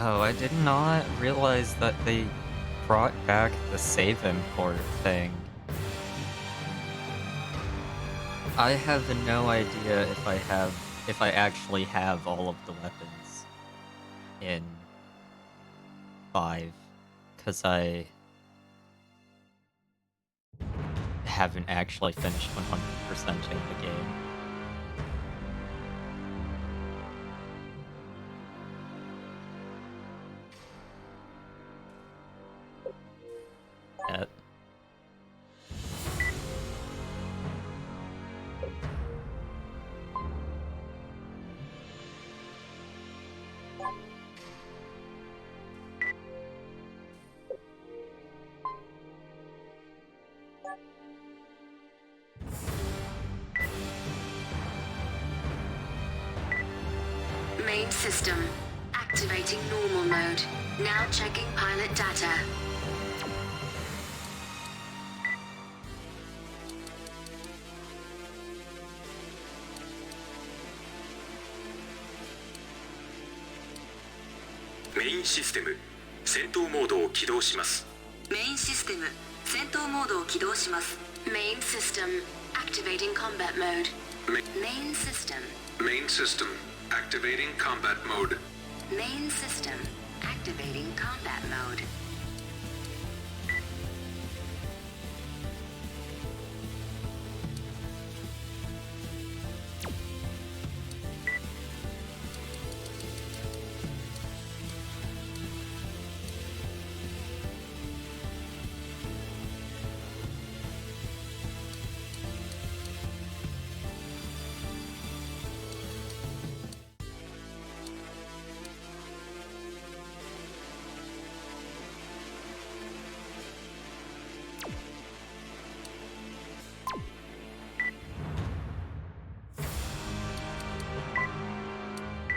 Oh, I did not realize that they brought back the save import thing. I have no idea if I actually have all of the weapons in 5, because I haven't actually finished 100%ing the game. Yet. Main system. Activating normal mode. Now checking pilot data. Main system 戦闘モードを起動します。メインシステム戦闘モードを起動します。Main system activating combat mode. Main system. Main system activating combat mode. Main system activating combat mode.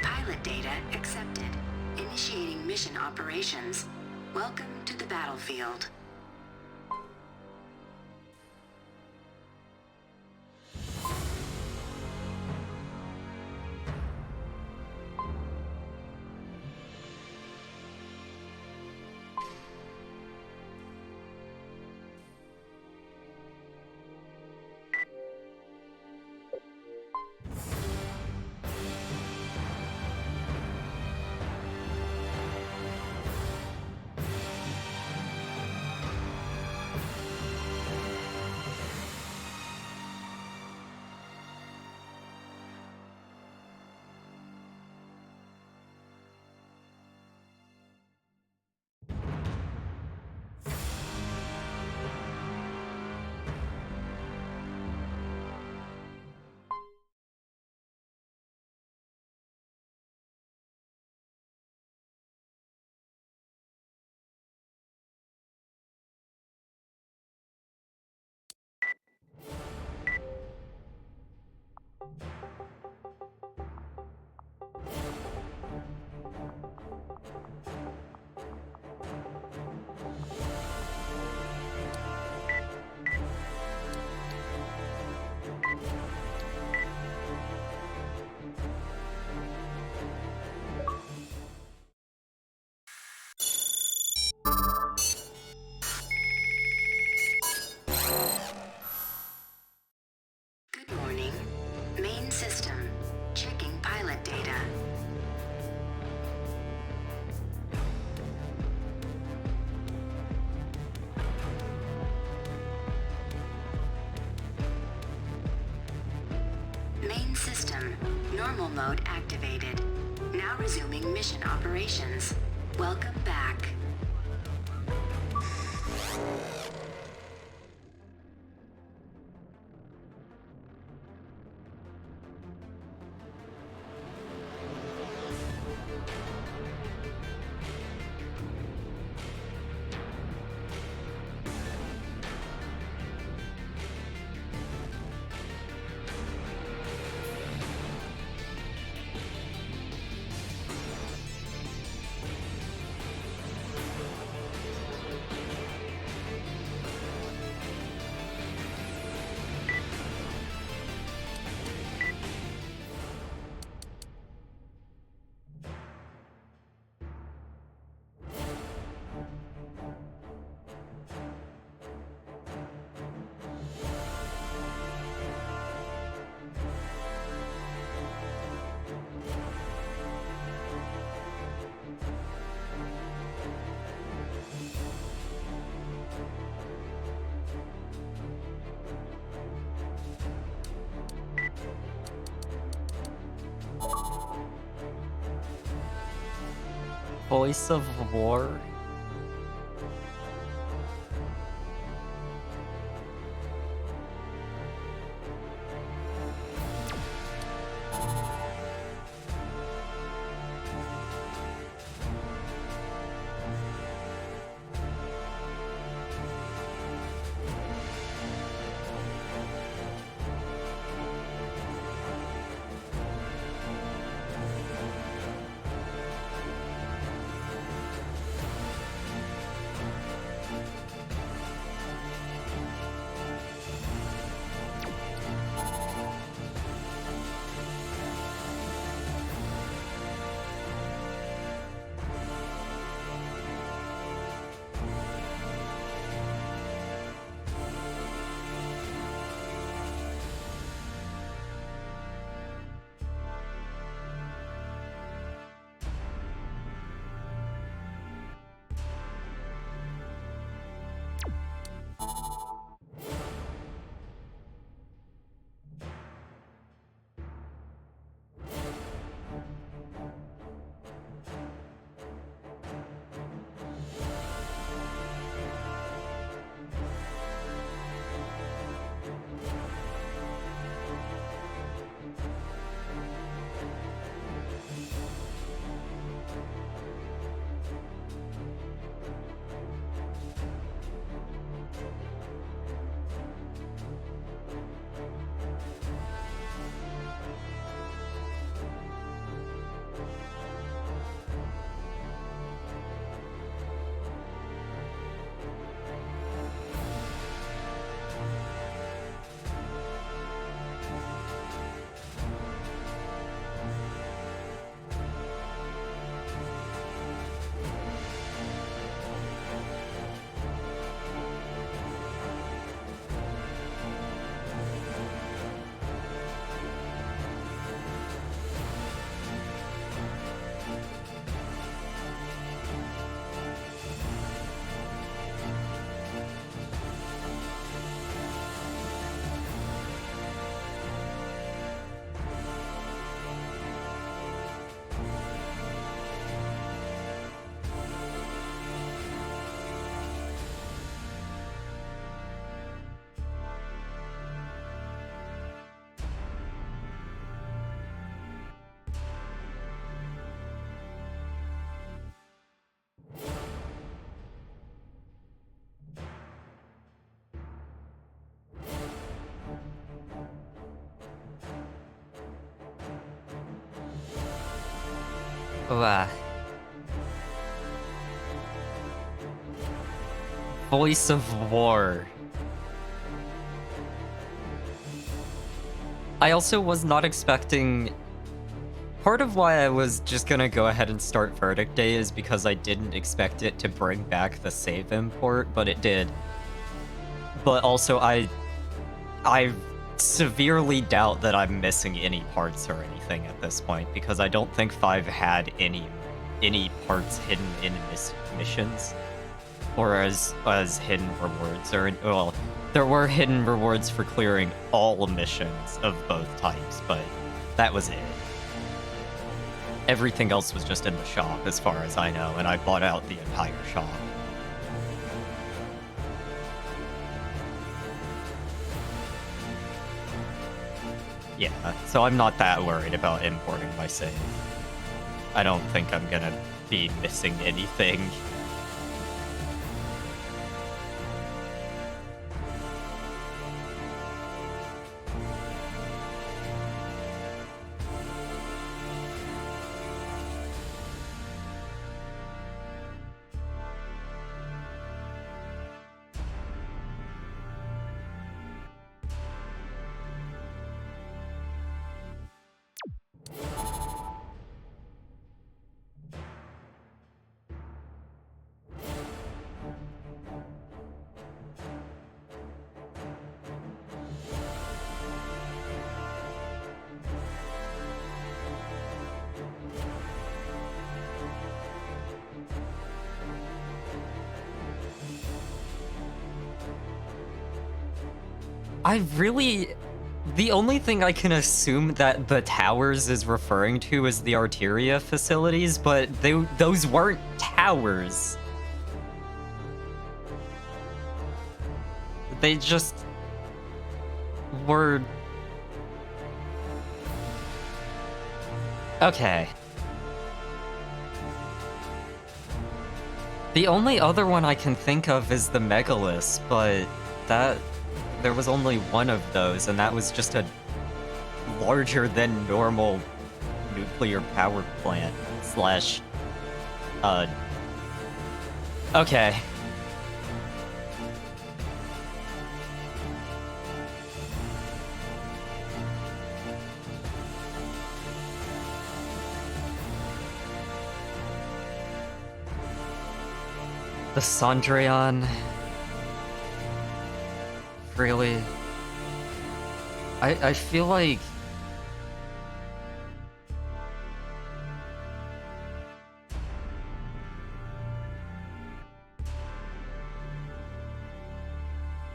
Pilot data accepted. Initiating mission operations. Welcome to the battlefield. Good morning. Main system. Checking pilot data. Main system. Normal mode activated. Now resuming mission operations. Welcome back. Voice of War? Ugh. Voice of War. I also was not expecting... Part of why I was just gonna go ahead and start Verdict Day is because I didn't expect it to bring back the save import, but it did. But also, I severely doubt that I'm missing any parts or anything at this point, because I don't think 5 had any parts hidden in missions, or as hidden rewards, or well, there were hidden rewards for clearing all missions of both types, but that was it. Everything else was just in the shop, as far as I know, and I bought out the entire shop. Yeah, so I'm not that worried about importing my save. I don't think I'm gonna be missing anything. I really... The only thing I can assume that the towers is referring to is the Arteria facilities, but those weren't towers. They just were... Okay. The only other one I can think of is the Megalith, but there was only one of those, and that was just a larger than normal nuclear power plant slash... Okay. The Sondrian... Really? I feel like...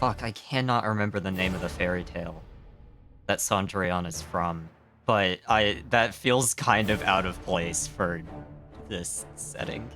Fuck, I cannot remember the name of the fairy tale that Sondrian is from, but that feels kind of out of place for this setting.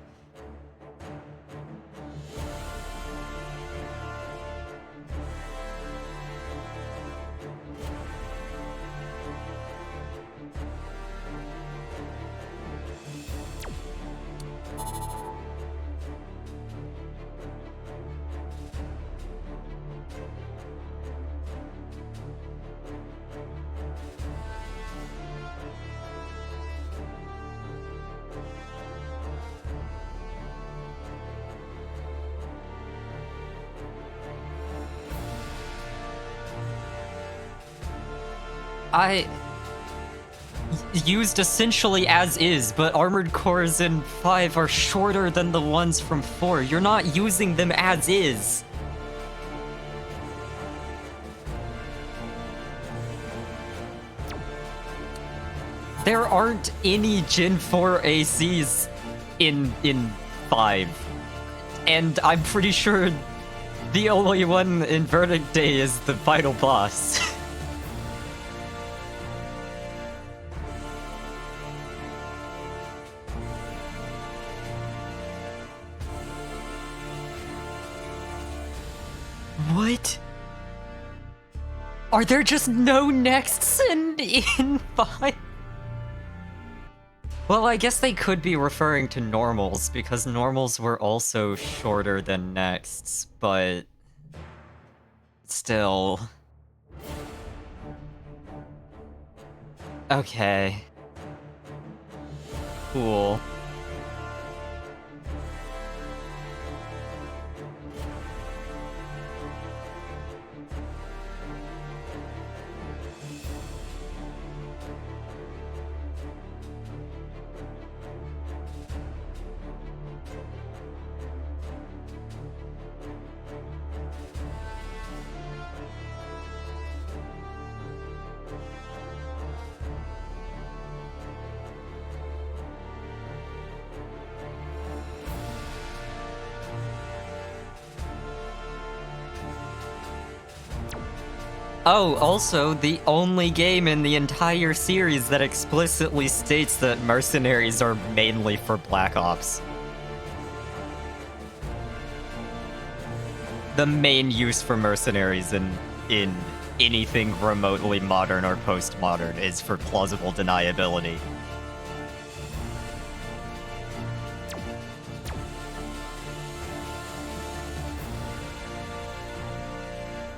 Used essentially as is, but armored cores in 5 are shorter than the ones from 4. You're not using them as is. There aren't any Gen 4 ACs in 5. And I'm pretty sure the only one in Verdict Day is the final boss. What? Are there just no nexts in 5? Well, I guess they could be referring to normals, because normals were also shorter than nexts, but... still... Okay. Cool. Oh, also, the only game in the entire series that explicitly states that mercenaries are mainly for Black Ops. The main use for mercenaries in anything remotely modern or postmodern is for plausible deniability.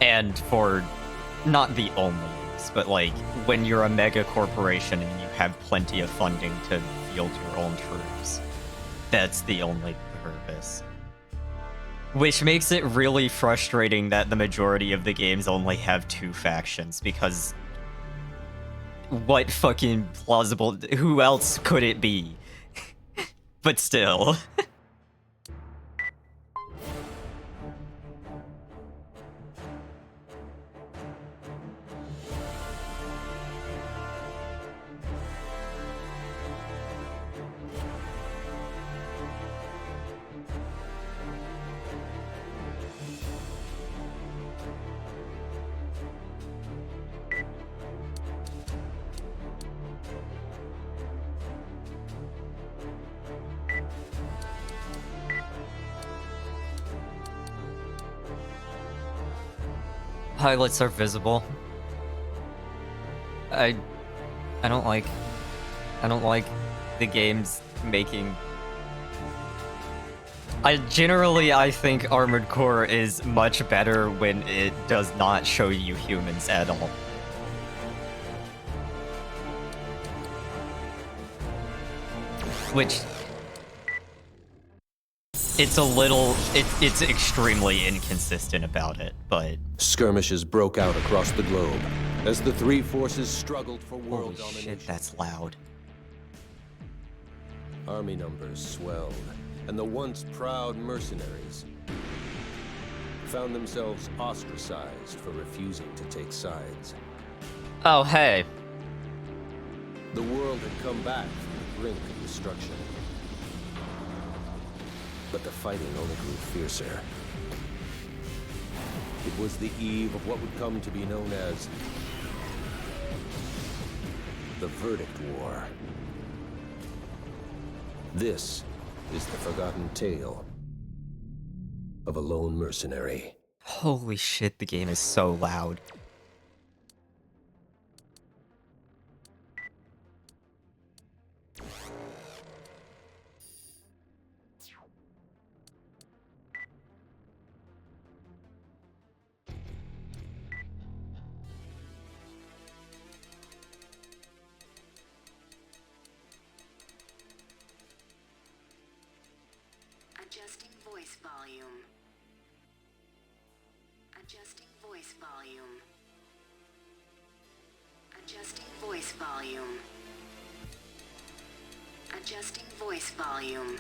And for... not the only use, but like, when you're a mega corporation and you have plenty of funding to field your own troops, that's the only purpose. Which makes it really frustrating that the majority of the games only have 2 factions, because what fucking plausible... who else could it be? But still... pilots are visible. I don't like the games making. I think Armored Core is much better when it does not show you humans at all. Which it's extremely inconsistent about it, but Skirmishes broke out across the globe as the three forces struggled for world holy domination. shit, that's loud. Army numbers swelled, and the once proud mercenaries found themselves ostracized for refusing to take sides. Oh, hey. The world had come back from the brink of destruction. But the fighting only grew fiercer. It was the eve of what would come to be known as the Verdict War. This is the forgotten tale of a lone mercenary. Holy shit, the game is so loud. Adjusting voice volume. Adjusting voice volume. Adjusting voice volume. Adjusting voice volume.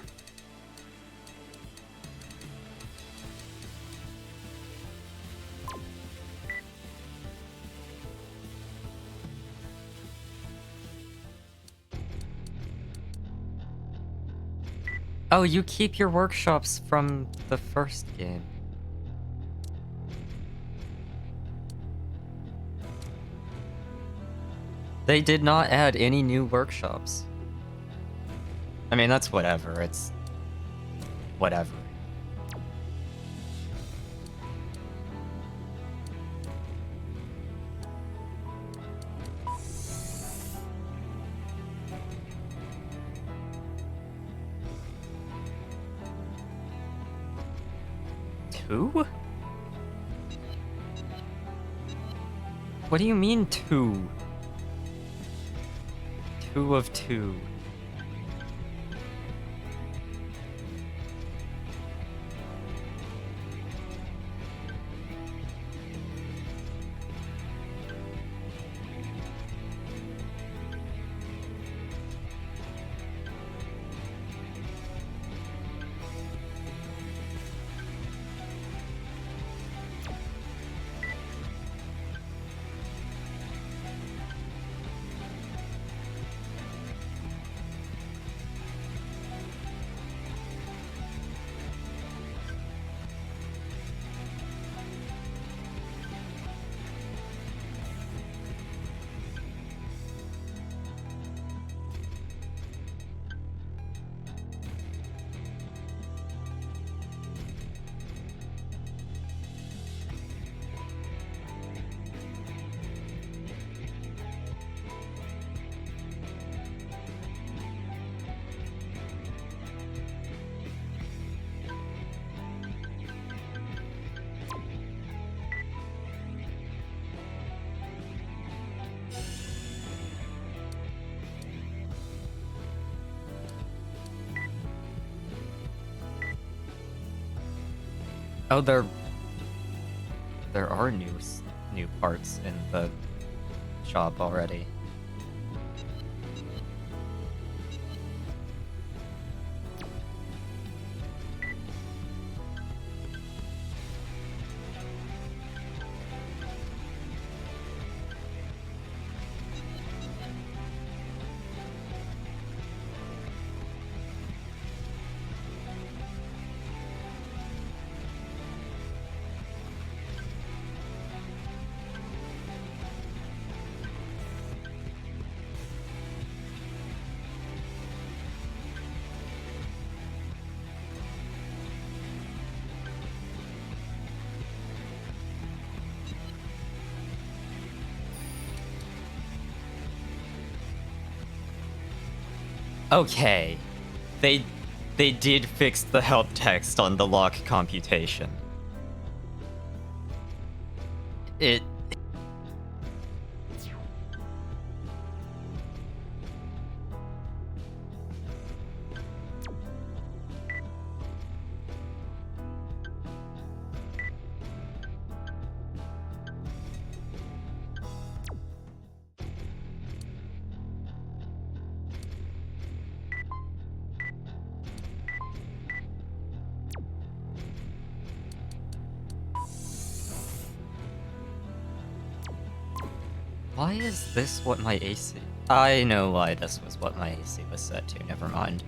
Oh, you keep your workshops from the first game. They did not add any new workshops. I mean, that's whatever. It's whatever. Two? What do you mean two? Two of two. Oh, there are new parts in the shop already. Okay. They did fix the help text on the lock computation. It... Why is this what my AC... I know why this was what my AC was set to, never mind.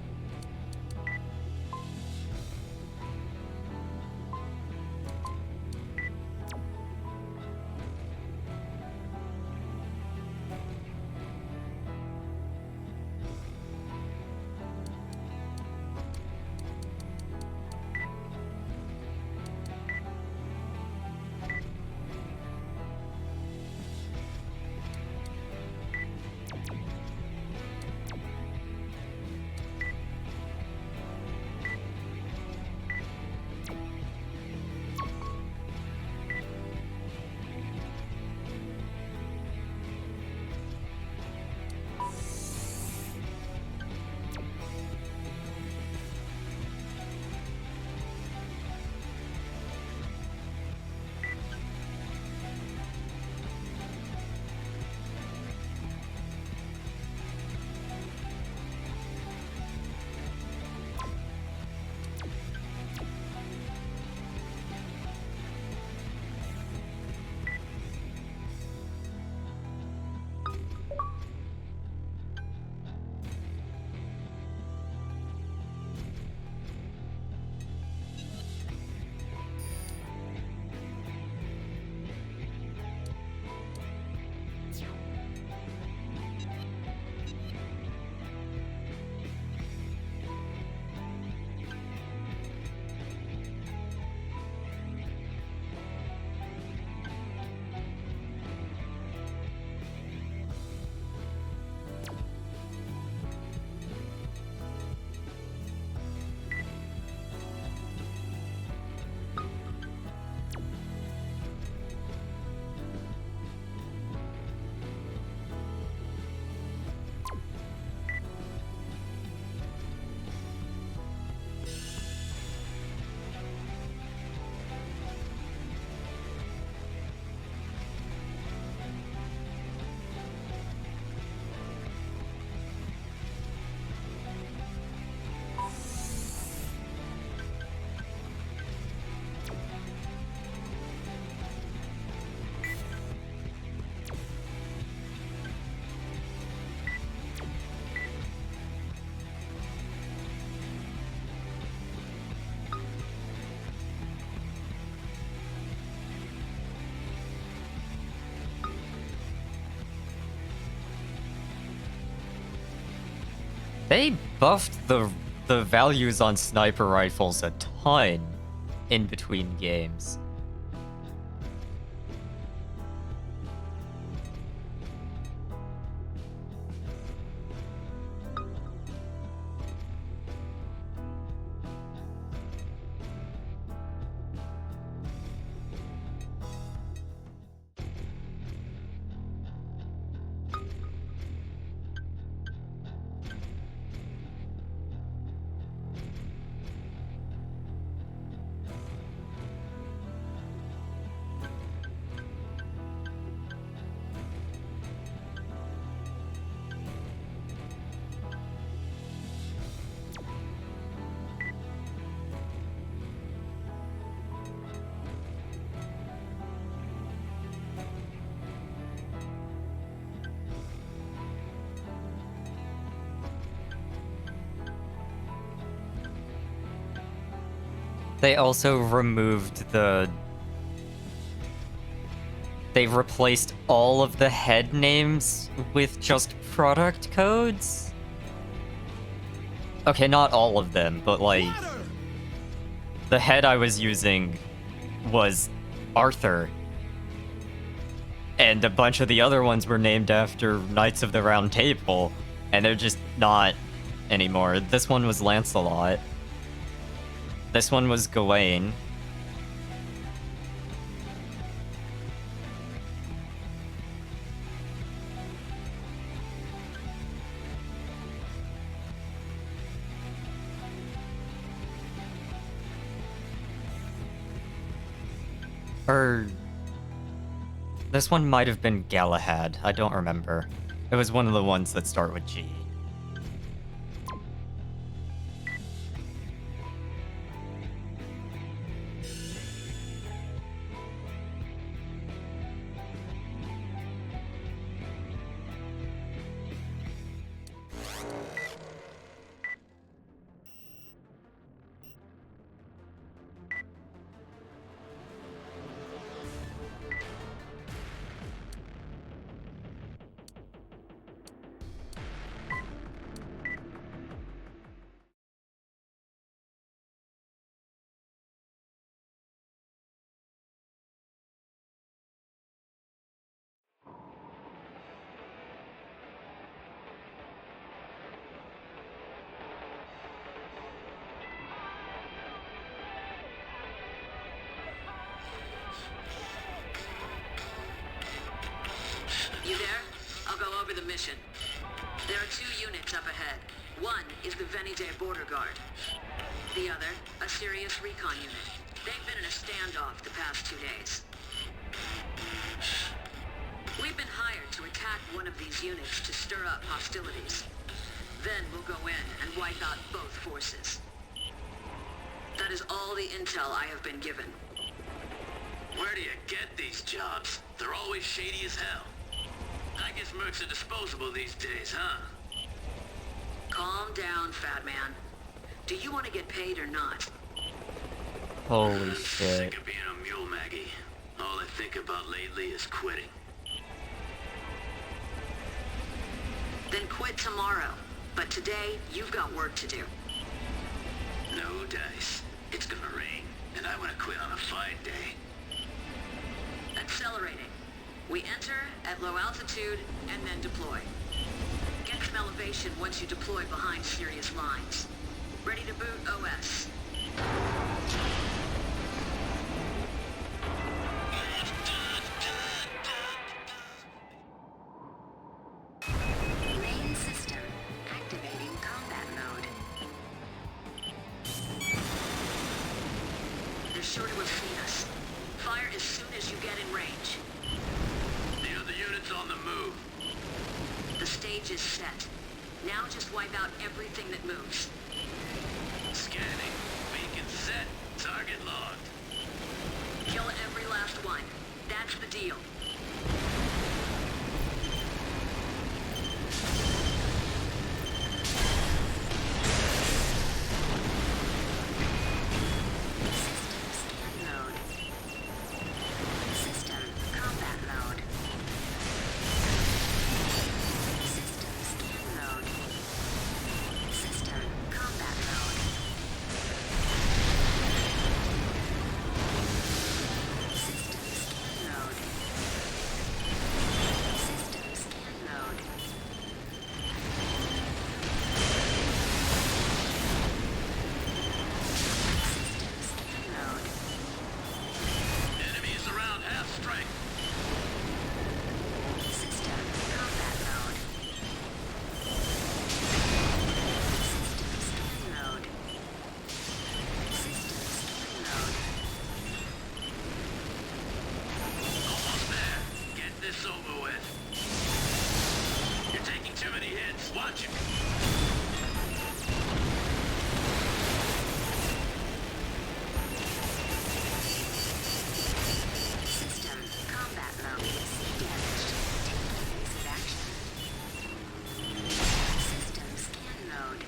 They buffed the values on sniper rifles a ton in between games. They also removed the... They've replaced all of the head names with just product codes? Okay, not all of them, but like... The head I was using was Arthur. And a bunch of the other ones were named after Knights of the Round Table. And they're just not anymore. This one was Lancelot. This one was Gawain. Or... this one might have been Galahad. I don't remember. It was one of the ones that start with G. You there? I'll go over the mission. There are 2 units up ahead. One is the Venide Border Guard. The other, a Sirius recon unit. They've been in a standoff the past 2 days. We've been hired to attack one of these units to stir up hostilities. Then we'll go in and wipe out both forces. That is all the intel I have been given. Where do you get these jobs? They're always shady as hell. I guess mercs are disposable these days, huh? Calm down, fat man. Do you want to get paid or not? Holy I'm shit. sick of being a mule, Maggie. All I think about lately is quitting. Then quit tomorrow. But today, you've got work to do. No dice. It's gonna rain, and I want to quit on a fine day. Accelerating. We enter at low altitude and then deploy. Get some elevation once you deploy behind Sirius lines. Ready to boot OS. Main system activating combat mode. They're sure to have seen us. Fire as soon as you get in range. The other unit's on the move. The stage is set. Now just wipe out everything that moves. Scanning. Beacon set. Target logged. Kill every last one. That's the deal. System scan mode. System combat mode. System scan mode. System combat mode. System scan mode. System scan mode. System scan mode. Enemy is around half strength. System combat mode. System scan mode. System scan mode. Almost there. Get this over with. You're taking too many hits. Watch it. System combat mode. Damaged. Taking evasive action. System scan mode.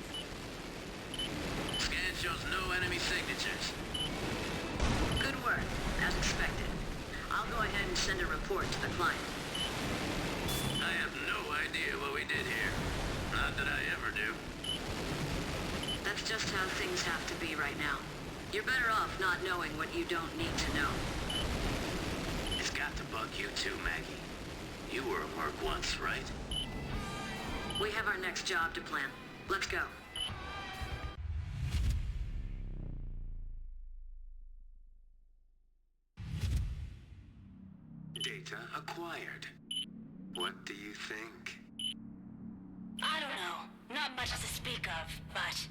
Scan shows no enemy signatures. Good work, as expected. I'll go ahead and send a report to the client. I have no idea what we did here. Not that I ever do. That's just how things have to be right now. You're better off not knowing what you don't need to know. It's got to bug you too, Maggie. You were a merc once, right? We have our next job to plan. Let's go. data acquired. What do you think? I don't know. Not much to speak of, but...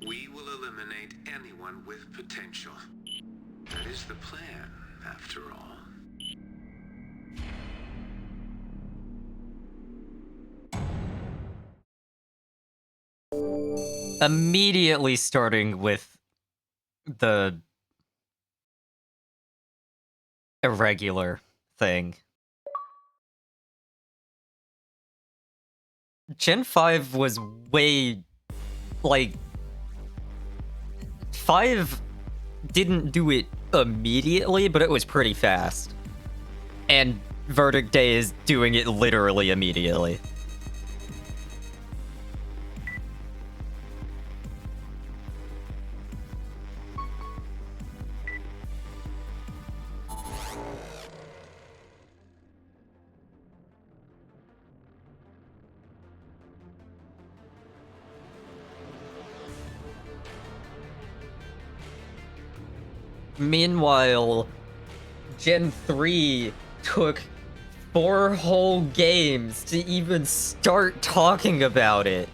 We will eliminate anyone with potential. That is the plan, after all. Immediately starting with the irregular thing. Gen 5 was way... like... 5 didn't do it immediately, but it was pretty fast. And Verdict Day is doing it literally immediately. Meanwhile, Gen 3 took 4 whole games to even start talking about it.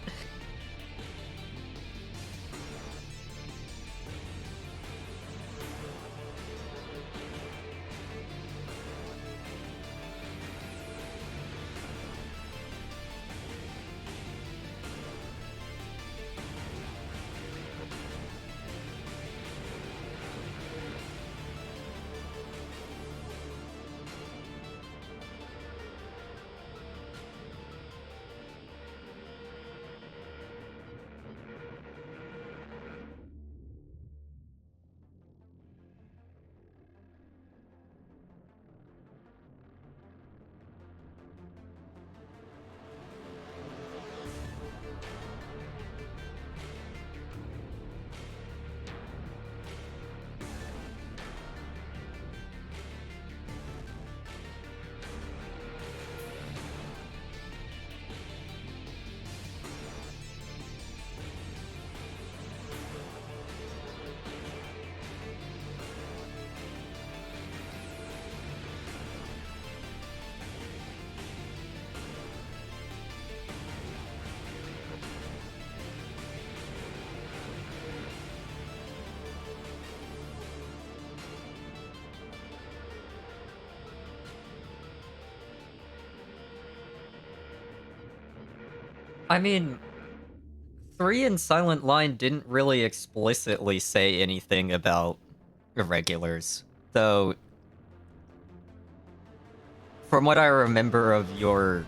I mean, 3 and Silent Line didn't really explicitly say anything about irregulars, though from what I remember of your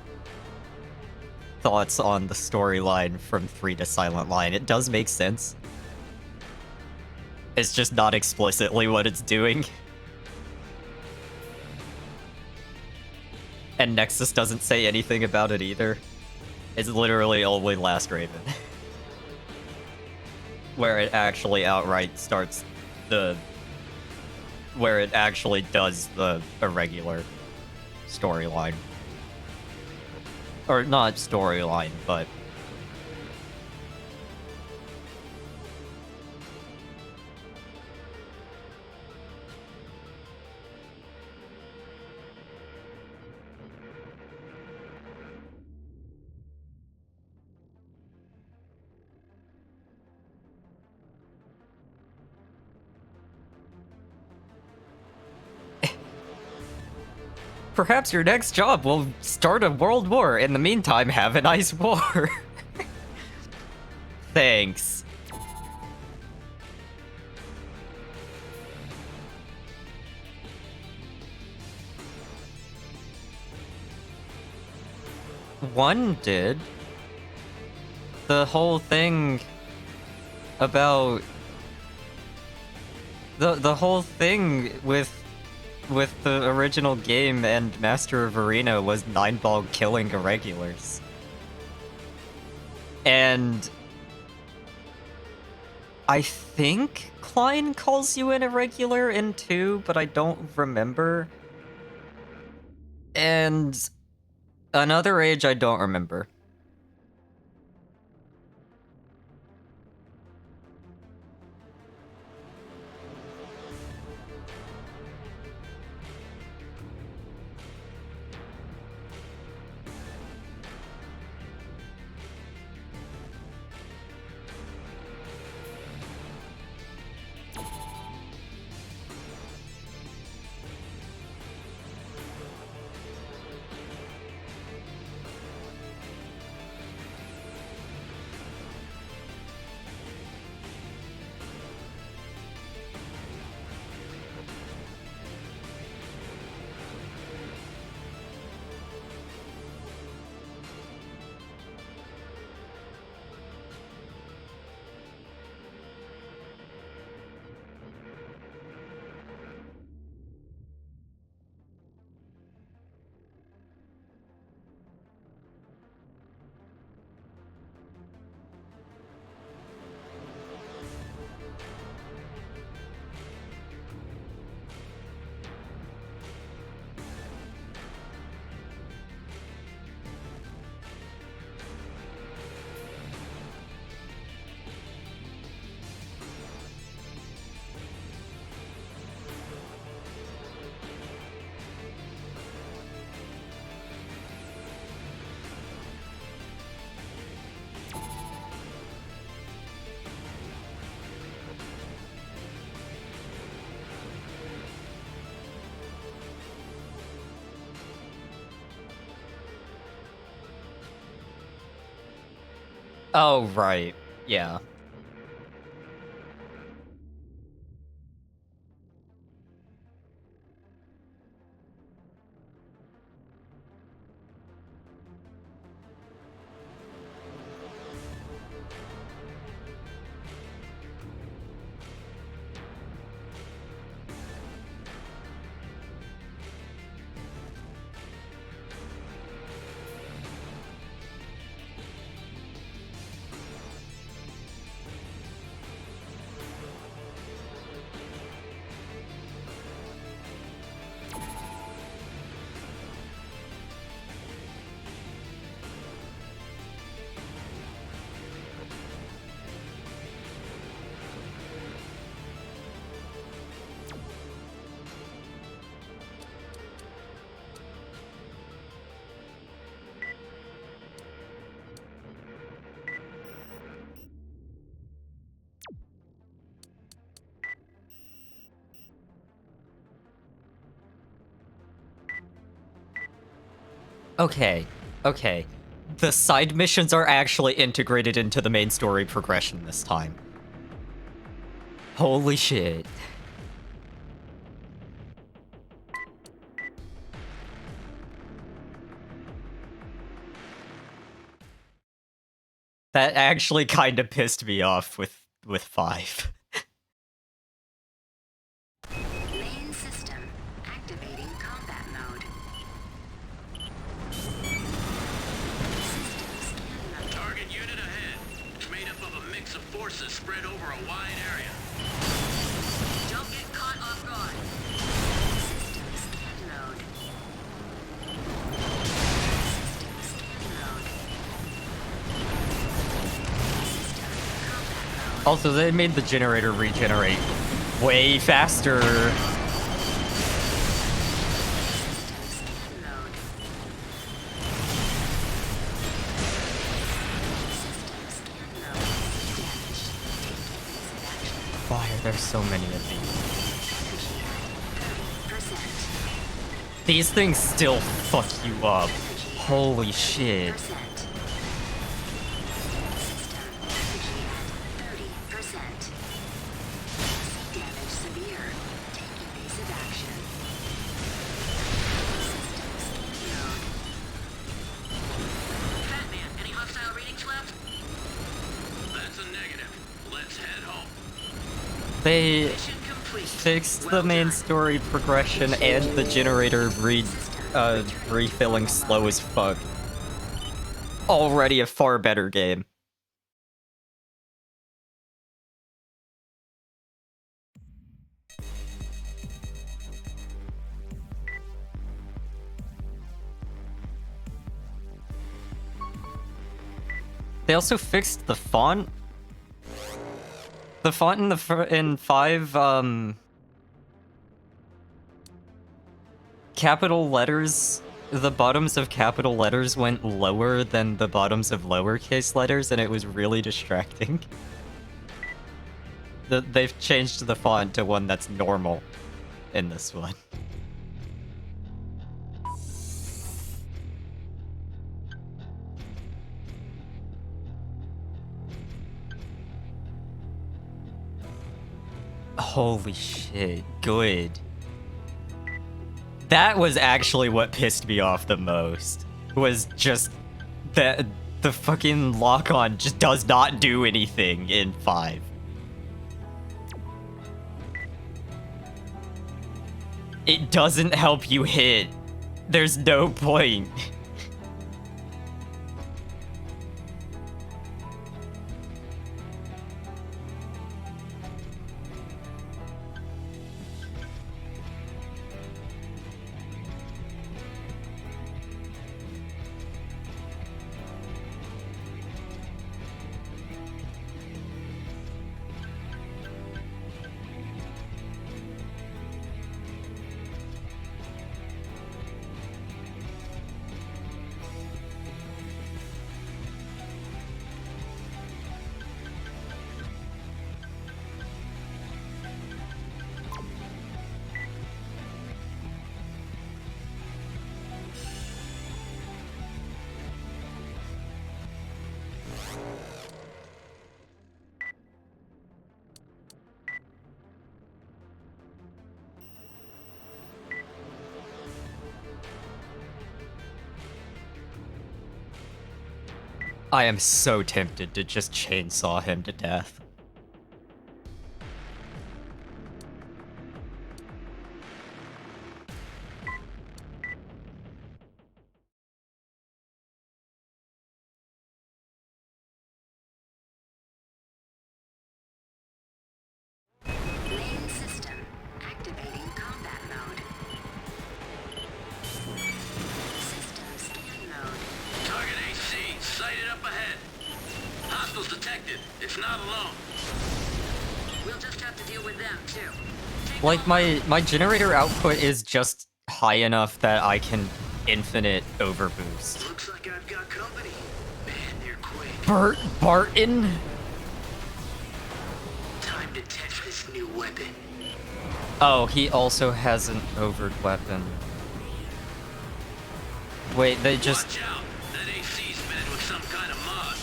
thoughts on the storyline from 3 to Silent Line, it does make sense. It's just not explicitly what it's doing. And Nexus doesn't say anything about it either. It's literally only Last Raven. Where it actually outright starts the... where it actually does the irregular storyline. Or not storyline, but... Perhaps your next job will start a world war. In the meantime, have a nice war. Thanks. One did. The whole thing about... The whole thing with the original game and Master of Arena was 9-ball killing irregulars. And I think Klein calls you an irregular in 2, but I don't remember. And Another Age I don't remember. Oh, right. Yeah. Okay, okay. The side missions are actually integrated into the main story progression this time. Holy shit. That actually kind of pissed me off with 5. Main system activating combat mode. System scan mode. Target unit ahead. It's made up of a mix of forces spread over a wide area. Don't get caught off guard. System scan mode. System scan mode. System combat mode. Also, they made the generator regenerate way faster. System scan mode. System scan mode. Damage. Take evasive action. Why are there so many of these? Energy at 30%. These things still fuck you up. Holy shit. System energy at 30%. See damage severe. Take evasive action. System scan mode. Batman, any hostile readings left? That's a negative. Let's head home. They Mission complete. fixed Well the main done. story progression and the generator refilling slow as fuck. Already a far better game. They also fixed the font. The font in in 5 capital letters, the bottoms of capital letters went lower than the bottoms of lowercase letters, and it was really distracting. They've changed the font to one that's normal in this one. Holy shit, good. That was actually what pissed me off the most. Was just that the fucking lock-on just does not do anything in 5. It doesn't help you hit. There's no point. I am so tempted to just chainsaw him to death. Main system activating combat mode. System scan mode. Target AC, sighted up ahead. Hostiles detected. It's not alone. We'll just have to deal with them too. Take Like, off. my generator output is just high enough that I can infinite overboost. Looks like I've got company. Man, they're quick. Barton? Time to test this new weapon. Oh, he also has an overt weapon. Wait, they just... Watch out. That AC's fitted with some kind of mod.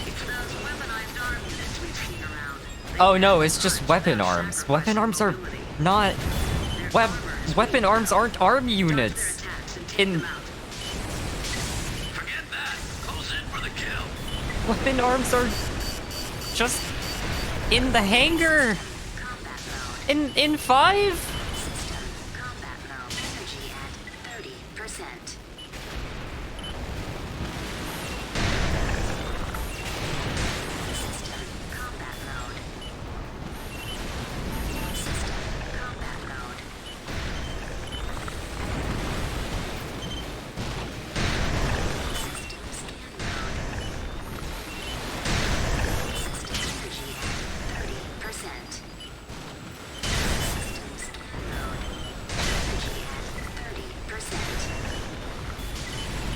It's those weaponized arm units we've seen around. Oh no, it's just weapon arms. Weapon arms are not... Weapon arms aren't arm units. In... Forget that. Close in for the kill. Weapon arms are... just... in the hangar! Combat mode. In 5? System combat mode. Energy at 30%. System combat mode. System combat mode. System scan mode. System energy at 30%. System scan mode. Energy at 30%.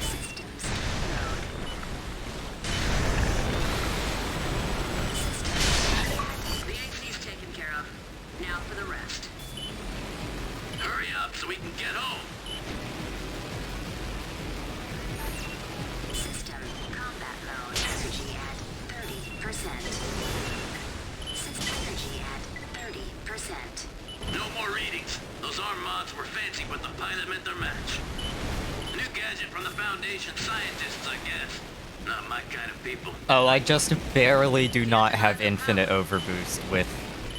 System scan mode. The AC's taken care of. Now for the rest. Hurry up so we can get home. System combat mode. Energy at 30%. System energy at 30%. No more readings. Those arm mods were fancy, but the pilot meant their match. New gadget from the Foundation scientists, I guess. Not my kind of people. Oh, I just barely do not have infinite overboost with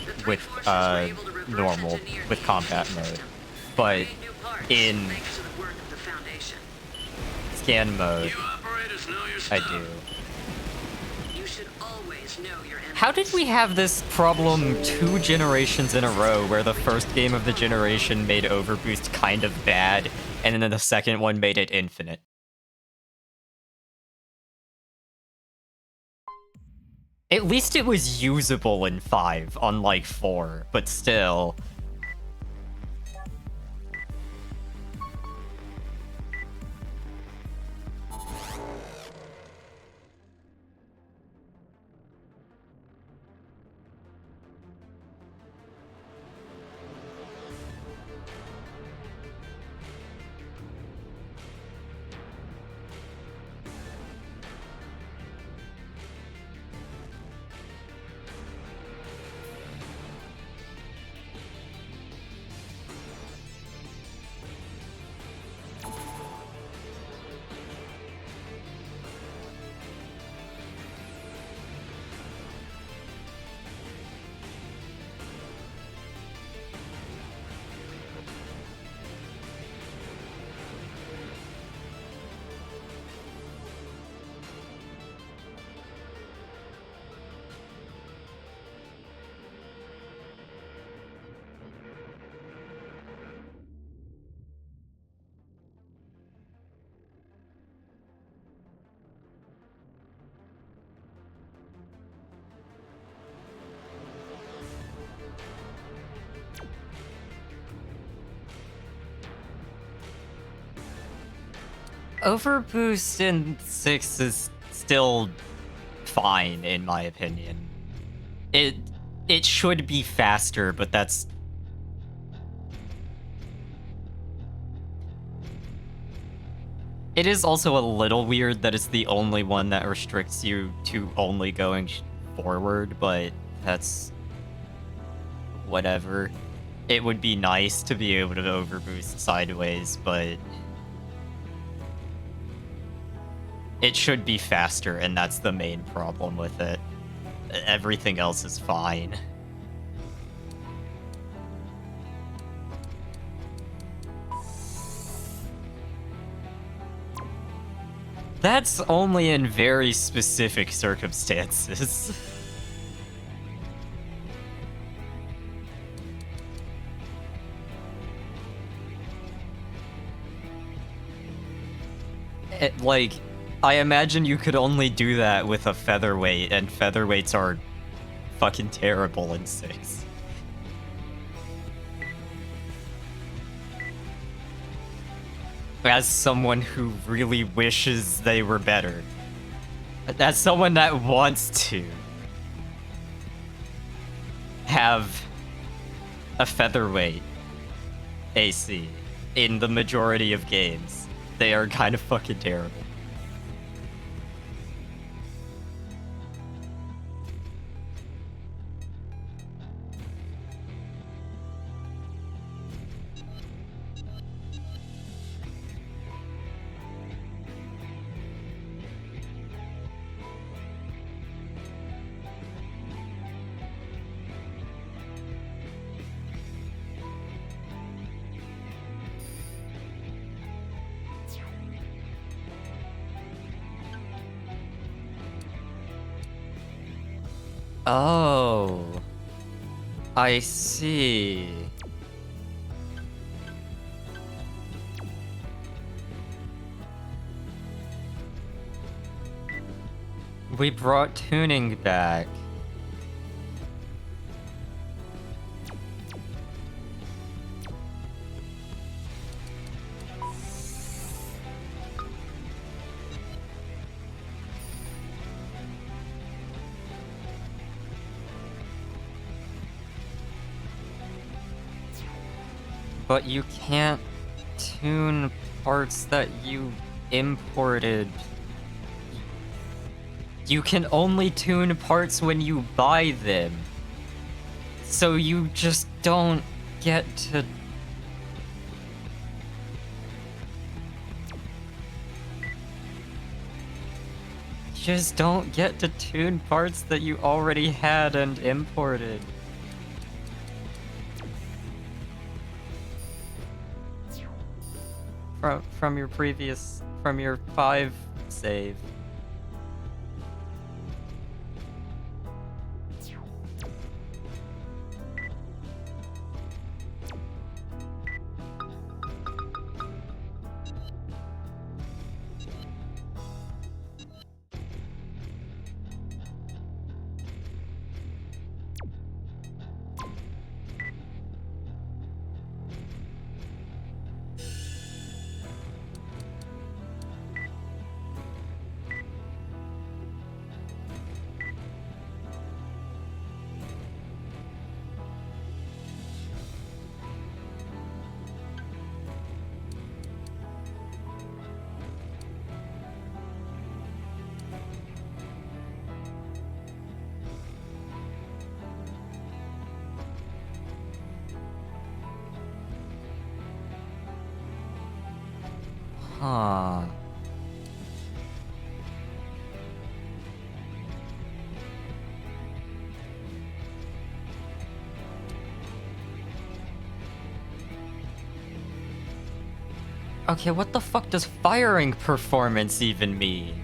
The three forces were able to reverse normal, engineer with the combat AC mode. system. But Create new parts in thanks to the work of the Foundation. scan mode, You operators know your I stuff. do. You should always know your enemies. How did we have this problem 2 generations in a row where the first game of the generation made overboost kind of bad, and then the second one made it infinite? At least it was usable in 5, unlike 4, but still. Overboost in 6 is still fine, in my opinion. It should be faster, but that's... It is also a little weird that it's the only one that restricts you to only going forward, but that's... whatever. It would be nice to be able to overboost sideways, but... It should be faster, and that's the main problem with it. Everything else is fine. That's only in very specific circumstances. Like, I imagine you could only do that with a featherweight, and featherweights are fucking terrible in 6. As someone who really wishes they were better. As someone that wants to have a featherweight AC in the majority of games, they are kind of fucking terrible. Oh, I see. We brought tuning back. But you can't tune parts that you imported. You can only tune parts when you buy them. So you just don't get to... You just don't get to tune parts that you already had and imported. From your previous, from your 5 save. Huh. Okay, what the fuck does firing performance even mean?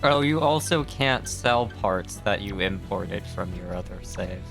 Oh, you also can't sell parts that you imported from your other save.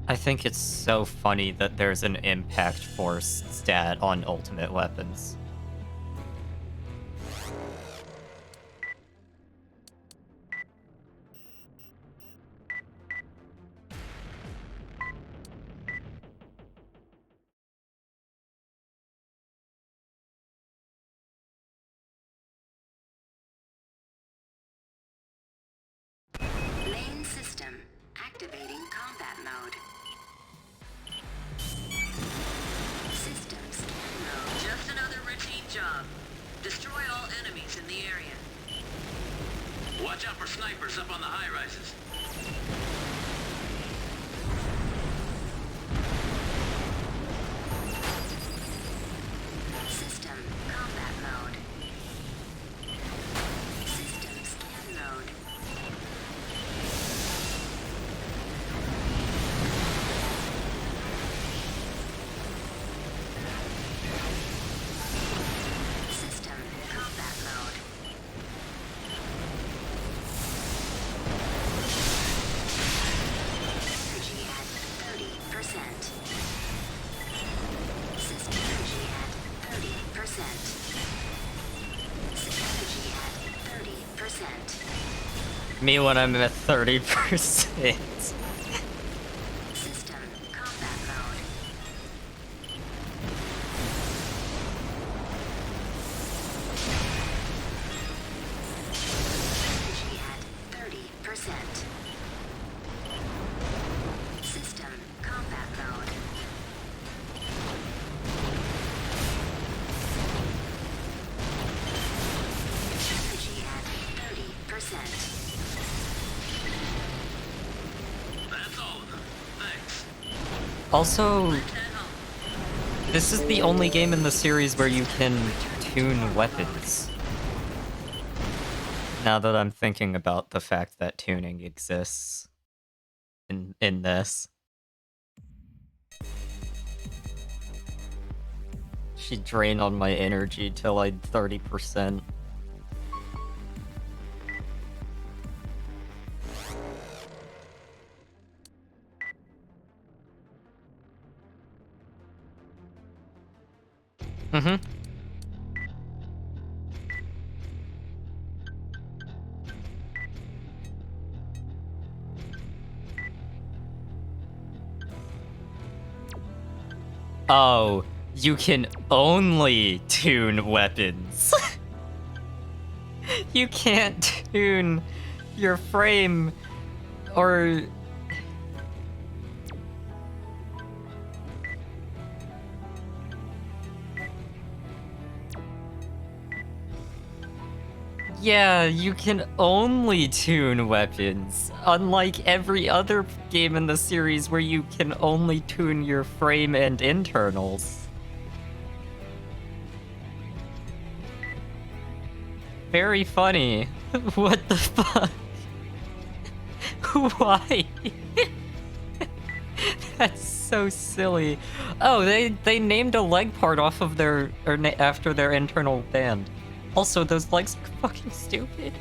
I think it's so funny that there's an impact force stat on ultimate weapons. Main system activating combat mode. Systems scan mode. Just another routine job. Destroy all enemies in the area. Watch out for snipers up on the high-rises. System combat mode. System scan mode. System combat mode. Energy at 30%. System energy at 30%. System energy at 30%. Me when I'm at 30%. System combat mode. Energy at 30%. System combat mode. Energy at 30%. That's all of them. Thanks. Also, At home. this is the only game in the series where you can tune weapons. Now that I'm thinking about the fact that tuning exists in this. She drained on my energy till like 30%. Mm-hmm. Oh, you can only tune weapons. You can't tune your frame or... Yeah, you can only tune weapons, unlike every other game in the series where you can only tune your frame and internals. Very funny. What the fuck? Why? That's so silly. Oh, they named a leg part off of their after their internal band. Also, those legs are fucking stupid.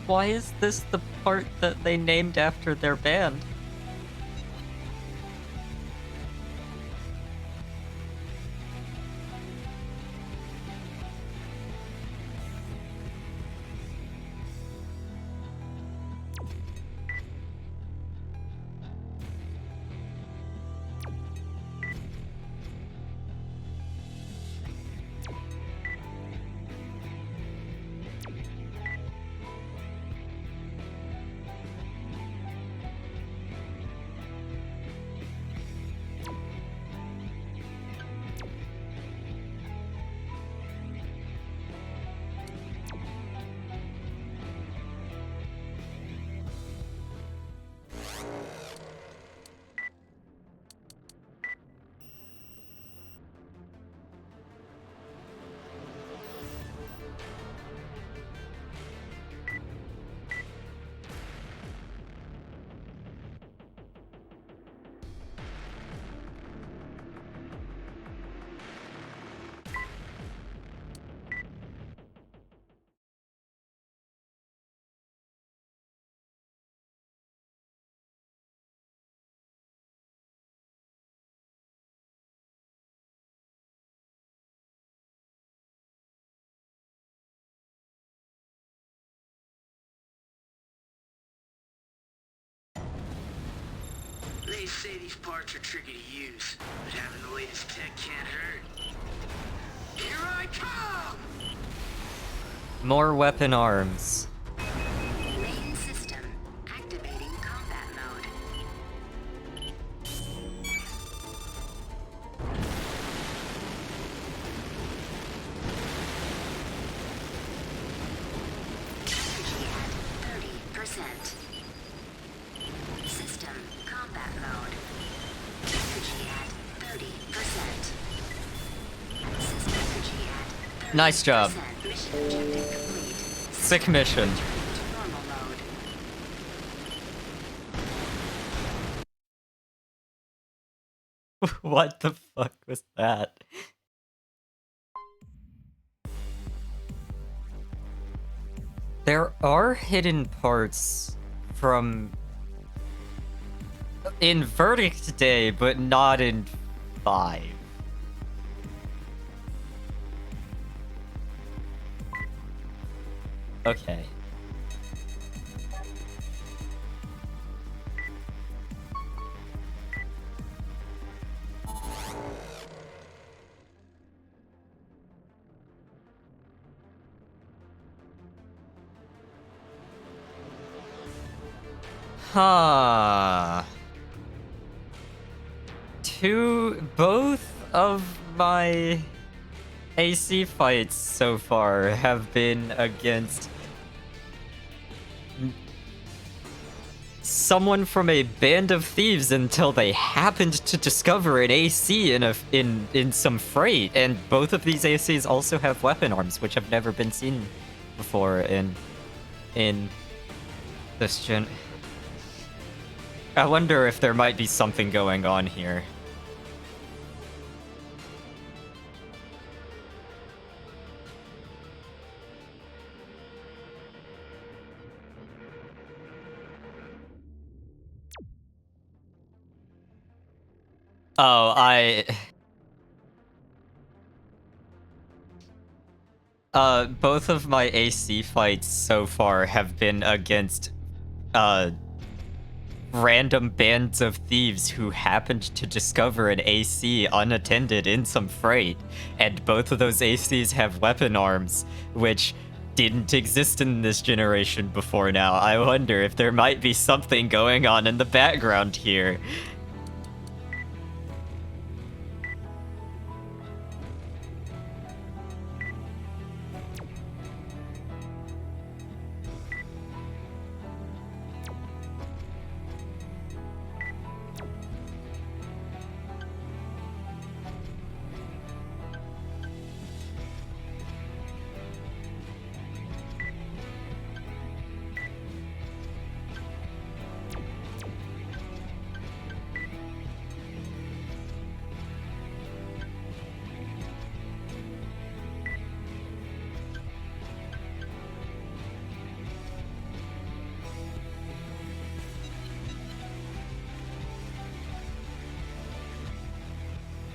Why is this the part that they named after their band? They say these parts are tricky to use, but having the latest tech can't hurt. Here I come! More weapon arms. Main system activating combat mode. Energy at 30%. System combat mode. Energy at 30%. System energy at 30%. Nice job. Mission objective complete. Sick mission. To normal mode. What the fuck was that? There are hidden parts from in Verdict Day, but not in 5. Okay. Huh. Both of my AC fights so far have been against someone from a band of thieves until they happened to discover an AC in some freight, and both of these ACs also have weapon arms, which have never been seen before in this gen. I wonder if there might be something going on here. Oh, both of my AC fights so far have been against, random bands of thieves who happened to discover an AC unattended in some freight, and both of those ACs have weapon arms, which didn't exist in this generation before now. I wonder if there might be something going on in the background here.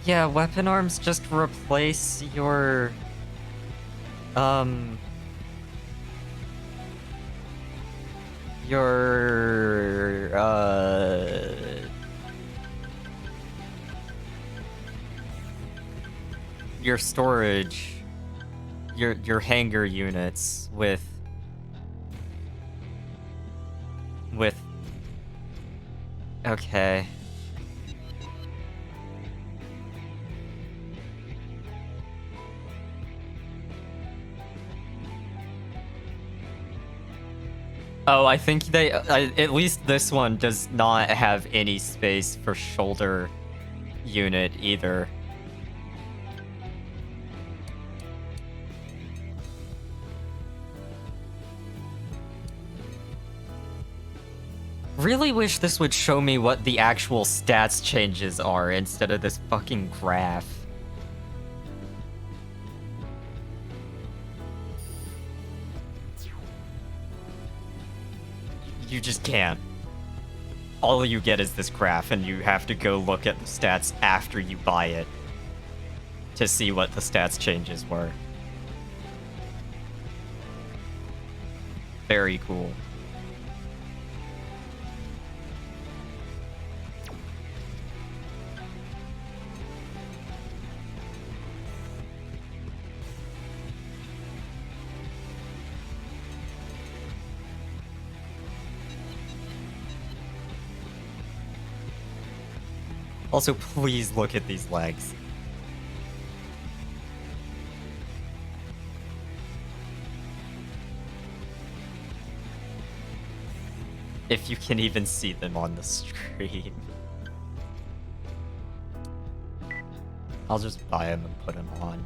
Yeah, weapon arms just replace your your your storage, your hangar units with okay. Oh, I think they at least this one does not have any space for shoulder unit either. Really wish this would show me what the actual stats changes are instead of this fucking graph. You just can't. All you get is this graph, and you have to go look at the stats after you buy it to see what the stats changes were. Very cool. Also, please look at these legs. If you can even see them on the screen. I'll just buy them and put them on.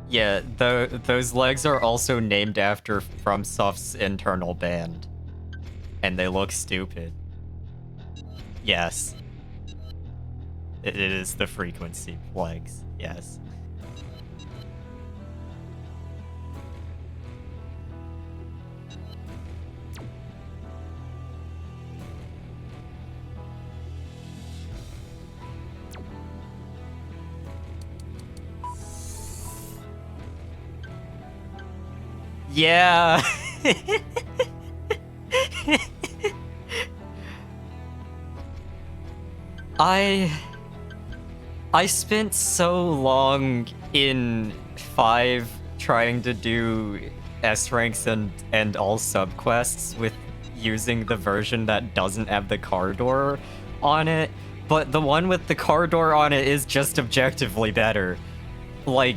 Yeah, those legs are also named after FromSoft's internal band. And they look stupid. Yes. It is the frequency legs, yes. Yeah. I spent so long in 5 trying to do S ranks and all subquests with using the version that doesn't have the car door on it, but the one with the car door on it is just objectively better. Like,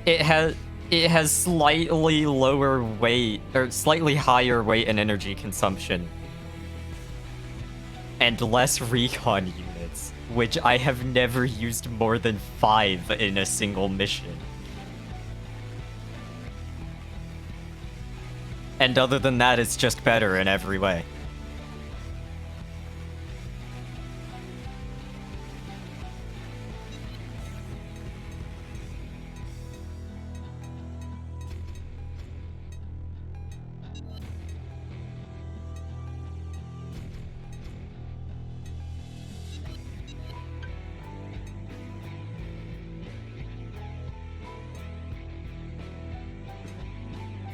it has slightly lower weight, or slightly higher weight and energy consumption. And less recon units, which I have never used more than 5 in a single mission. And other than that, it's just better in every way.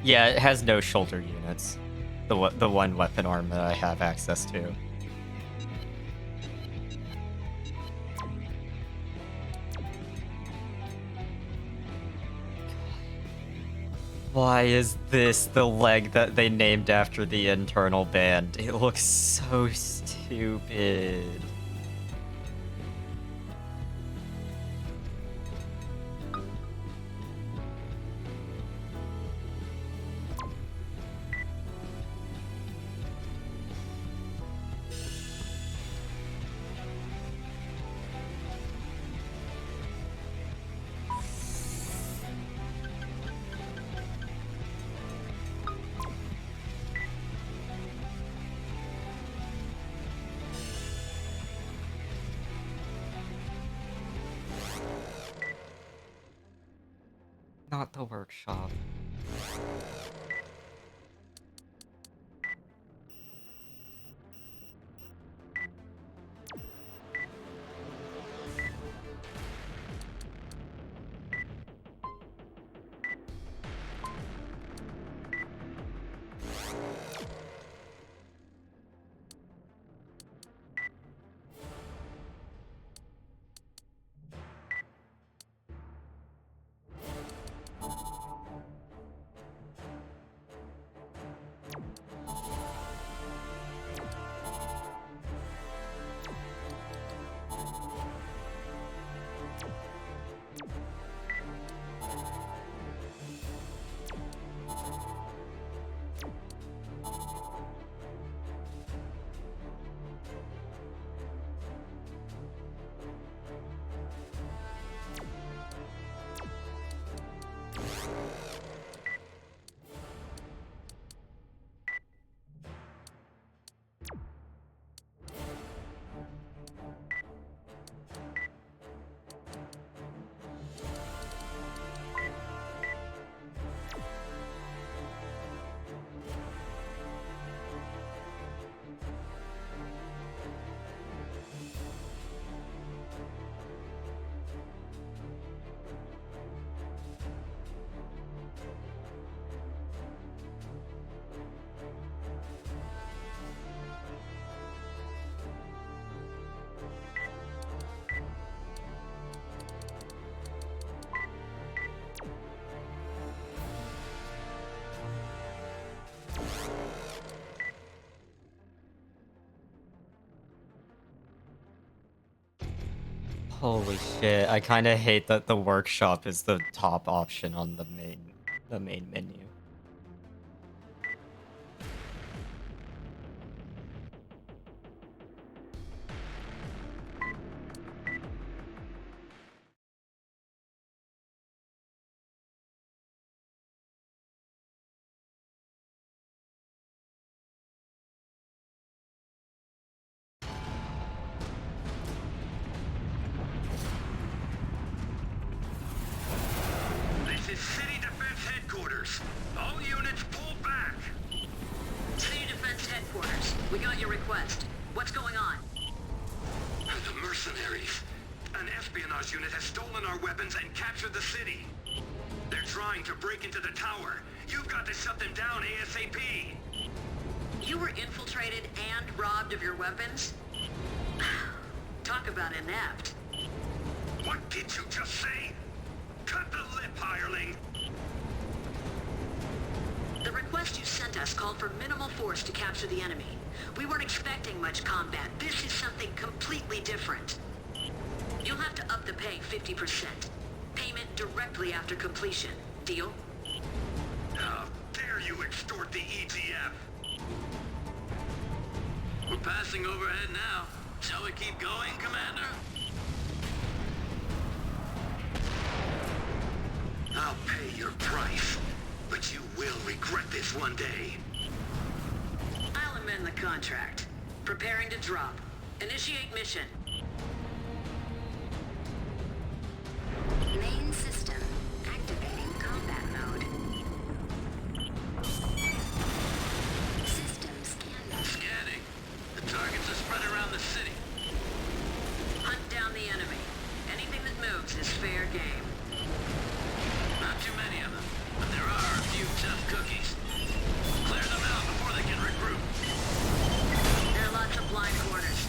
Yeah, it has no shoulder units. The one weapon arm that I have access to. Why is this the leg that they named after the internal band? It looks so stupid. Not the workshop. Holy shit, I kinda hate that the workshop is the top option on the main menu. This is City Defense Headquarters. All units pull back. City Defense Headquarters. We got your request. What's going on? The mercenaries. An espionage unit has stolen our weapons and captured the city. They're trying to break into the tower. You've got to shut them down ASAP. You were infiltrated and robbed of your weapons? Talk about inept. What did you just say? Cut the lip, hireling! The request you sent us called for minimal force to capture the enemy. We weren't expecting much combat. This is something completely different. You'll have to up the pay 50%. Payment directly after completion. Deal? How dare you extort the ETF? We're passing overhead now. Shall we keep going, Commander? I'll pay your price, but you will regret this one day. I'll amend the contract. Preparing to drop. Initiate mission. Main system activating combat mode. System scanning. Scanning. The targets are spread around the city. Hunt down the enemy. Anything that moves is fair game. Not too many of them, but there are a few tough cookies. Clear them out before they can regroup. There are lots of blind corners.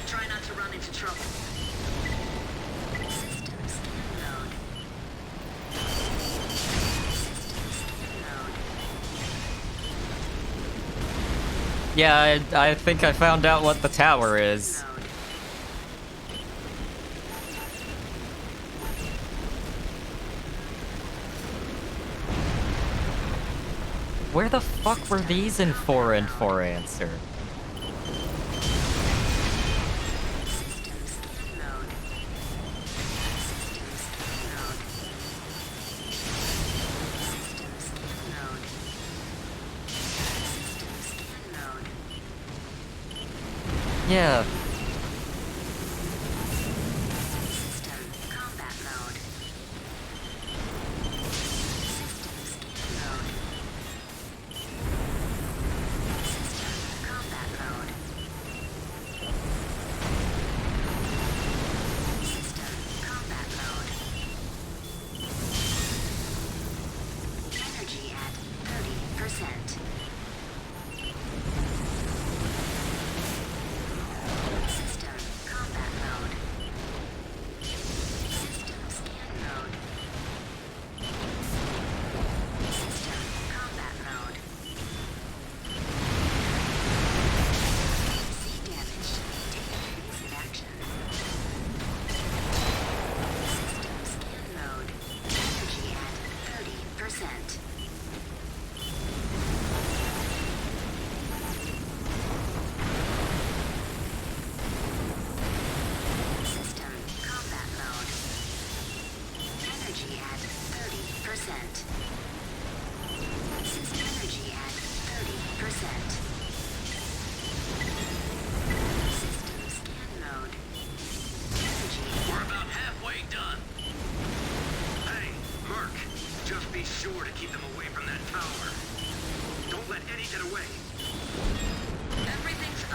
Try not to run into trouble. System scan mode. System scan mode. Yeah, I think I found out what the tower is. Node. Where the fuck were these in 4 and 4 answer? System scan mode. System scan mode. System scan mode. System scan mode. Yeah, System combat mode.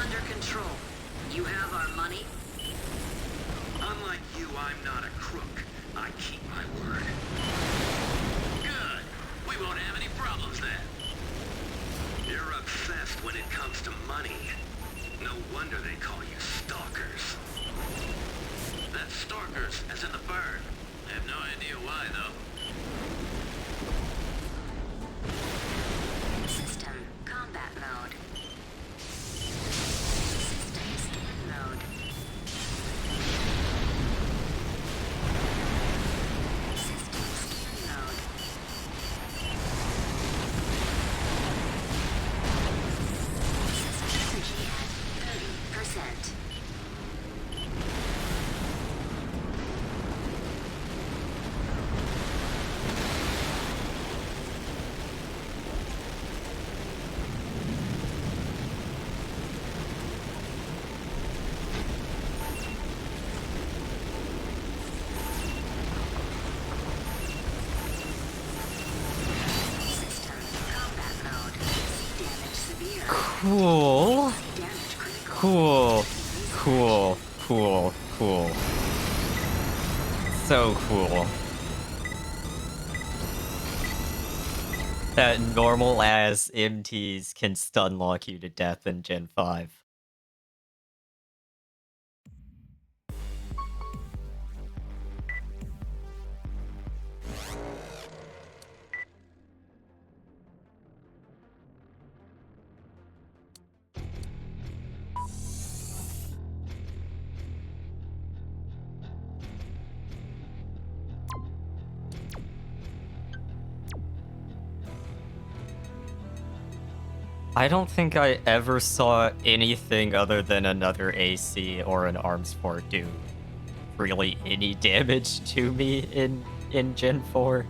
under control. You have our money? Unlike you, I'm not a crook. I keep my word. Good. We won't have any problems then. You're obsessed when it comes to money. No wonder they call you stalkers. That's stalkers, as in the bird. I have no idea why, though. System combat mode. System scan mode. System scan mode. System energy at 30%. System combat mode. Damage severe. Cool. Damage critical. Cool. Cool. Cool. Cool. So cool. That normal ass MTs can stun lock you to death in Gen 5. I don't think I ever saw anything other than another AC or an arms fort do really any damage to me in Gen 4.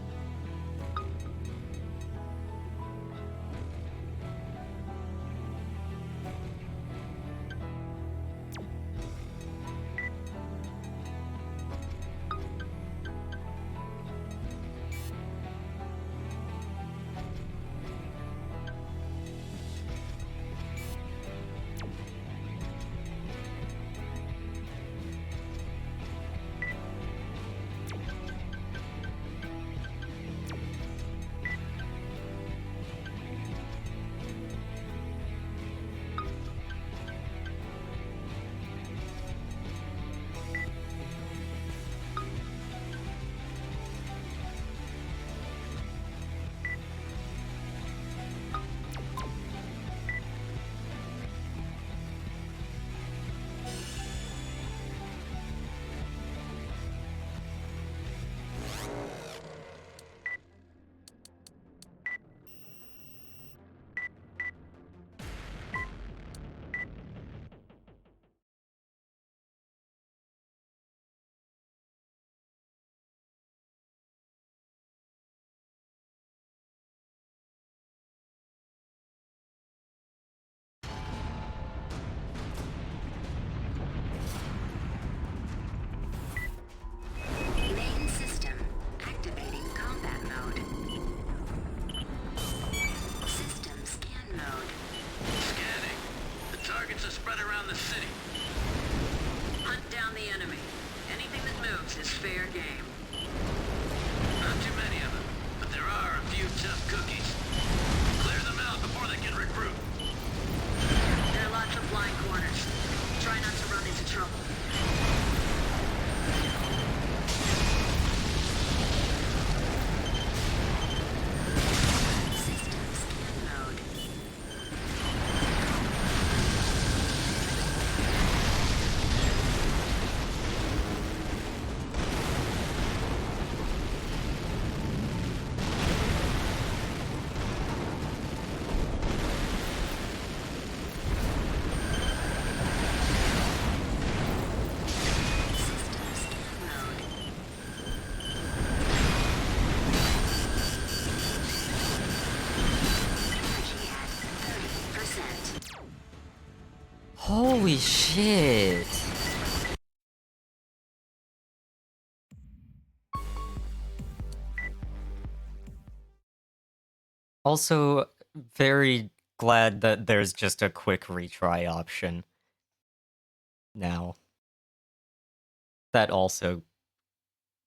Main system activating combat mode. System scan mode. Scanning. The targets are spread around the city. Hunt down the enemy. Anything that moves is fair game. Not too many of them, but there are a few tough cookies. Clear them out before they can regroup. There are lots of blind corners. Try not to run into trouble. System scan mode. System scan mode. Energy at 30%. Holy shit. Also, very glad that there's just a quick retry option now. That also,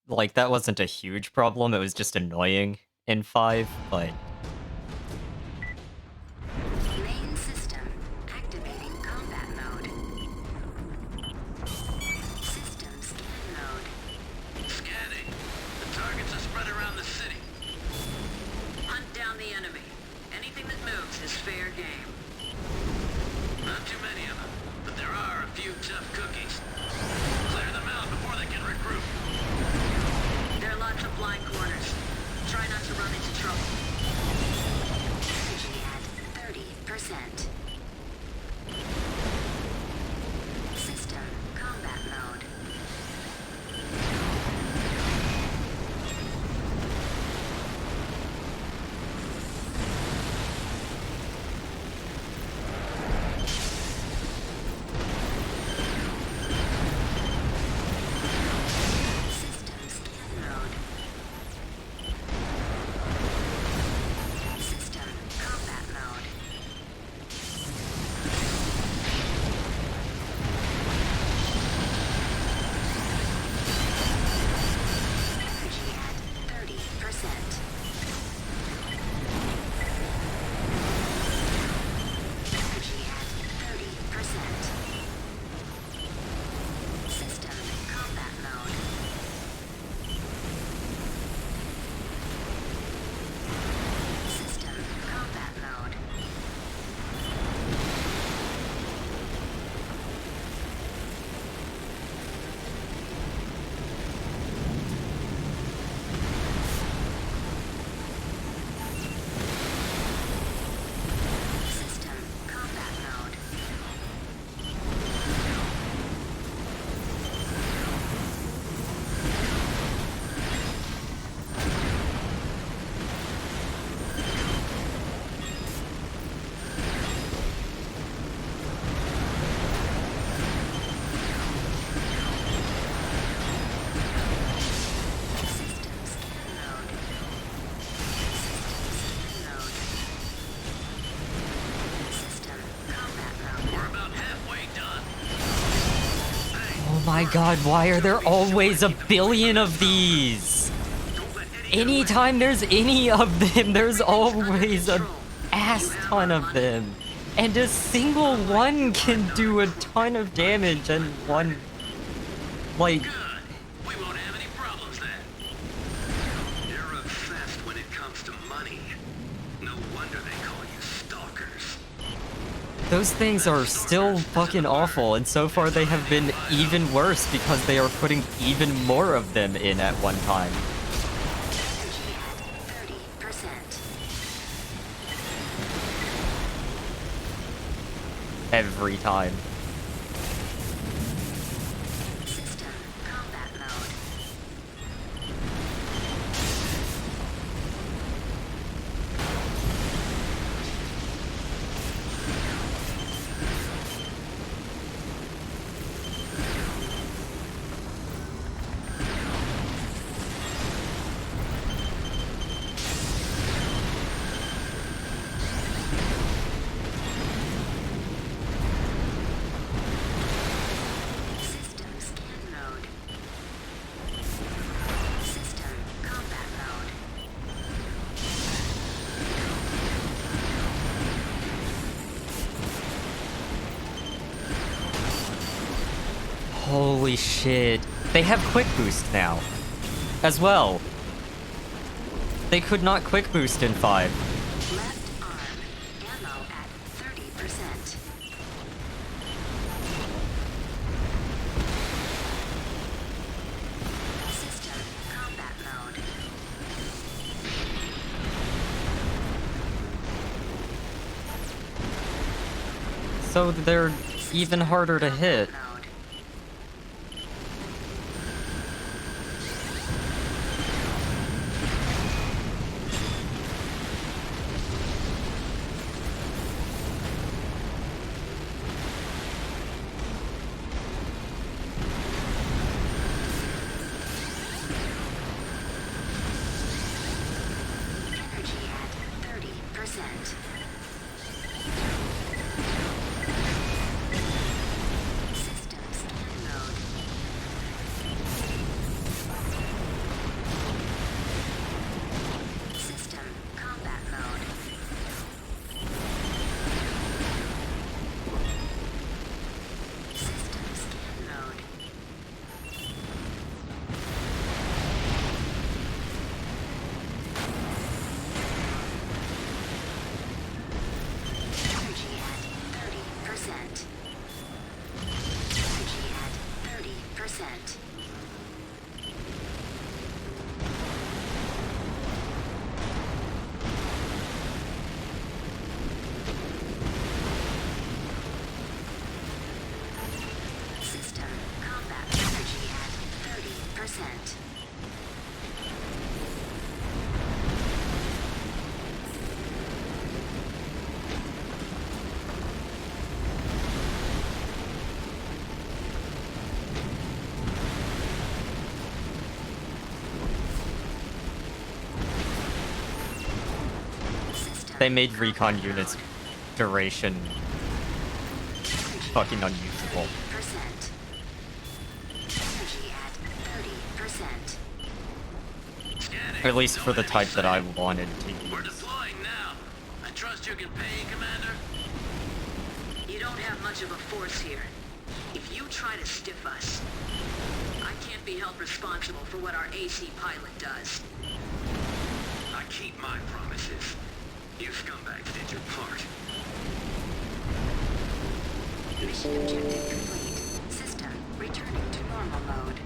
like, that wasn't a huge problem, it was just annoying in 5, but Main system activating combat mode. System scan mode. Scanning. The targets are spread around the city. Hunt down the enemy. Anything that moves is fair game. Not too many of them, but there are a few tough cookies. Clear them out before they can regroup. There are lots of blind corners. Try not to run into trouble. Energy at 30%. System combat mode. System scan mode. System combat mode. Energy at 30%. Energy at 30%. System combat mode. System combat mode. System combat mode. System scan mode. System combat mode. We're about halfway done. Hey, oh my god, why are there always a billion of these? don't let any Anytime there's any of them, there's always a ass ton of them. And a single one can do a ton of damage and one, like, Good. We won't have any problems then. You're obsessed when it comes to money. No wonder they call you stalkers. those things are still fucking awful, and so far they have been even worse because they are putting even more of them in at one time. Energy at 30%. Every time. System combat mode. System scan mode. System combat mode. Holy shit. They have quick boost now. As well. They could not quick boost in 5. Left arm. Ammo at 30%. System combat mode. So they're even harder to hit. Mode. Energy at 30%. They made recon units duration fucking unusable. Energy at 30%. Scanning. At least for the type that I wanted to We're use. deploying now. I trust you can pay, Commander? You don't have much of a force here. If you try to stiff us, I can't be held responsible for what our AC pilot does. I keep my promises. You scumbags did your part. Mission objective complete. System returning to normal mode.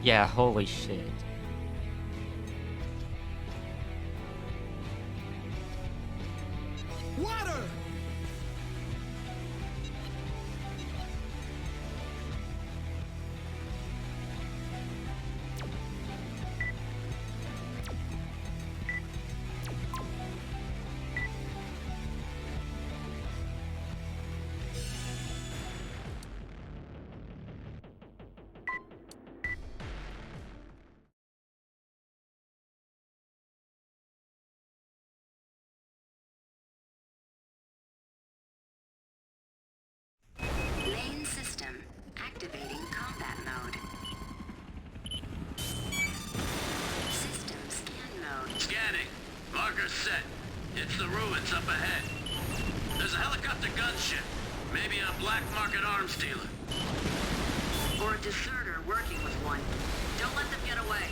Yeah, holy shit. Water! Main system activating combat mode. System scan mode. Scanning. Marker set. It's the ruins up ahead. There's a helicopter gunship. Maybe a black market arms dealer. Or a deserter working with one. Don't let them get away.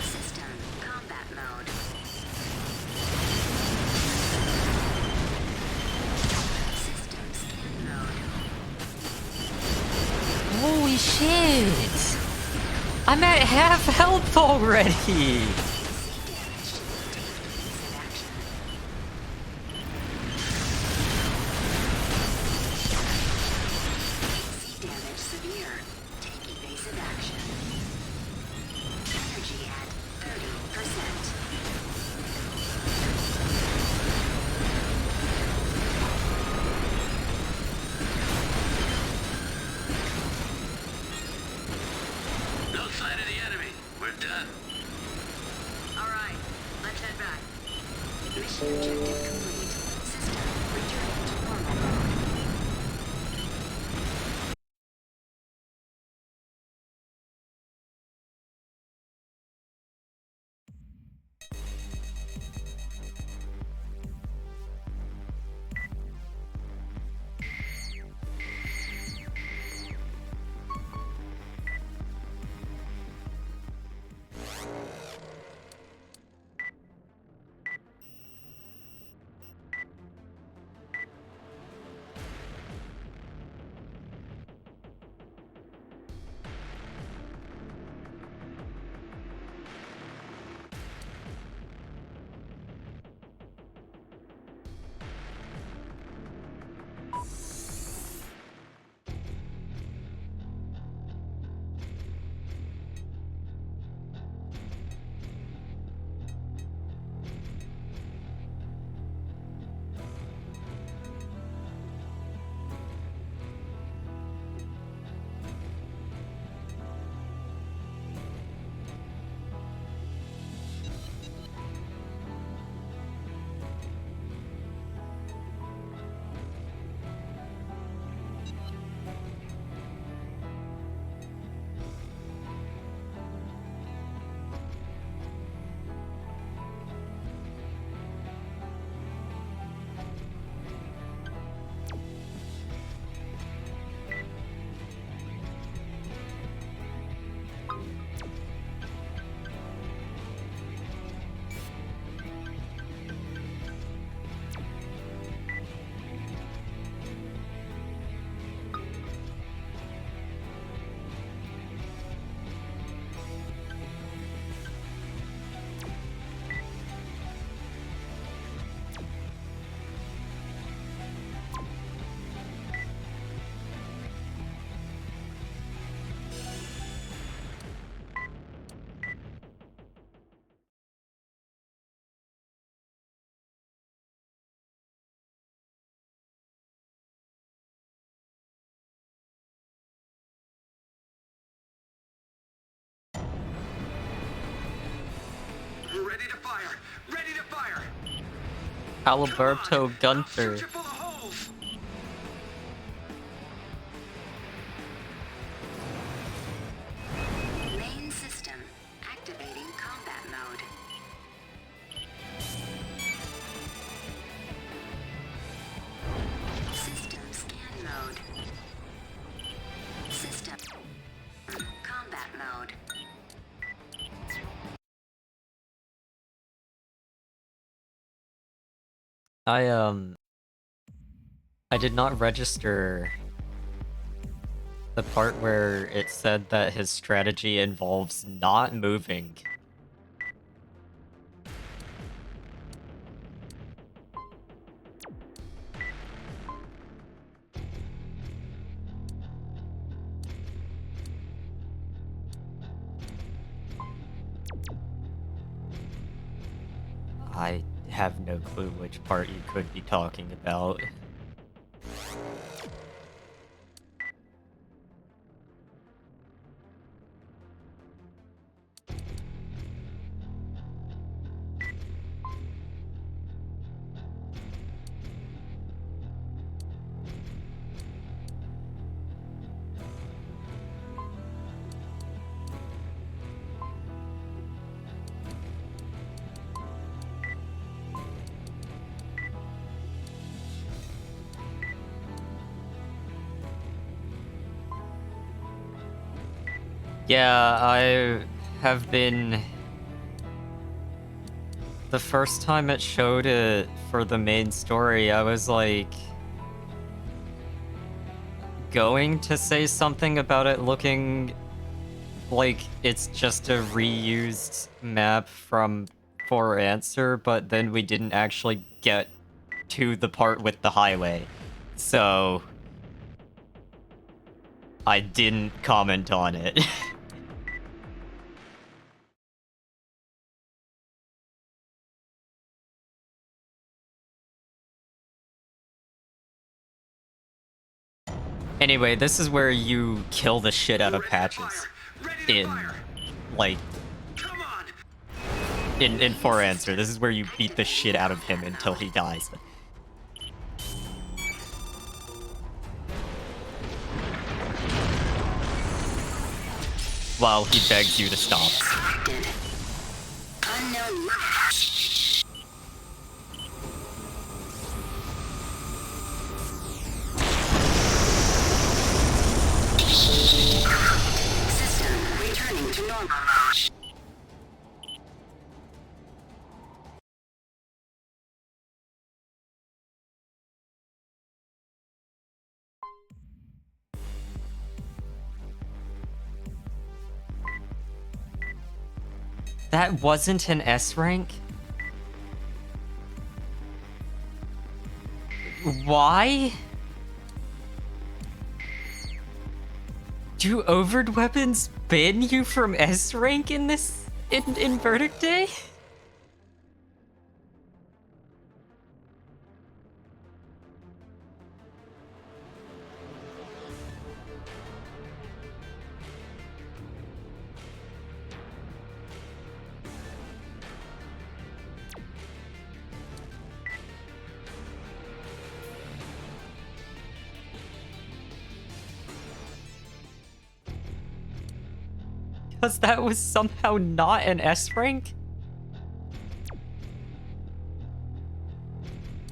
System combat mode. System scan mode. Holy shit! I'm at half health already! We're done. All right, let's head back. Mission objective complete. System returning to normal mode. Ready to fire! Ready to fire! Alberto Come on, Gunter. I'll shoot you full of holes! Main system activating combat mode. System scan mode. System combat mode. I did not register the part where it said that his strategy involves not moving. I have no clue which part you could be talking about. Yeah, I have been... The first time it showed it for the main story, I was like... going to say something about it looking like it's just a reused map from For Answer, but then we didn't actually get to the part with the highway. So... I didn't comment on it. Anyway, this is where you kill the shit out of Ready to Patches fire! Ready to in, fire! like, in For Answer, this is where you beat the shit out of him until he dies. While he begs you to stop. Selected. Unknown limit. System returning to normal mode. That wasn't an S rank? Why? Do overt weapons ban you from S rank in this in Verdict Day? Because that was somehow not an S rank?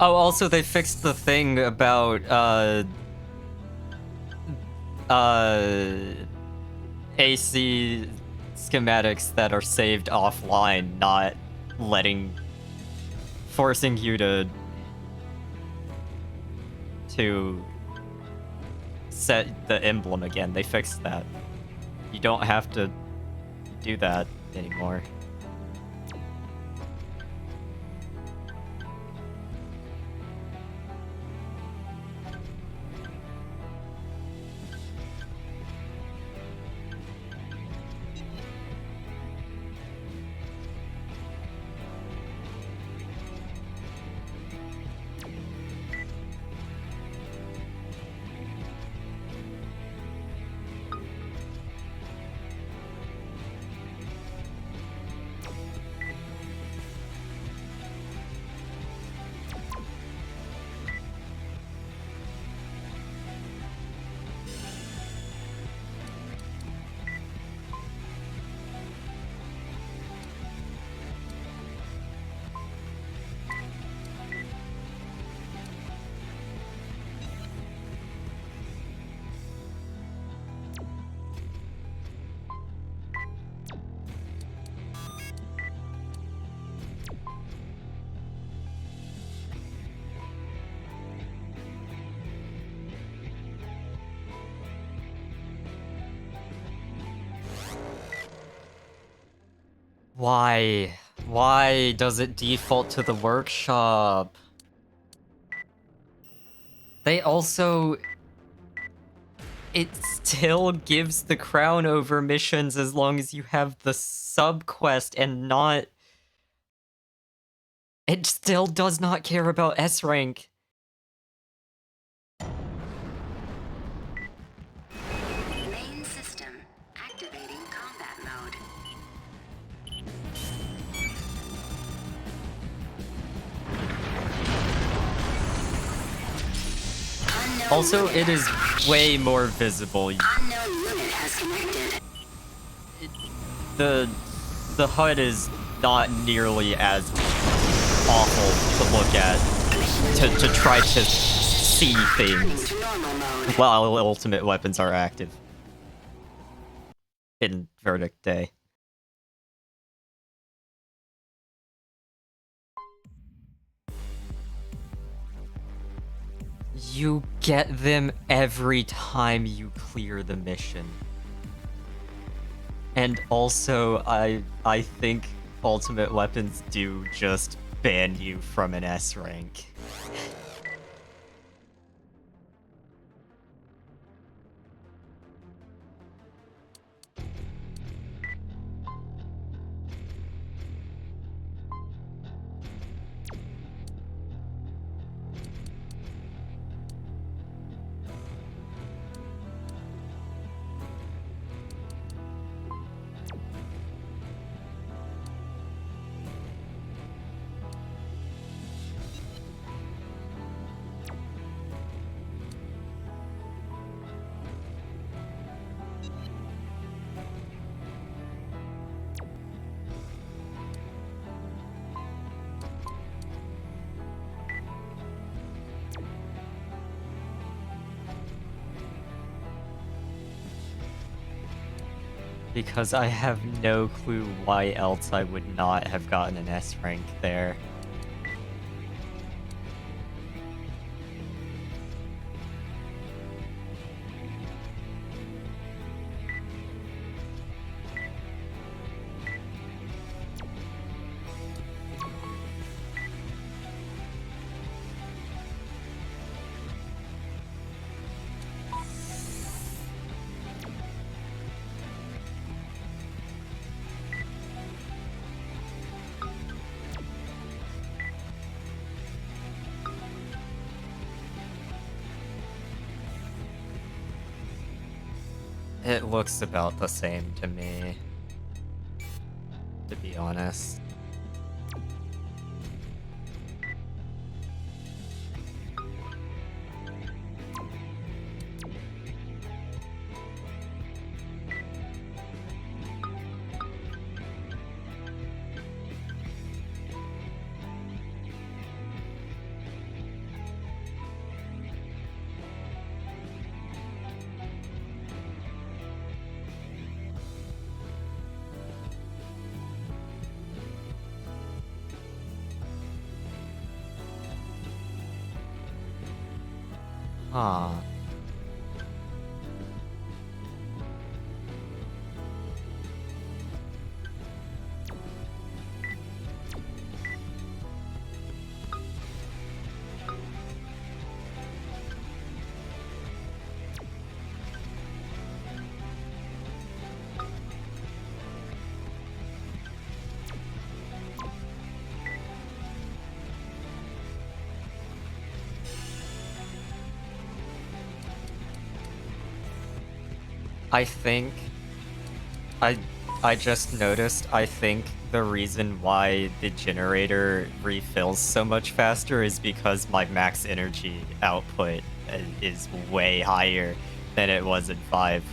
Oh, also they fixed the thing about, AC schematics that are saved offline, not forcing you to set the emblem again. They fixed that. You don't have to do that anymore. Why? Why does it default to the workshop? They also... It still gives the crown over missions as long as you have the sub-quest and not... It still does not care about S rank. Main system activating combat mode. Unknown Also, limit it is way more visible. Unknown limit has connected. The HUD is not nearly as awful to look at, to try to see Returning things to normal mode. while ultimate weapons are active in Verdict Day. You get them every time you clear the mission. And also, I think ultimate weapons do just ban you from an S rank. Because I have no clue why else I would not have gotten an S rank there. It looks about the same to me, to be honest. Huh. I think I just noticed, I think the reason why the generator refills so much faster is because my max energy output is way higher than it was in 5.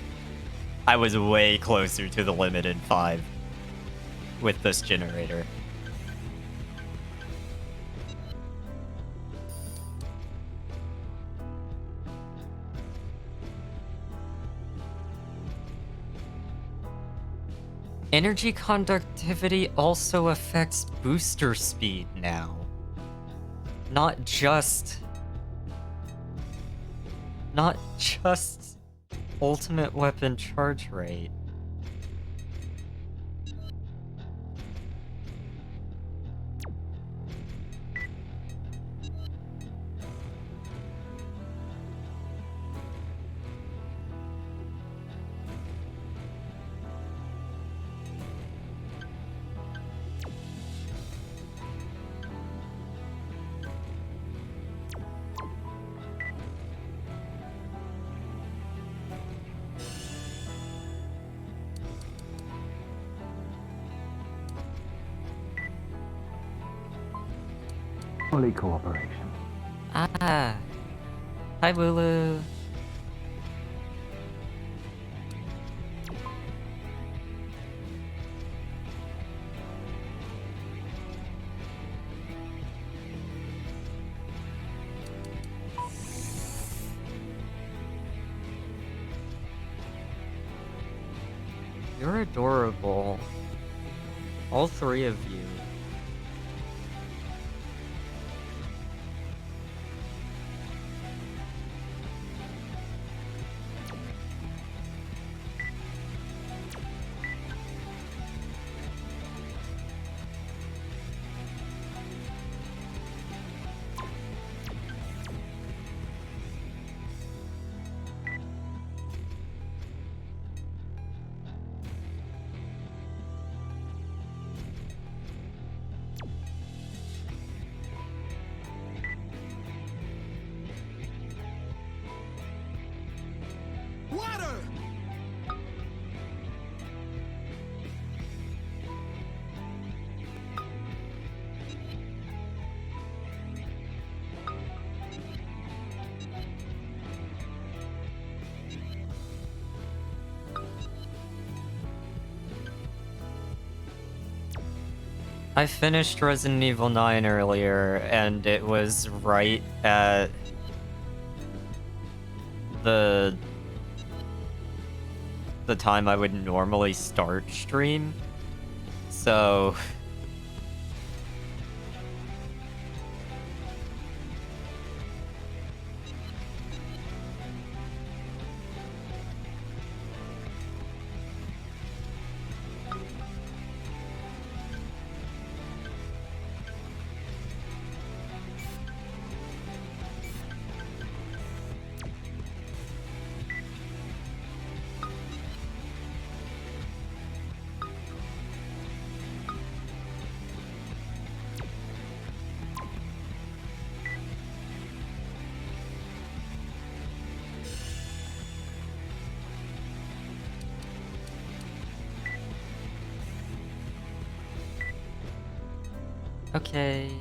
I was way closer to the limit in 5 with this generator. Energy conductivity also affects booster speed now. Not just ultimate weapon charge rate. Fully cooperation. Ah. Hi, Wooloo. You're adorable. All 3 of you. I finished Resident Evil 9 earlier, and it was right at the the time I would normally start stream. So... Okay.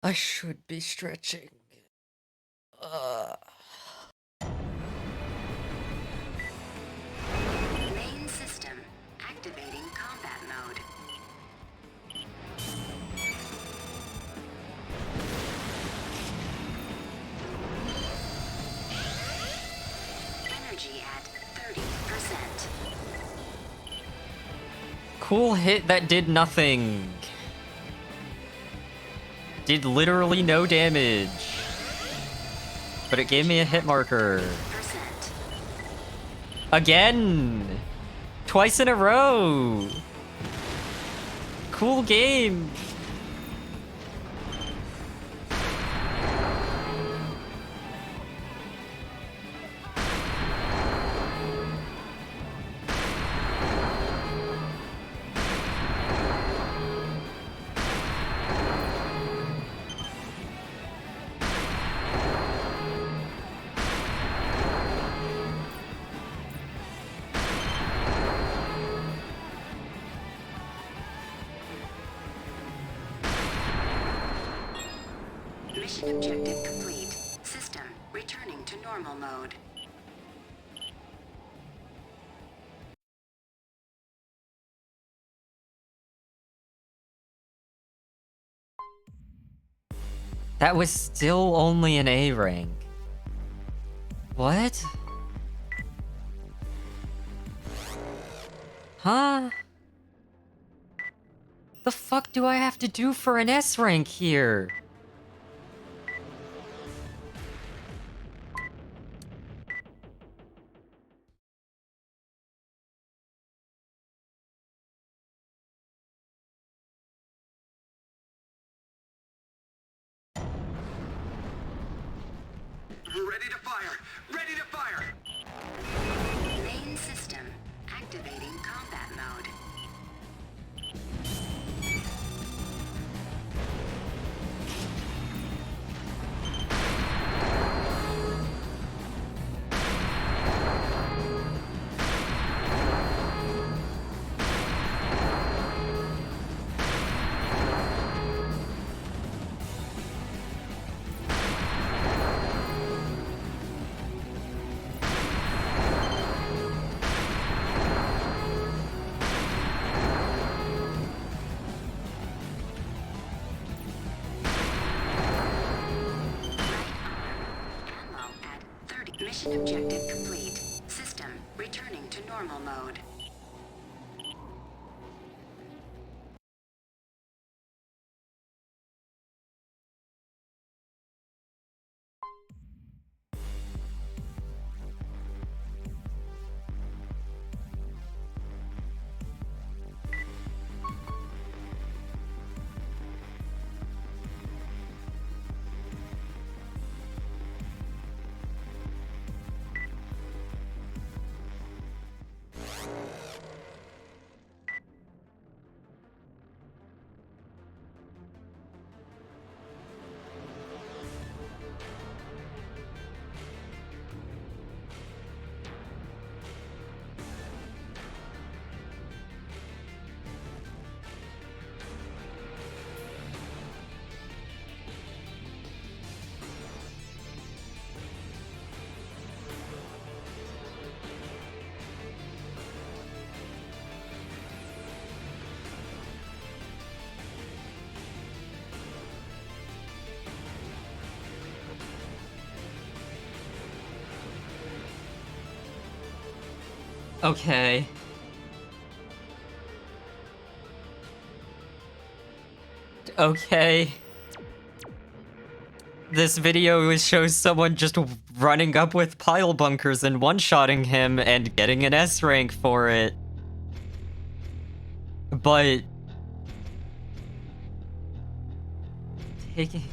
I should be stretching. Main system activating combat mode. Energy at 30%. Cool hit that did nothing. Did literally no damage. But it gave me a hit marker. Percent. Again! Twice in a row! Cool game! Mission objective complete. System returning to normal mode. That was still only an A rank. What? Huh? The fuck do I have to do for an S rank here? Ready to fire! Ready to fire! Main system activating combat mode. Ammo at 30. Mission objective complete. System returning to normal mode. Okay. Okay. This video shows someone just running up with pile bunkers and one-shotting him and getting an S rank for it. But... taking...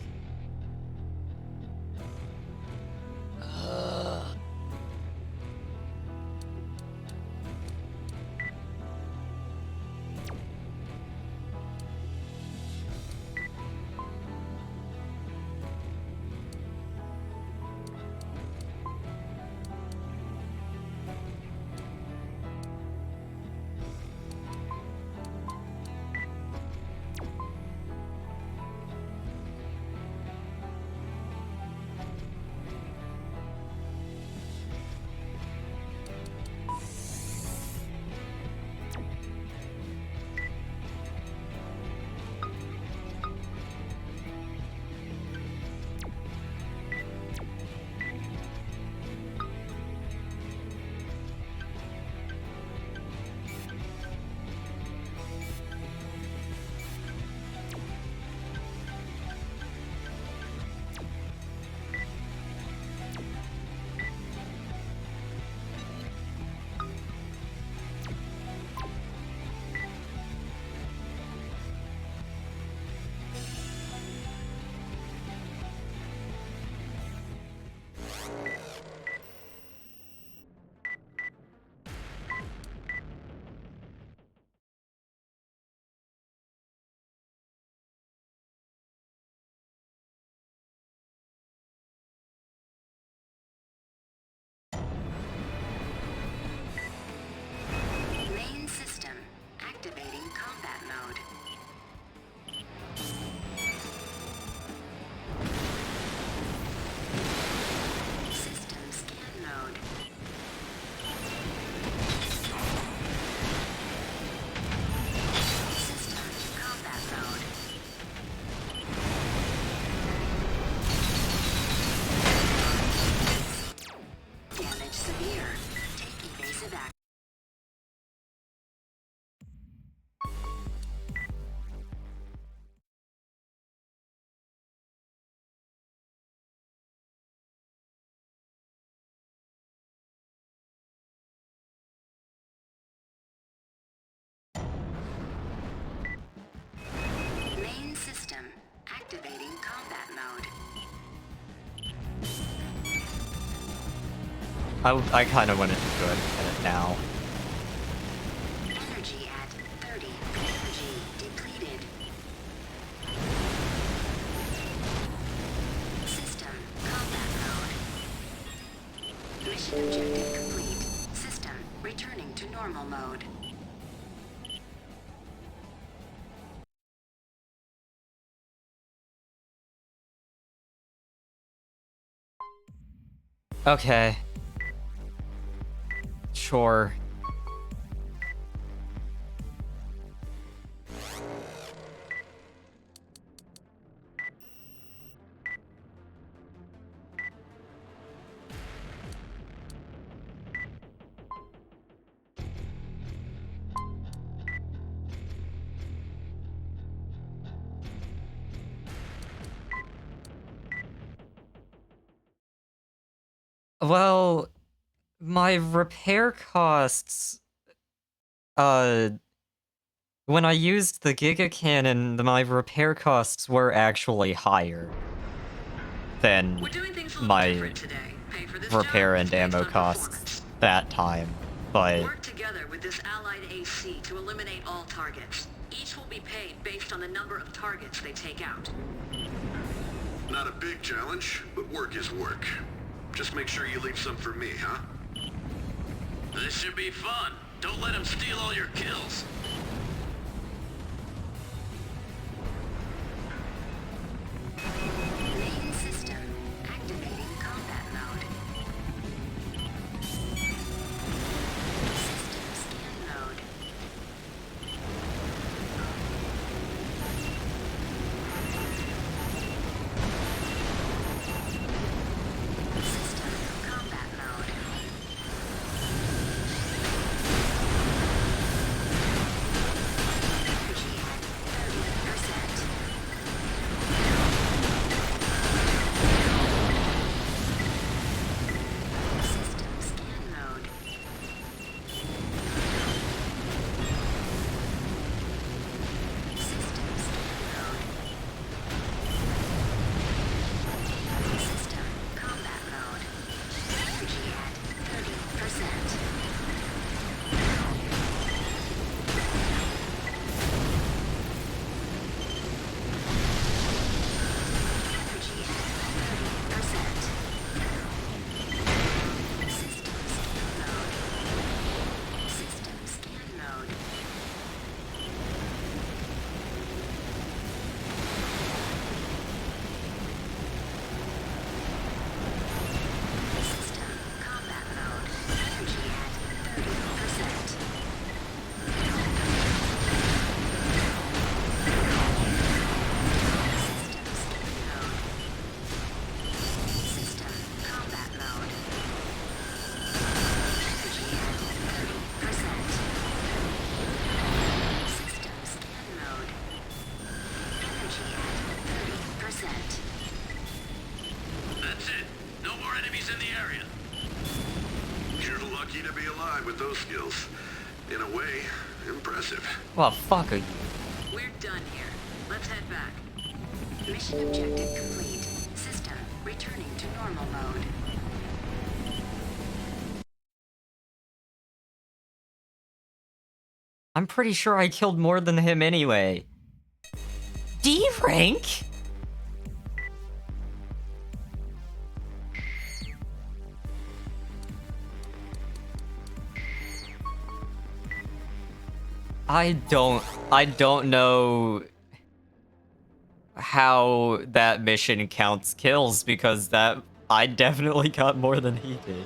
Main system activating combat mode. System scan mode. System combat mode. Damage severe. Take evasive action. Main system activating combat mode. I kind of wanted to go ahead and get it now. Energy at 30. Energy depleted. System combat mode. Mission objective complete. System returning to normal mode. Okay. Sure. Well, my repair costs, when I used the Giga Cannon, my repair costs were actually higher than We're doing things a little my different today. Pay for this repair job and based ammo on costs performance. that time, but Work together with this allied AC to eliminate all targets. Each will be paid based on the number of targets they take out. Not a big challenge, but work is work. Just make sure you leave some for me, huh? This should be fun. Don't let him steal all your kills. Main system activating combat mode. System scan mode. System combat mode. tried with those skills. In a way, impressive. Well, fuck you. We're done here. Let's head back. Mission objective complete. System returning to normal mode. I'm pretty sure I killed more than him anyway. D rank? I don't know how that mission counts kills, because I definitely got more than he did.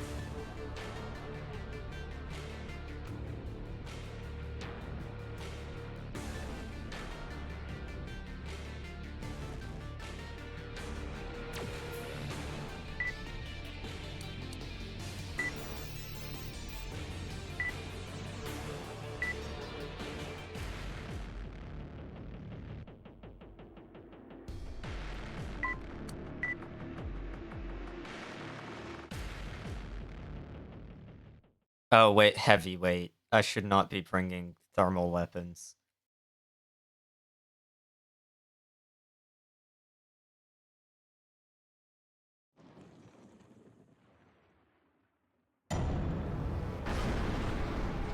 Oh, wait, heavyweight. I should not be bringing thermal weapons.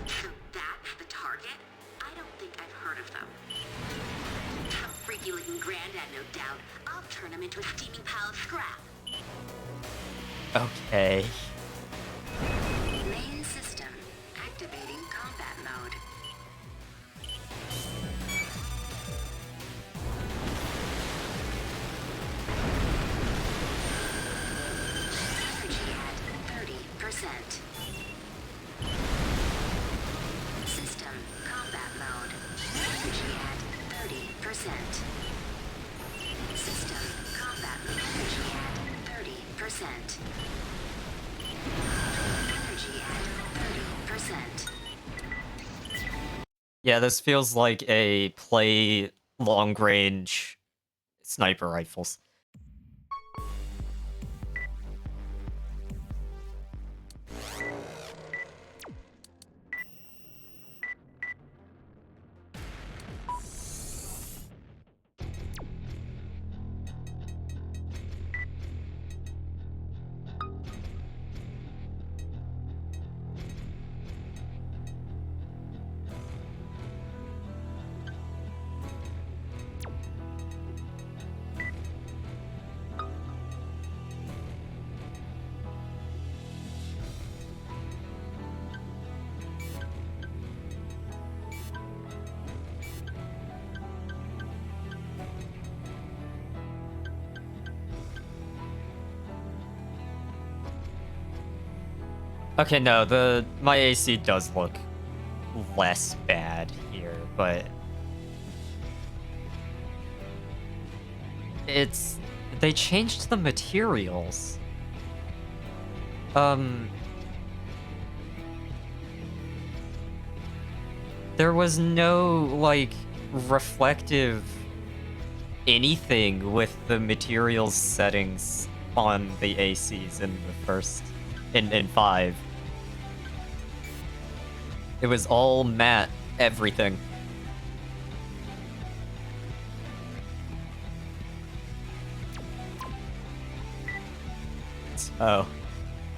So that's the target? I don't think I've heard of them. Some freaky looking granddad, no doubt. I'll turn him into a steaming pile of scrap. Okay. Main system activating combat mode. Energy at 30%. System combat mode. Energy at 30%. System combat mode. Energy at 30%. Energy at 30%. Yeah, this feels like a play long-range sniper rifles. Okay, no, my AC does look less bad here, but they changed the materials. There was no, like, reflective anything with the materials settings on the ACs in the first, in 5. It was all matte, everything. Oh,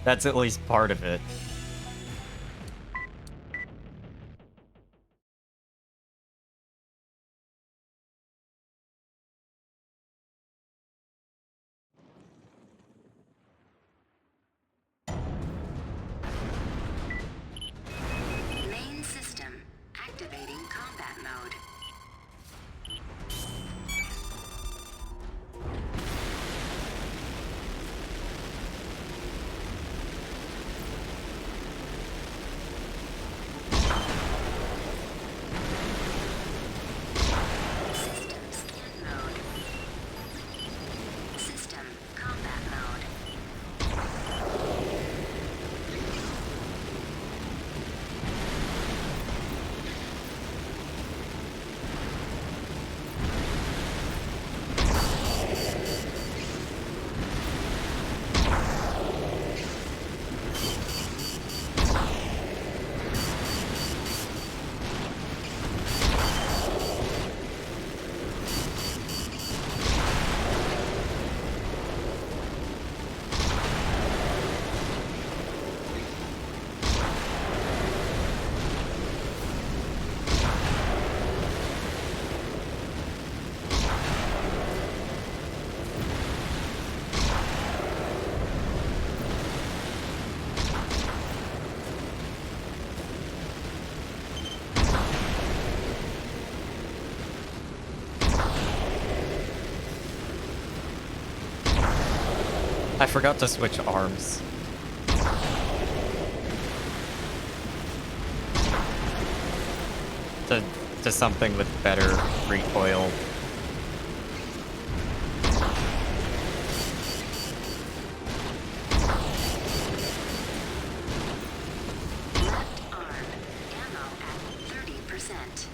that's at least part of it. Main system activating combat mode. I forgot to switch arms. To something with better recoil. Left arm. Ammo at 30%.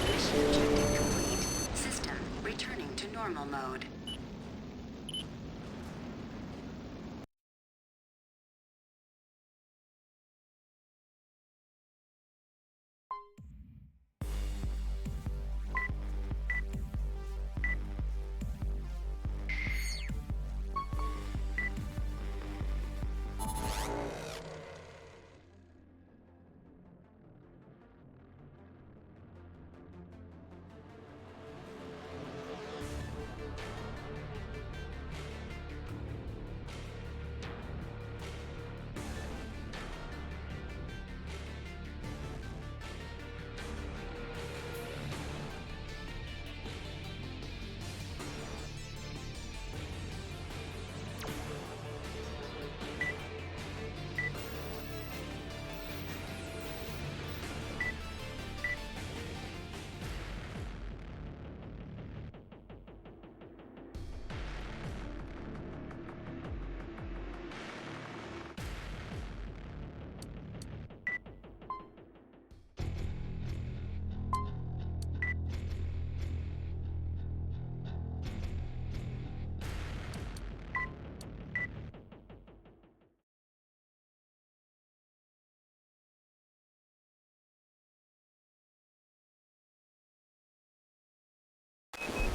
Mission objective complete. System returning to normal mode.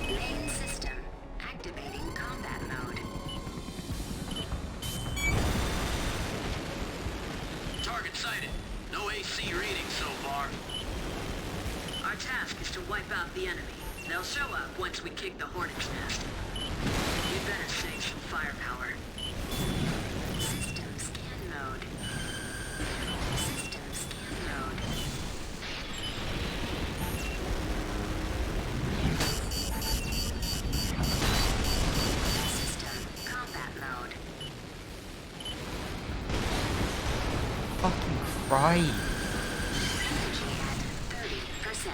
Main system activating combat mode. Target sighted. No AC reading so far. Our task is to wipe out the enemy. They'll show up once we kick the Hornet's nest. You'd better save some firepower. System scan mode. System scan mode. System combat mode. Fucking Christ. Energy at 30%.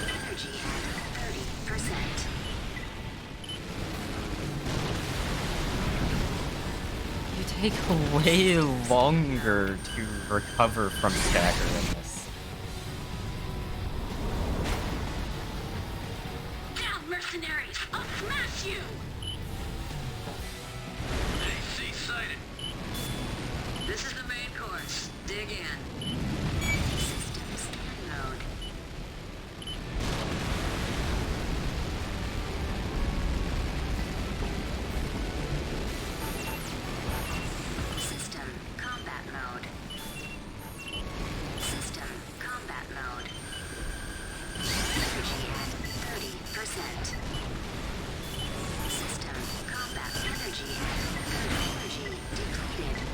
Energy at 30%. You take way longer to recover from stagger in this. Down, mercenaries! I'll smash you! AC sighted. This is the main course. Dig in. System scan mode. System combat mode. System combat mode. Energy at 30%. System combat energy at 30. Energy depleted.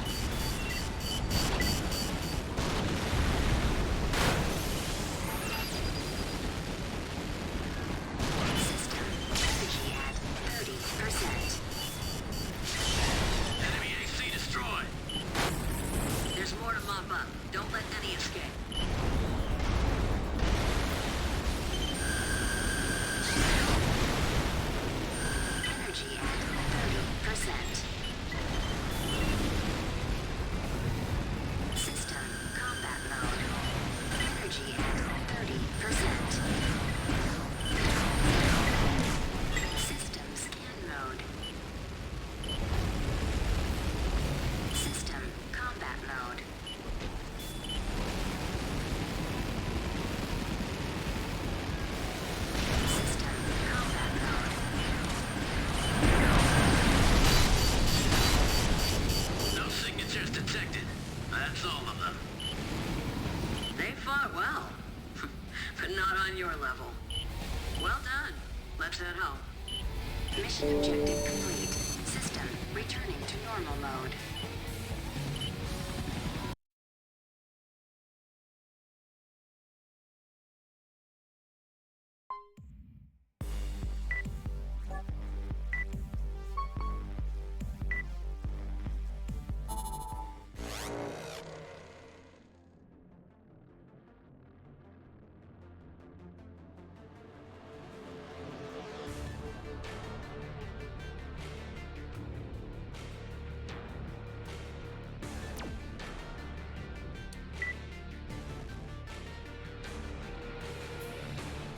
System energy at 30%. Enemy AC destroyed. There's more to mop up. Don't let any escape. Energy at 30%. System combat mode. Energy at 30%. System scan mode. System combat mode. System combat mode. No signatures detected. That's all of them. They fought well. But not on your level. Well done. Let's head home. Mission objective complete. System returning to normal. normal mode.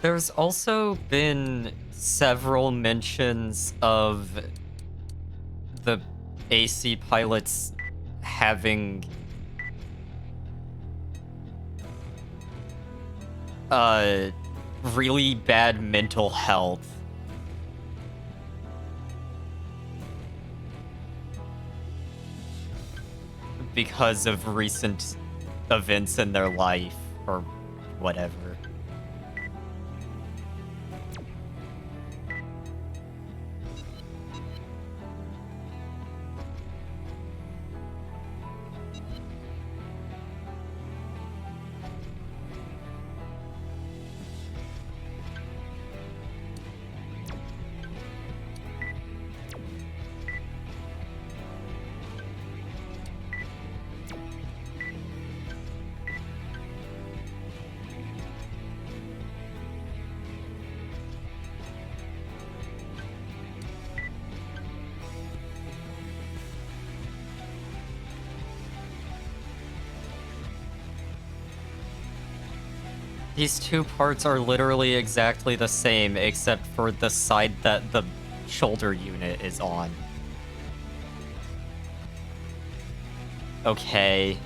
There's also been several mentions of the AC pilots having really bad mental health. Because of recent events in their life or whatever. These two parts are literally exactly the same, except for the side that the shoulder unit is on. Okay.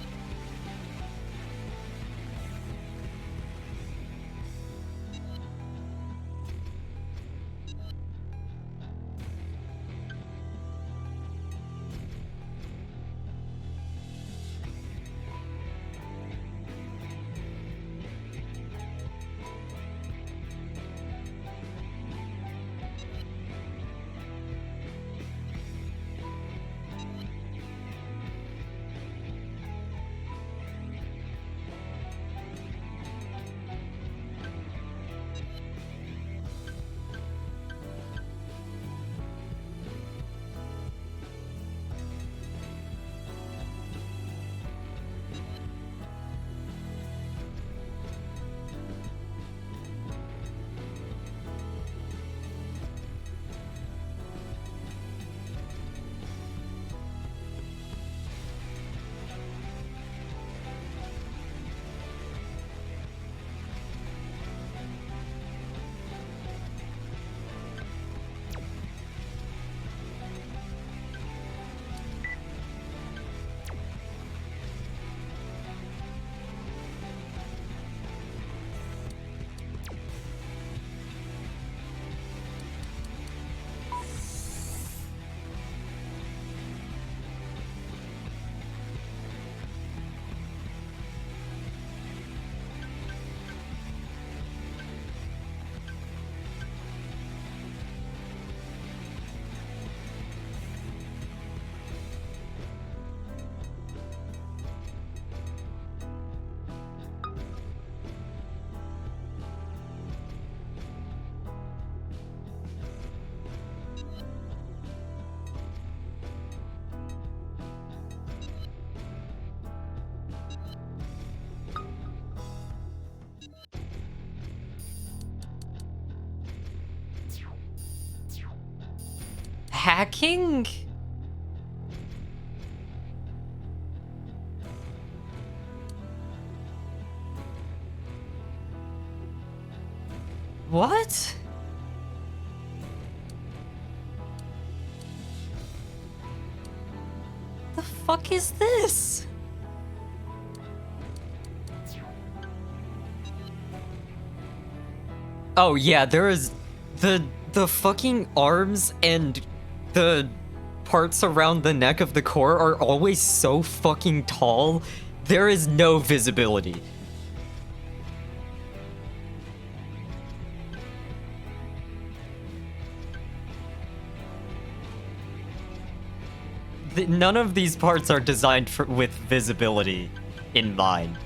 Hacking? What? The fuck is this? Oh yeah, there is the fucking arms and the parts around the neck of the core are always so fucking tall. There is no visibility. None of these parts are designed with visibility in mind.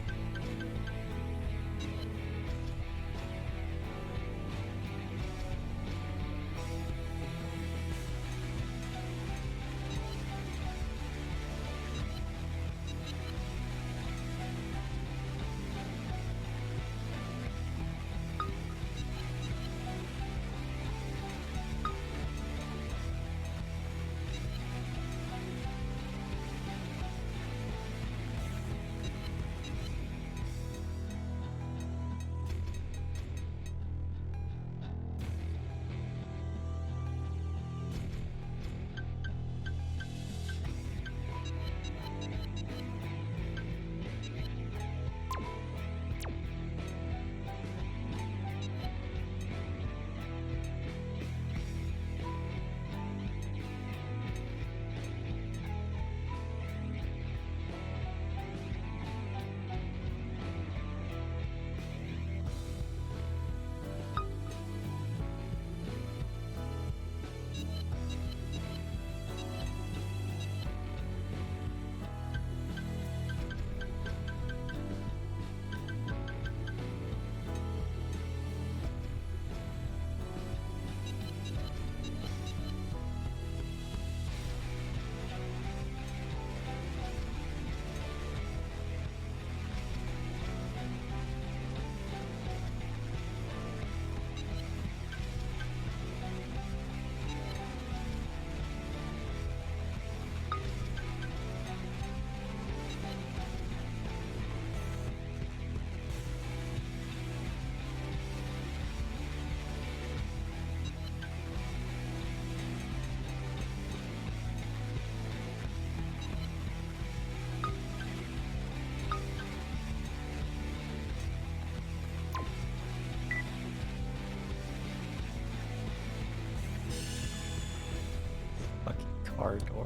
Fucking car door.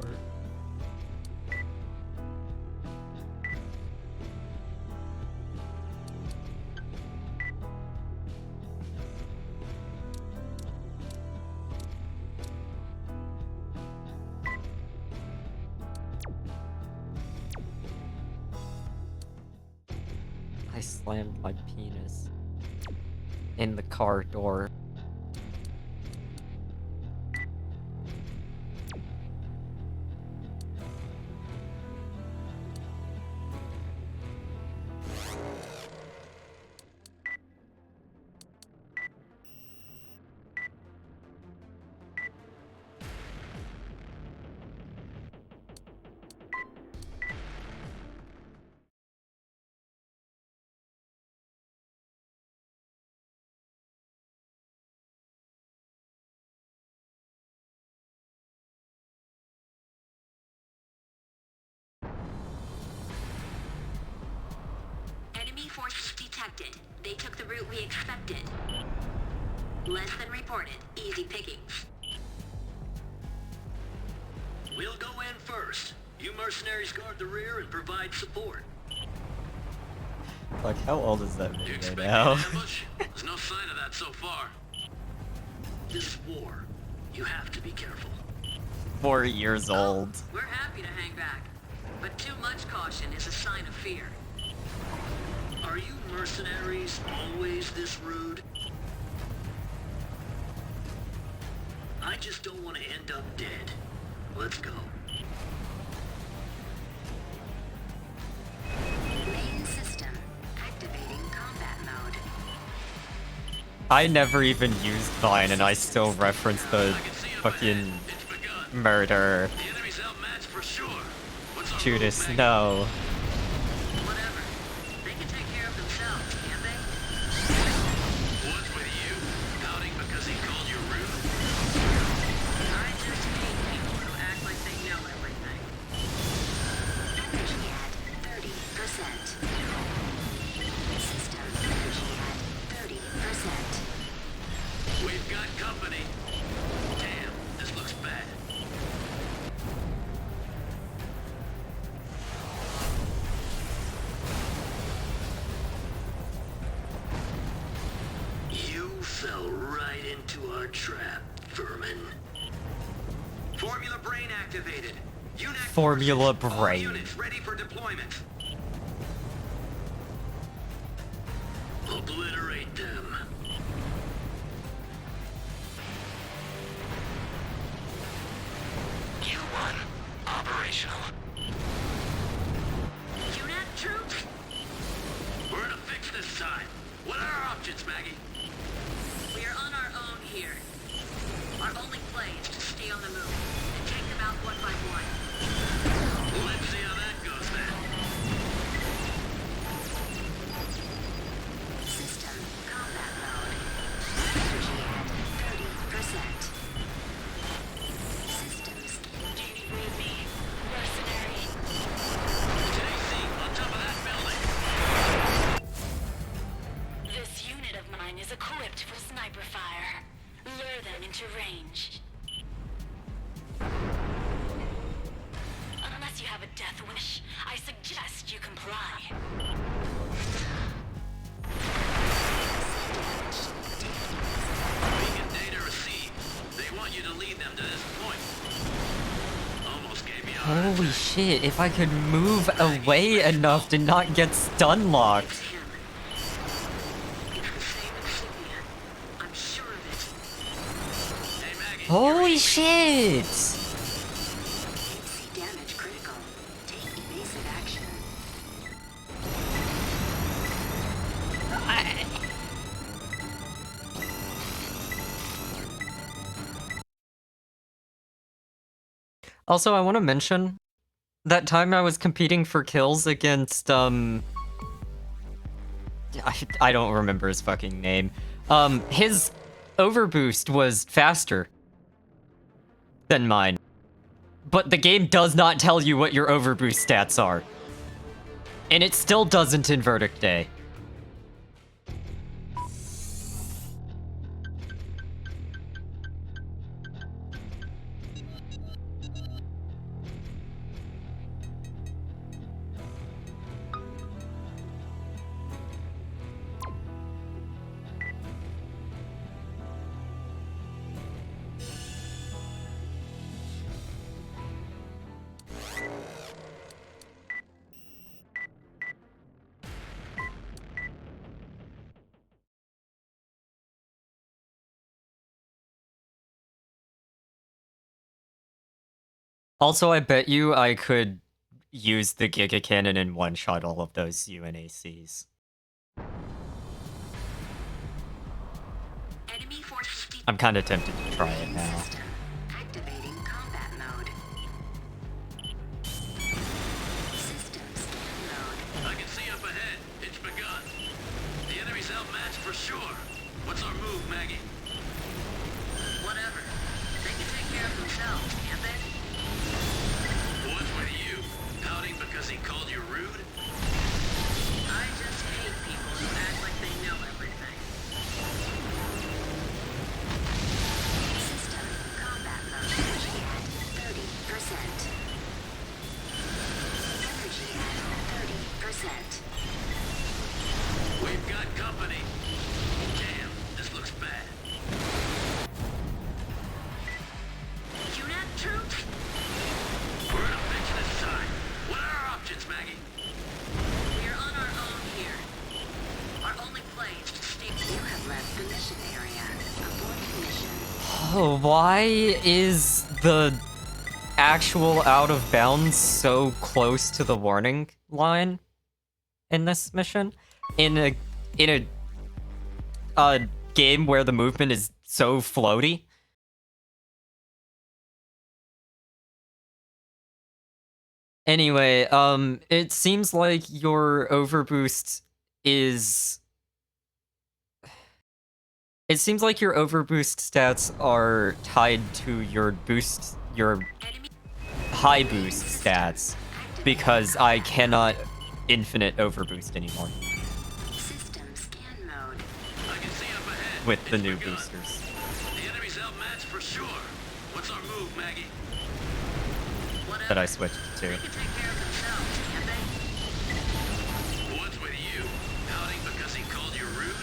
I slammed my penis in the car door. Enemy forces detected. They took the route we expected. Less than reported. Easy pickings. We'll go in first. You mercenaries guard the rear and provide support. Like, how old is that You video expect now? an ambush? There's no sign of that so far. This is war. You have to be careful. 4 years old. We're happy to hang back, but too much caution is a sign of fear. Are you mercenaries always this rude? I just don't want to end up dead. Let's go. Main system. Activating combat mode. I never even used Vine and I still reference the I can see up fucking ahead. It's begun. murder. The enemy's outmatched for sure. What's our Judas, move, Maggie? no. Whatever. They can take care of themselves, can't they? What's with you? Pouting because he called you rude? I just hate people who act like they know everything. Energy at 30%. System energy at 30%. We've got company. Damn, this looks bad. You fell right into our trap, vermin. Formula Brain activated. UNAC Formula forces, all brain. units ready for deployment. Obliterate them. Q1 operational. UNAT troops? We're gonna fix this time. What are our options, Maggie? We are on our own here. Our only play is to stay on the move and take them out one by one. Let's see how that goes then. System combat mode. Energy at 30%. Systems. Do you need me, mercenary? JC, on top of that building. This unit of mine is equipped for sniper fire. Lure them into range. Unless you have a death wish, I suggest you comply. Beacon data received. They want you to lead them to this point. Almost gave me a heart Holy attack. shit, if I could move away enough to not get stun locked. It's him. It's the same insignia. I'm sure of it. Hey, Maggie. Holy shit! AC damage critical. Take evasive action. Also, I want to mention that time I was competing for kills against, I don't remember his fucking name. His overboost was faster than mine. But the game does not tell you what your overboost stats are. And it still doesn't in Verdict Day. Also, I bet you I could use the Giga Cannon and one-shot all of those UNACs. Enemy forces I'm kind of tempted to try it now. System activating combat mode. System scan mode. I can see up ahead. It's begun. The enemy's outmatched for sure. What's our move, Maggie? Whatever. They can take care of themselves, can't they? What's with you? Pouting because he called you rude? I just hate people who act like they know everything. System combat mode. Energy at 30%. Energy at 30%. We've got company. Damn, this looks bad. UNAT troops? We're gonna fix this time. What are our options, Maggie? We are on our own here. Our only play is to stay. You have left the mission area. Abort mission. Oh, why is the actual out of bounds so close to the warning line in this mission? In a game where the movement is so floaty? Anyway, it seems like your overboost is... It seems like your overboost stats are tied to your Enemy high boost stats, because I cannot infinite overboost anymore System scan mode. I can see up ahead. with the It's new begun. boosters. The enemy's outmatched for sure. What's our move, Maggie? whatever. That I switched to. They can take care of themselves, can't they? What's with you? Pouting because he called you rude?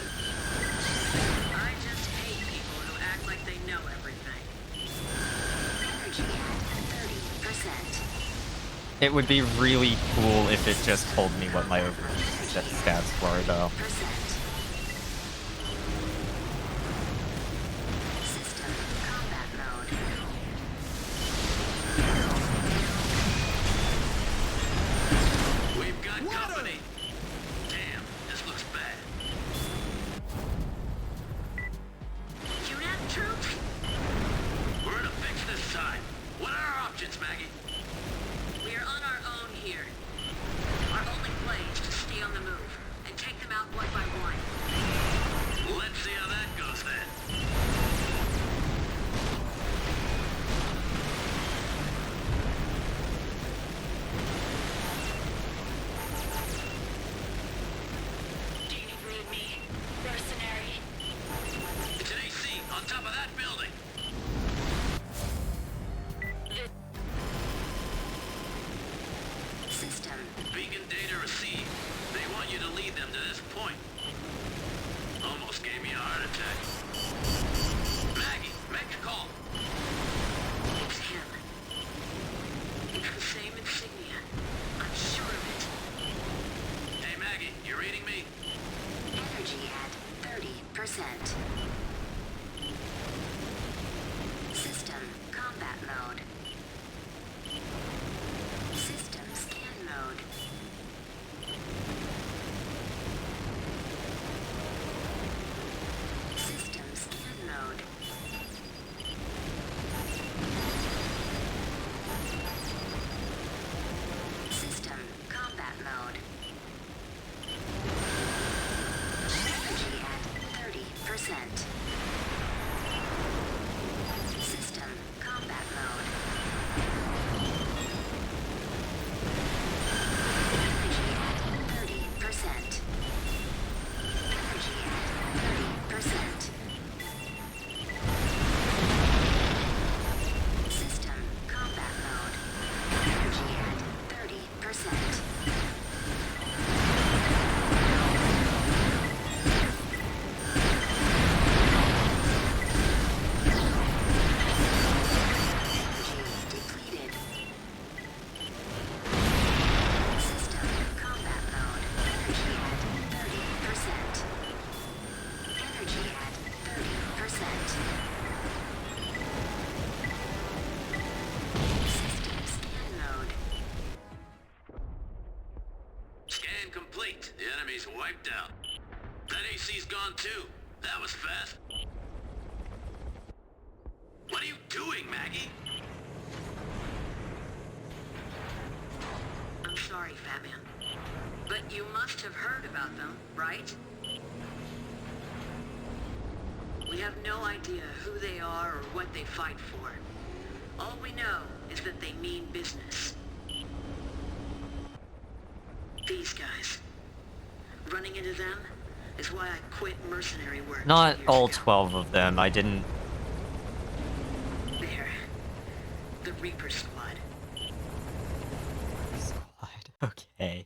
I just hate people who act like they know everything. Energy at 30%. It would be really cool if it just told me what my overview stats were, though. System combat mode. We've got company. Damn, this looks bad. UNAT troops? We're gonna fix this time. What are our options, Maggie? We are on our own here. Our only play is to stay on the move and take them out one by one. Let's see how that goes then. Do you need me, mercenary? It's an AC on top of that building. System. Beacon data received. They want you to lead them to this point. Almost gave me a heart attack. Maggie, make a call. It's him. It's the same insignia. I'm sure of it. Hey, Maggie, you reading me? Energy at 30%. System combat mode. System scan mode. System scan mode. System combat mode. Energy at 30%. System combat mode. Energy at 30%. Energy at 30%. System combat mode. Energy at 30%. Energy depleted. System combat mode. Energy at 30%. Energy at 30%. System scan mode. Scan complete. The enemy's wiped out. That AC's gone too. That was fast. What are you doing, Maggie? I'm sorry, Fatman. But you must have heard about them, right? We have no idea who they are or what they fight for. All we know is that they mean business. These guys. Running into them is why I quit mercenary work. Not 2 years all ago. 12 of them. I didn't. There. The Reaper Squad. Okay.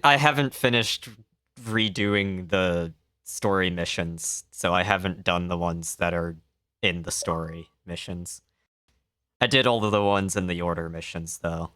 I haven't finished redoing the story missions, so I haven't done the ones that are in the story missions. I did all of the ones in the order missions, though.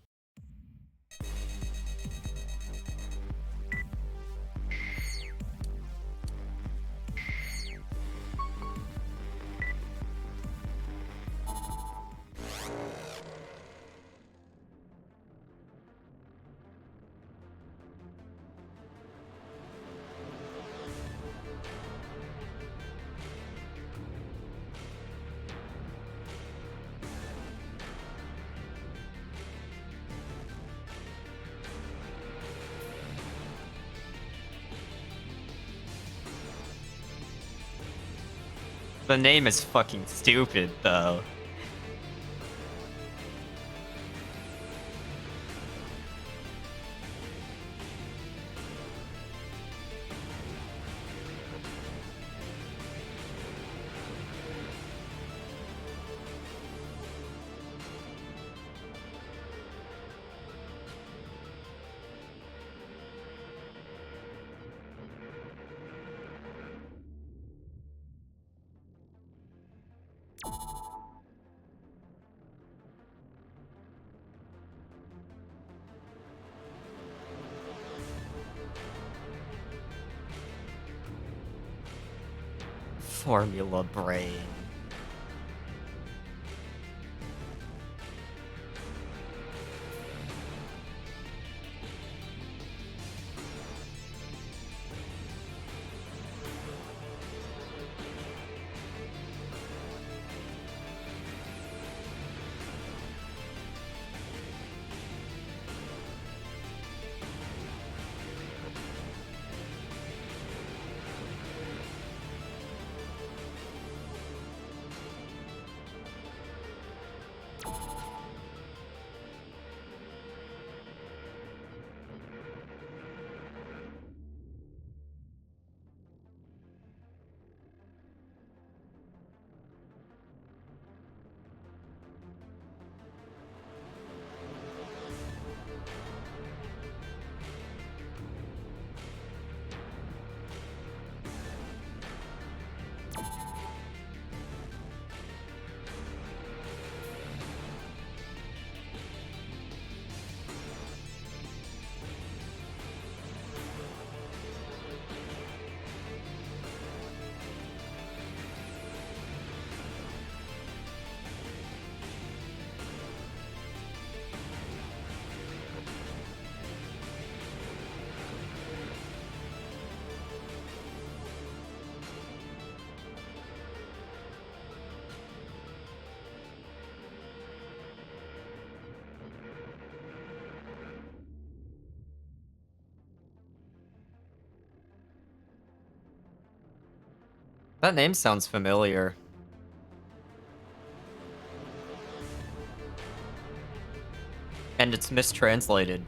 The name is fucking stupid, though. Formula brain. That name sounds familiar. And it's mistranslated.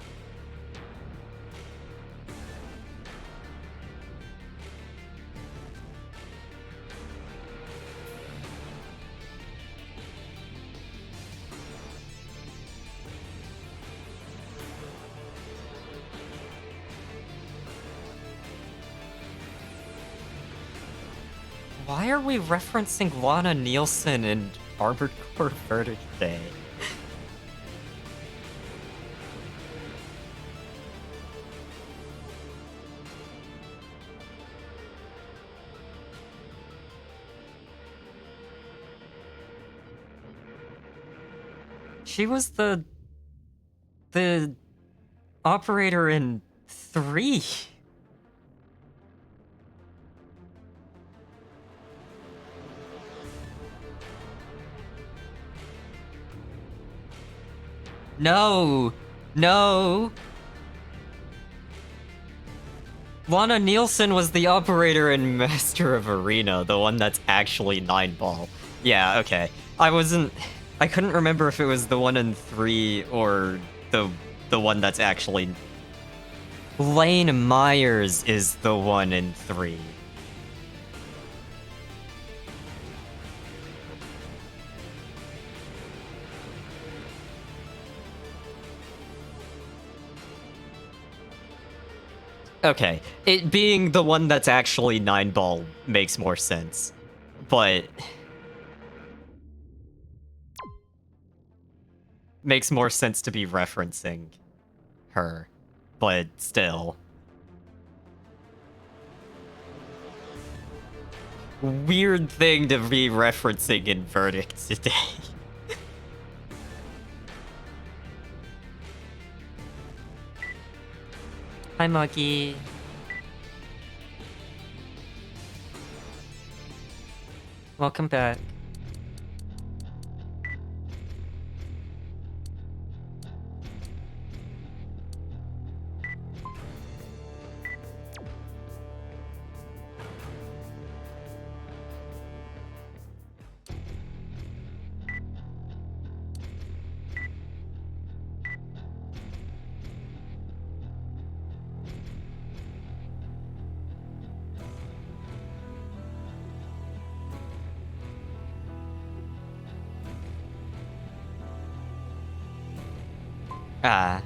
Why are we referencing Lana Nielsen in Armored Core Verdict Day? She was the operator in 3. No! No! Lana Nielsen was the operator in Master of Arena, the one that's actually 9-ball. Yeah, okay. I couldn't remember if it was the one in 3 or the one that's actually... Lane Myers is the one in 3. Okay, it being the one that's actually 9-ball makes more sense, but... Makes more sense to be referencing her, but still. Weird thing to be referencing in Verdict today. Hi, Muggy. Welcome back. Ah.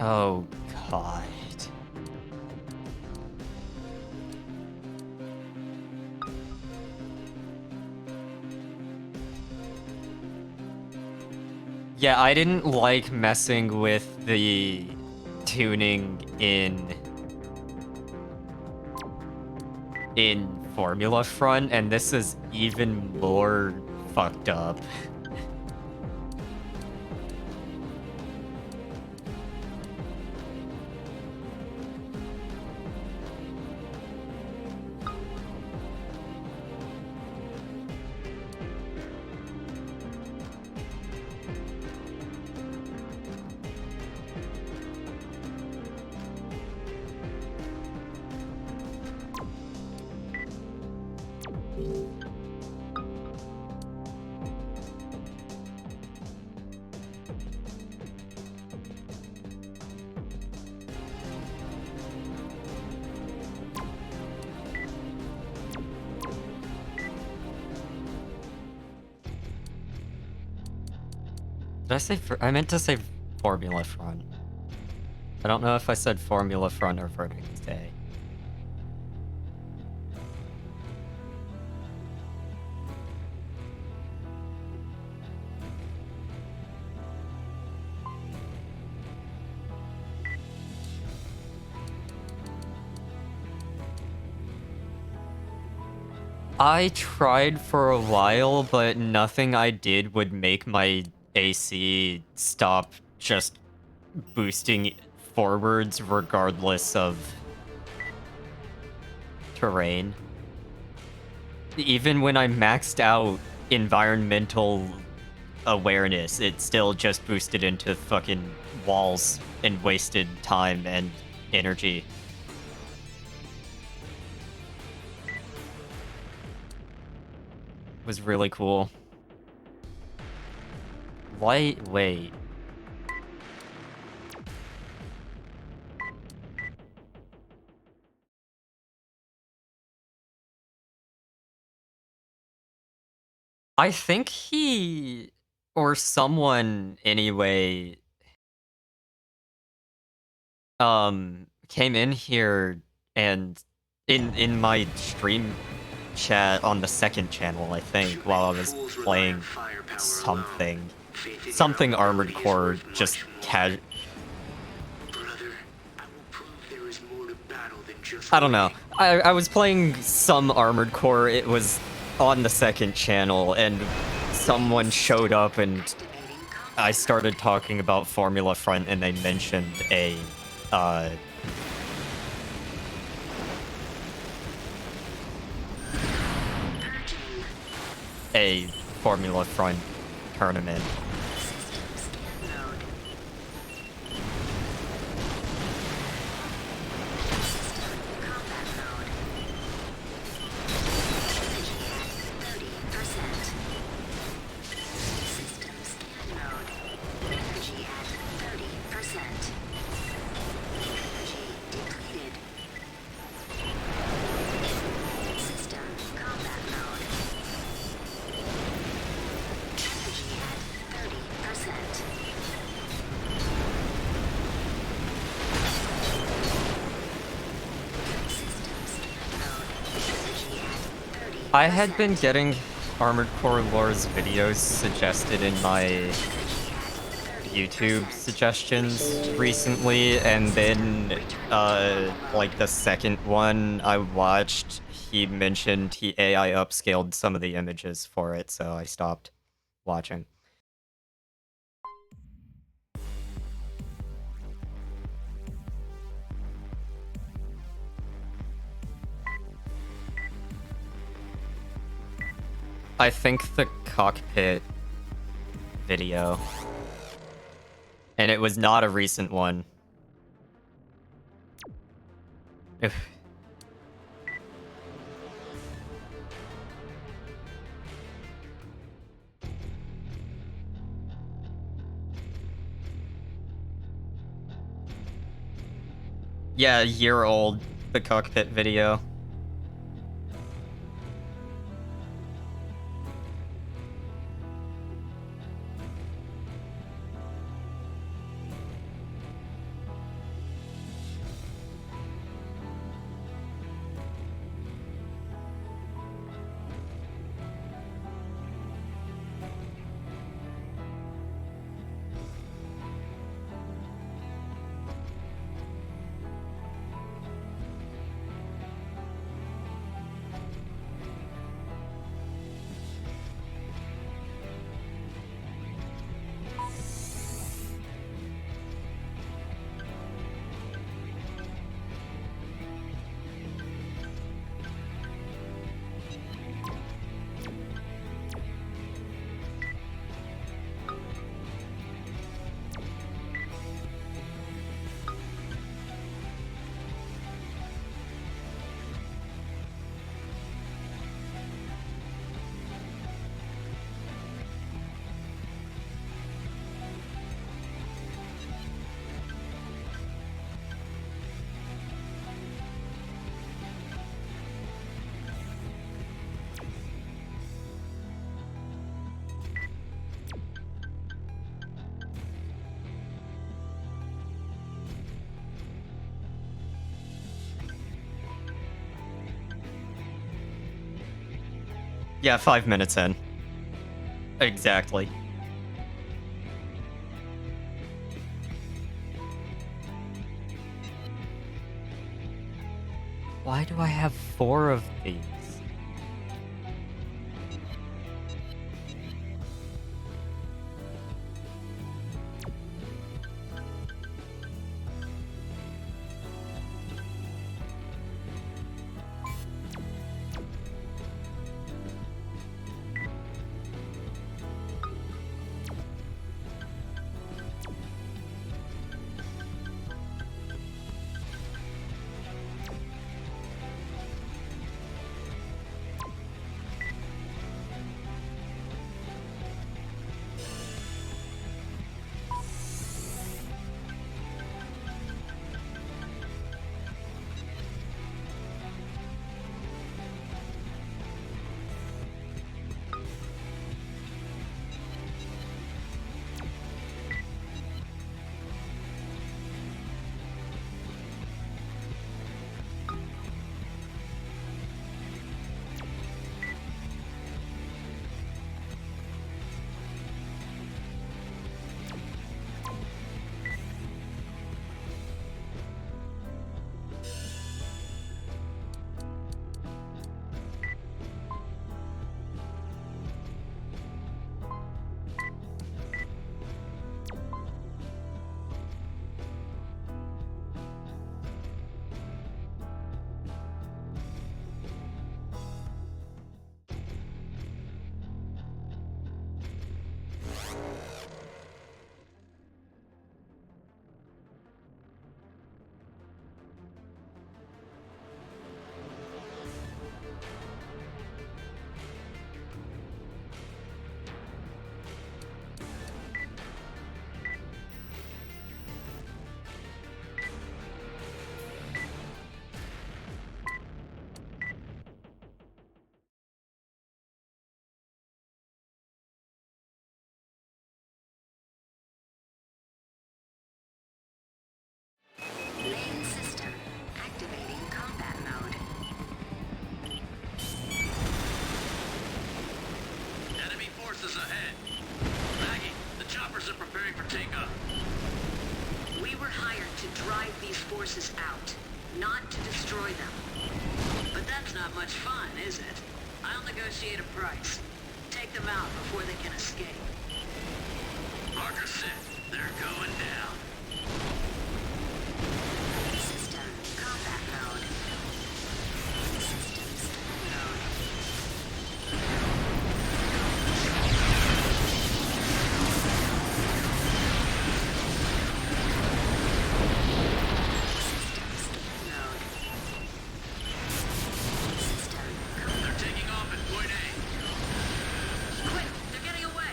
Oh, God. Yeah, I didn't like messing with the tuning in Formula Front, and this is even more fucked up. Did I say I meant to say Formula Front. I don't know if I said Formula Front or Verdict Day. I tried for a while, but nothing I did would make my AC stop just boosting forwards regardless of terrain. Even when I maxed out environmental awareness, it still just boosted into fucking walls and wasted time and energy. It was really cool. Wait. I think he or someone anyway came in here and in my stream chat on the second channel, I think, while I was playing something Armored Core, just I don't know. I was playing some Armored Core. It was on the second channel, and someone showed up, and I started talking about Formula Front, and they mentioned a Formula Front tournament. I had been getting Armored Core Lore's videos suggested in my YouTube suggestions recently, and then, like the second one I watched, he mentioned he AI upscaled some of the images for it, so I stopped watching. I think the cockpit video. And it was not a recent one. Yeah, a year old, the cockpit video. Yeah, 5 minutes in. Exactly. Why do I have 4 of these? Main system activating combat mode. Enemy forces ahead. Maggie, the choppers are preparing for takeoff. We were hired to drive these forces out, not to destroy them. But that's not much fun, is it? I'll negotiate a price. Take them out before they can escape. Marker set. They're going down. System combat mode. Systems mode. Systems mode. System They're taking off at point A. Quick! They're getting away!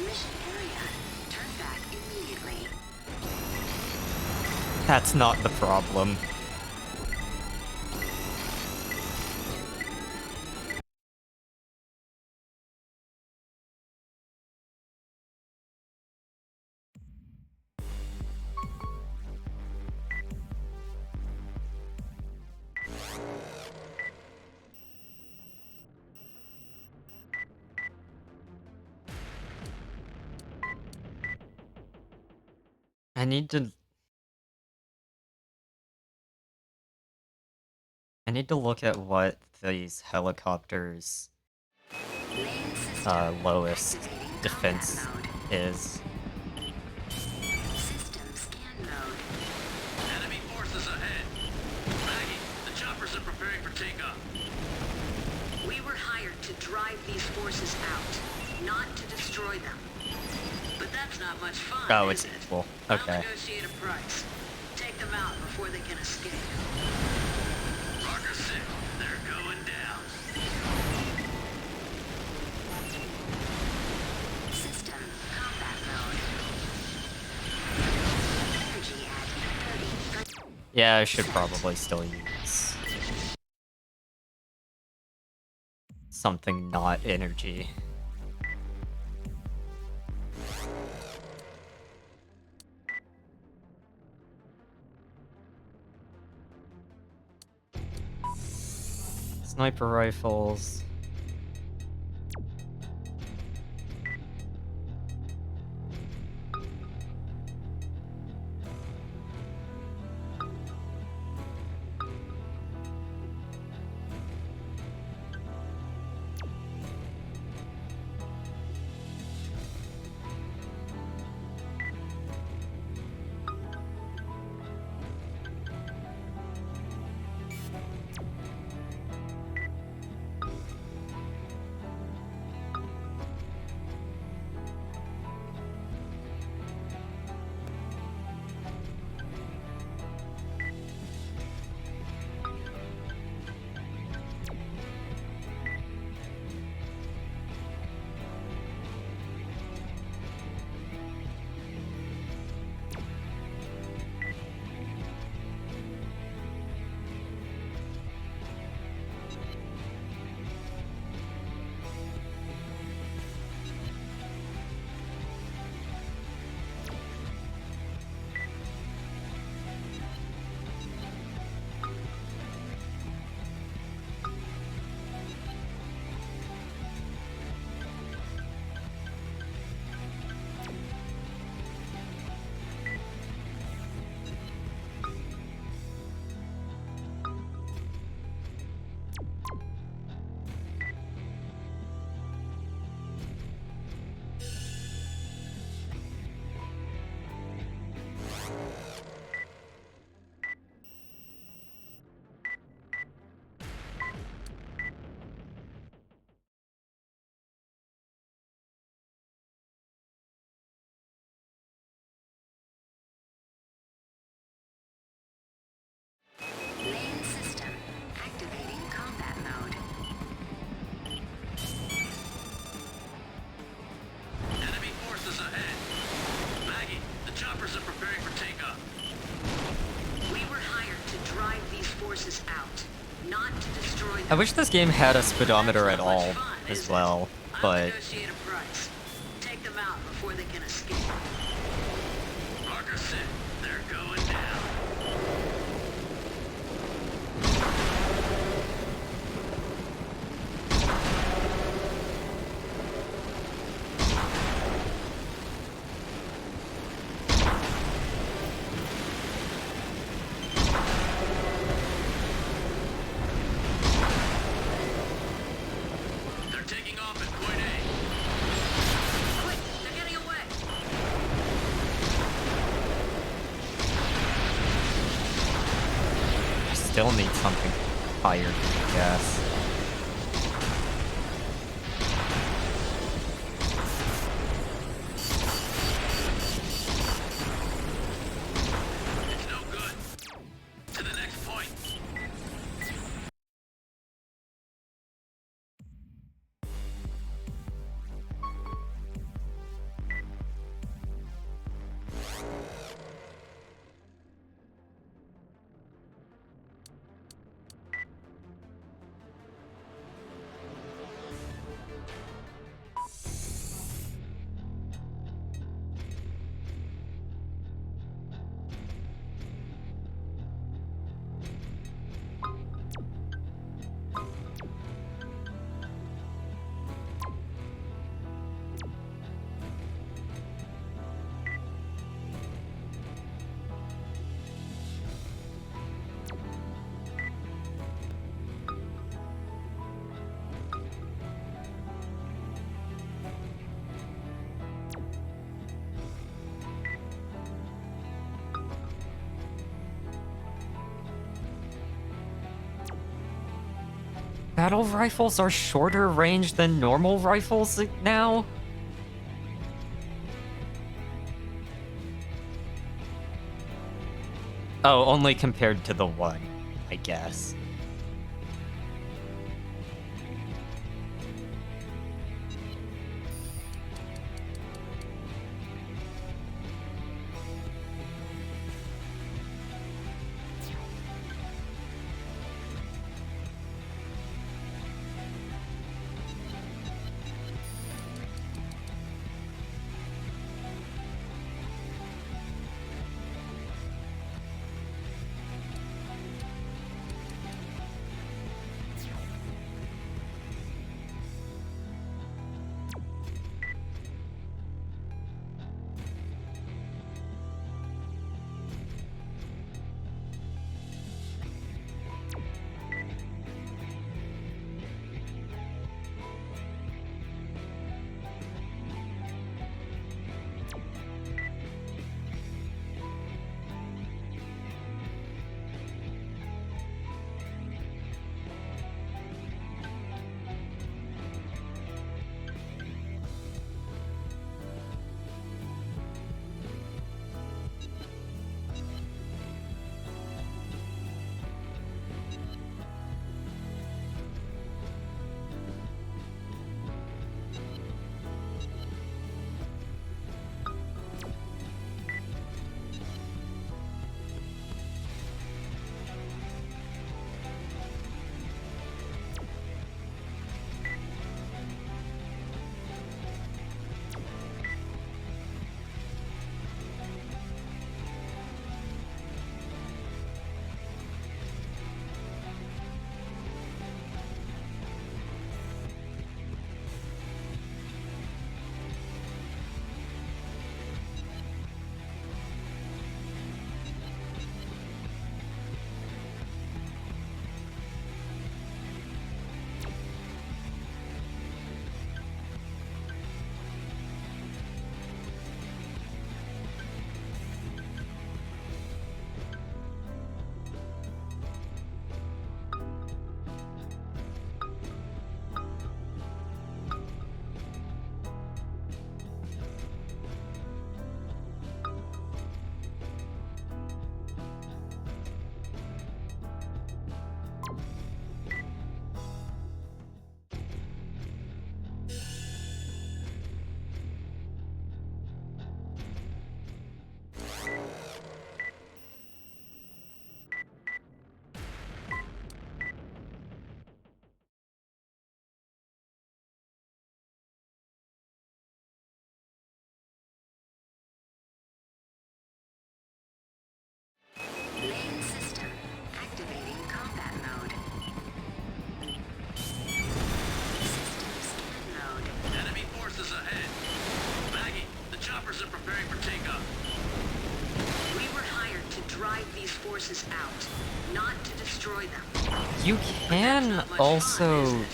mission area. Turn back immediately. That's not the problem. I need to... I need to look at what these helicopters' Main system lowest activating defense combat mode. is. System scan mode. Enemy forces ahead. Maggie, the choppers are preparing for takeoff. We were hired to drive these forces out, not to destroy them. But that's not much fun, Oh, is it's it? equal. I'll Okay. negotiate a price. Take them out before they can escape. Roger 6, they're going down. System combat mode. Energy at 30. Yeah, I should probably still use something not energy. Sniper rifles. Main system activating combat mode. Enemy forces ahead. Maggie, the choppers are preparing for takeoff. We were hired to drive these forces out, not to destroy them. I wish this game had a But speedometer that's at not much all fun, as is it? well, I'll but negotiate a price. Take them out before they can escape. Roger 6, they're going down. They're taking off at point A. Quick, they're getting away. I still need something higher than gas. It's no good. To the next point. battle rifles are shorter range than normal rifles now? Oh, only compared to the one, I guess. Main system. Activating combat mode. System scan mode. Enemy forces ahead. Maggie, the choppers are preparing for takeoff. We were hired to drive these forces out, not to destroy them. You can Not much also fun, is it?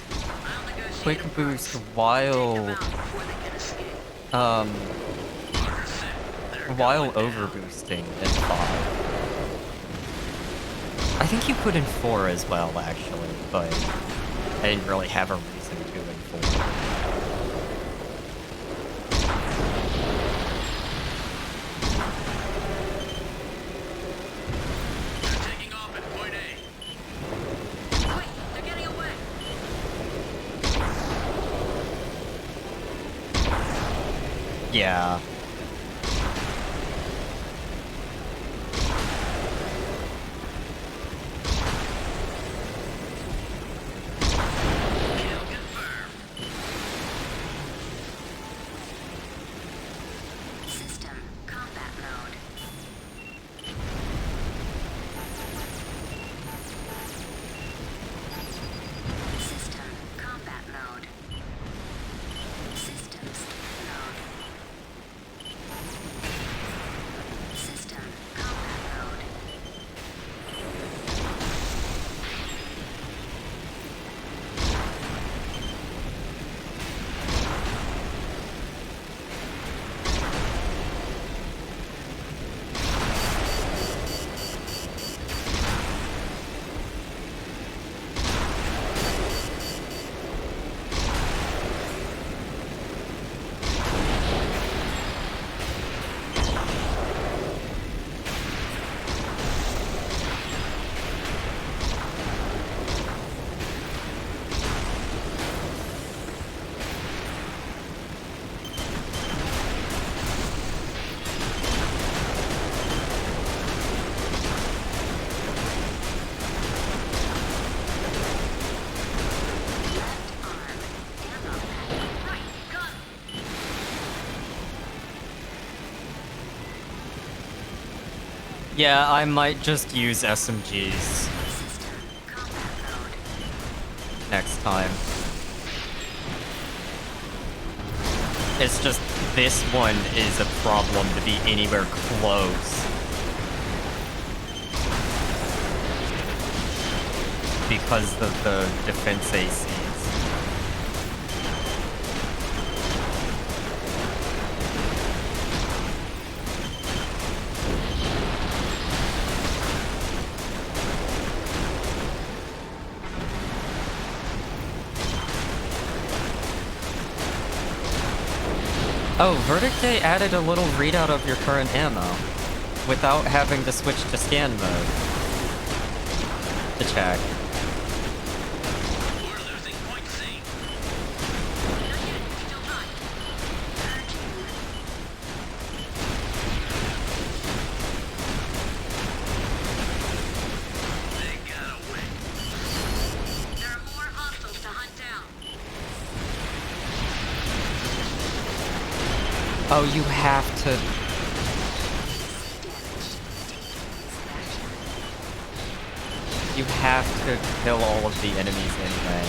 I'll negotiate quick a boost price. Take them while out before they can escape. Marker set. They're while going down. overboosting in 5. I think you could in 4 as well, actually, but I didn't really have a reason to in 4. They're taking off at point A. Wait, they're getting away. Yeah. Kill confirmed. System combat mode. System combat mode. System scan mode. Yeah, I might just use SMGs next time. It's just this one is a problem to be anywhere close. Because of the defense ACs. Oh, Verdict Day added a little readout of your current ammo without having to switch to scan mode to check. We're losing point C. They got away. There are more hostiles to hunt down. Oh, you have to... You have to kill all of the enemies anyway.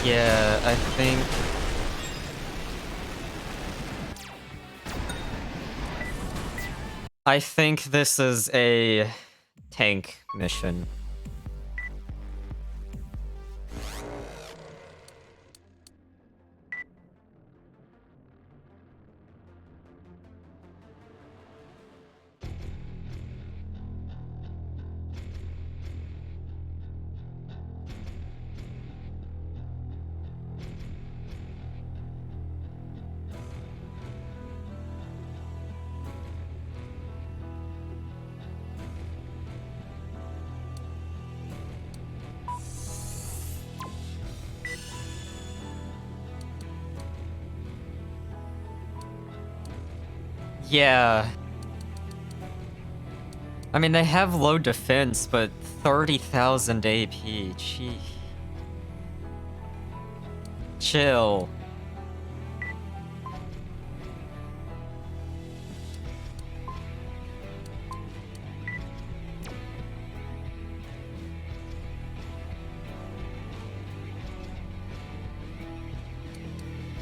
Yeah, I think... I think this is a tank mission. Yeah. I mean, they have low defense, but 30,000 AP. Gee. Chill.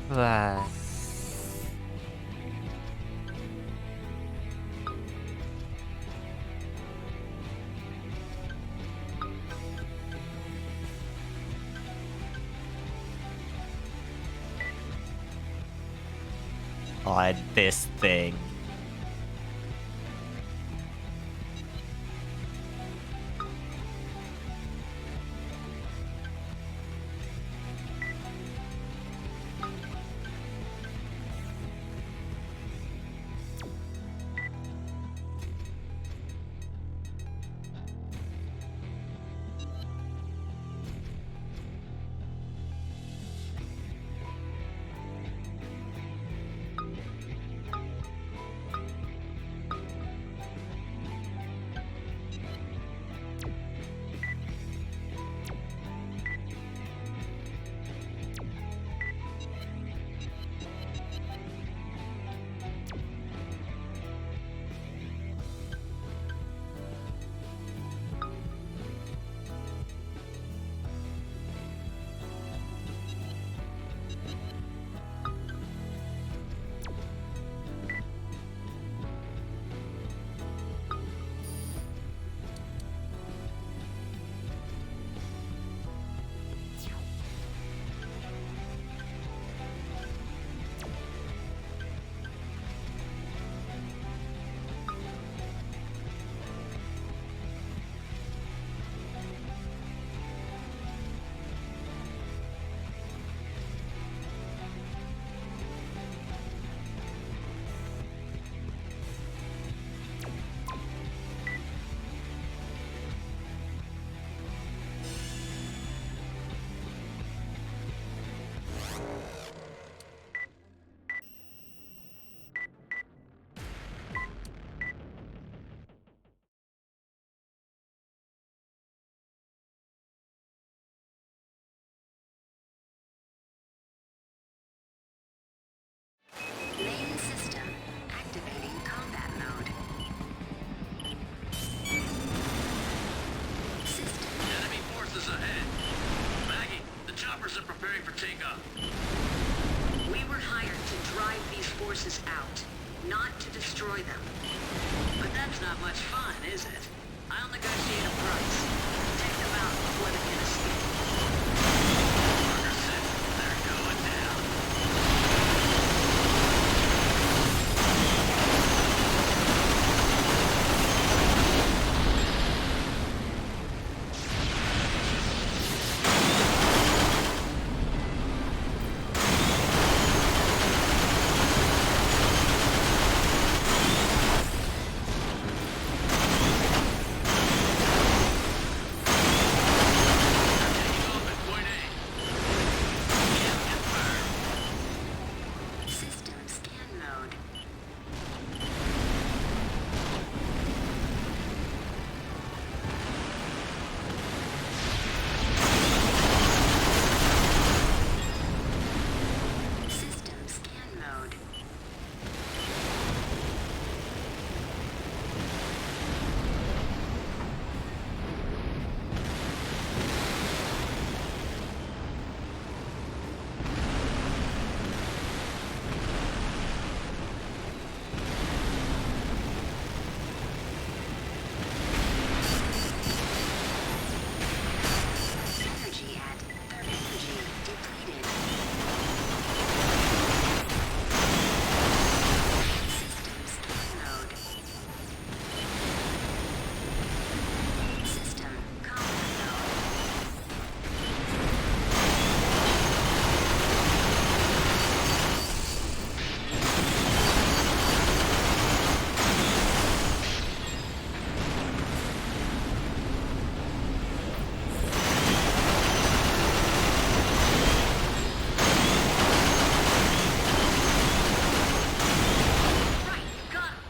That. God, this thing. not to destroy them. But that's not much fun, is it? I'll negotiate a price. Take them out before they can escape. Ferguson, they're going down. Taking off at point A. Yep, confirmed. System scan mode. System scan mode. Energy at third energy depleted. System scan mode. System combat mode. Right, got 'em.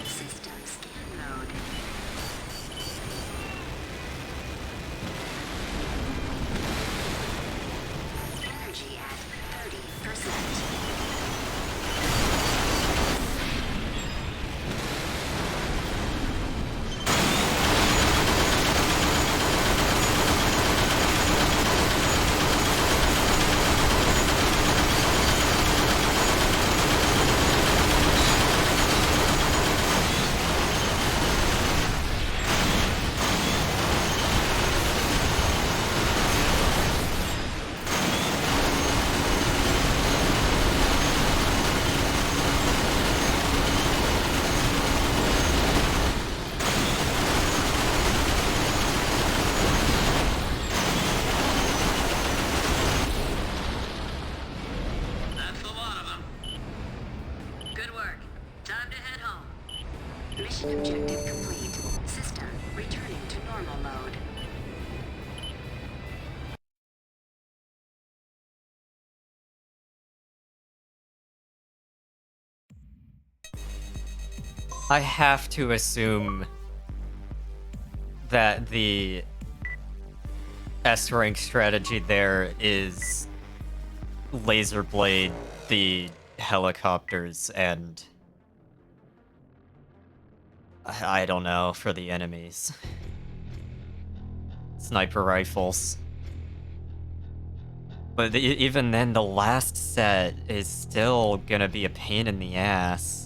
System scan mode. Energy at 30%. That's a lot of them. Good work. Time to head home. Mission objective complete. System returning to normal mode. I have to assume that the S rank strategy there is laser blade the helicopters and I don't know for the enemies. Sniper rifles. But even then, the last set is still gonna be a pain in the ass.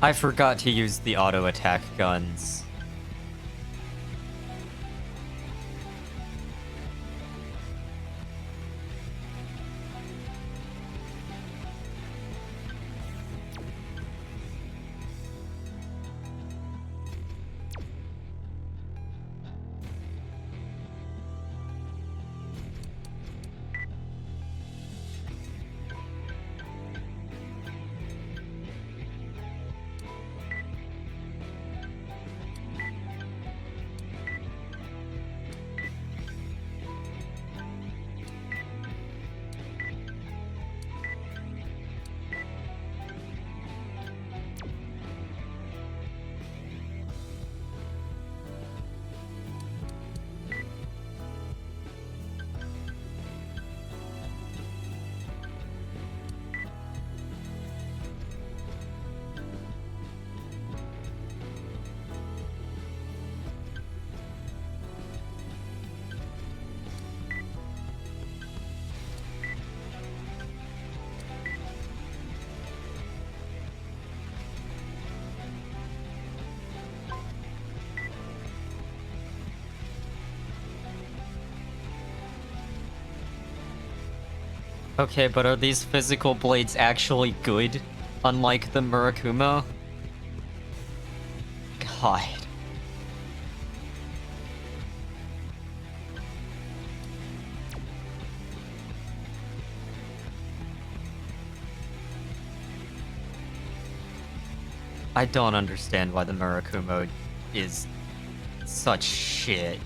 I forgot to use the auto attack guns. Okay, but are these physical blades actually good, unlike the Murakumo? God. I don't understand why the Murakumo is such shit.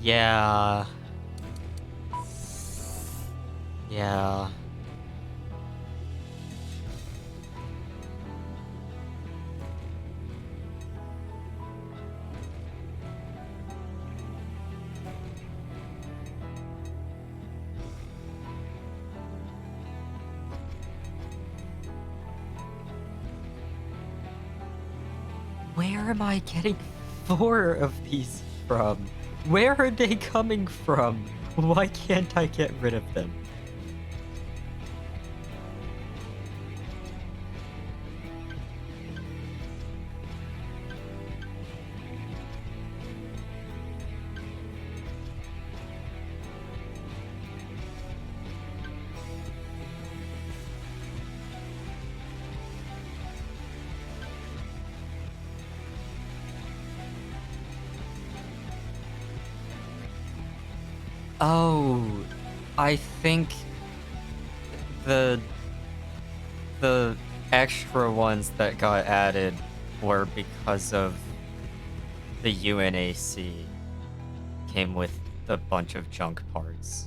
Yeah. Yeah. Where am I getting 4 of these from? Where are they coming from? Why can't I get rid of them? Oh, I think the extra ones that got added were because of the UNAC came with a bunch of junk parts.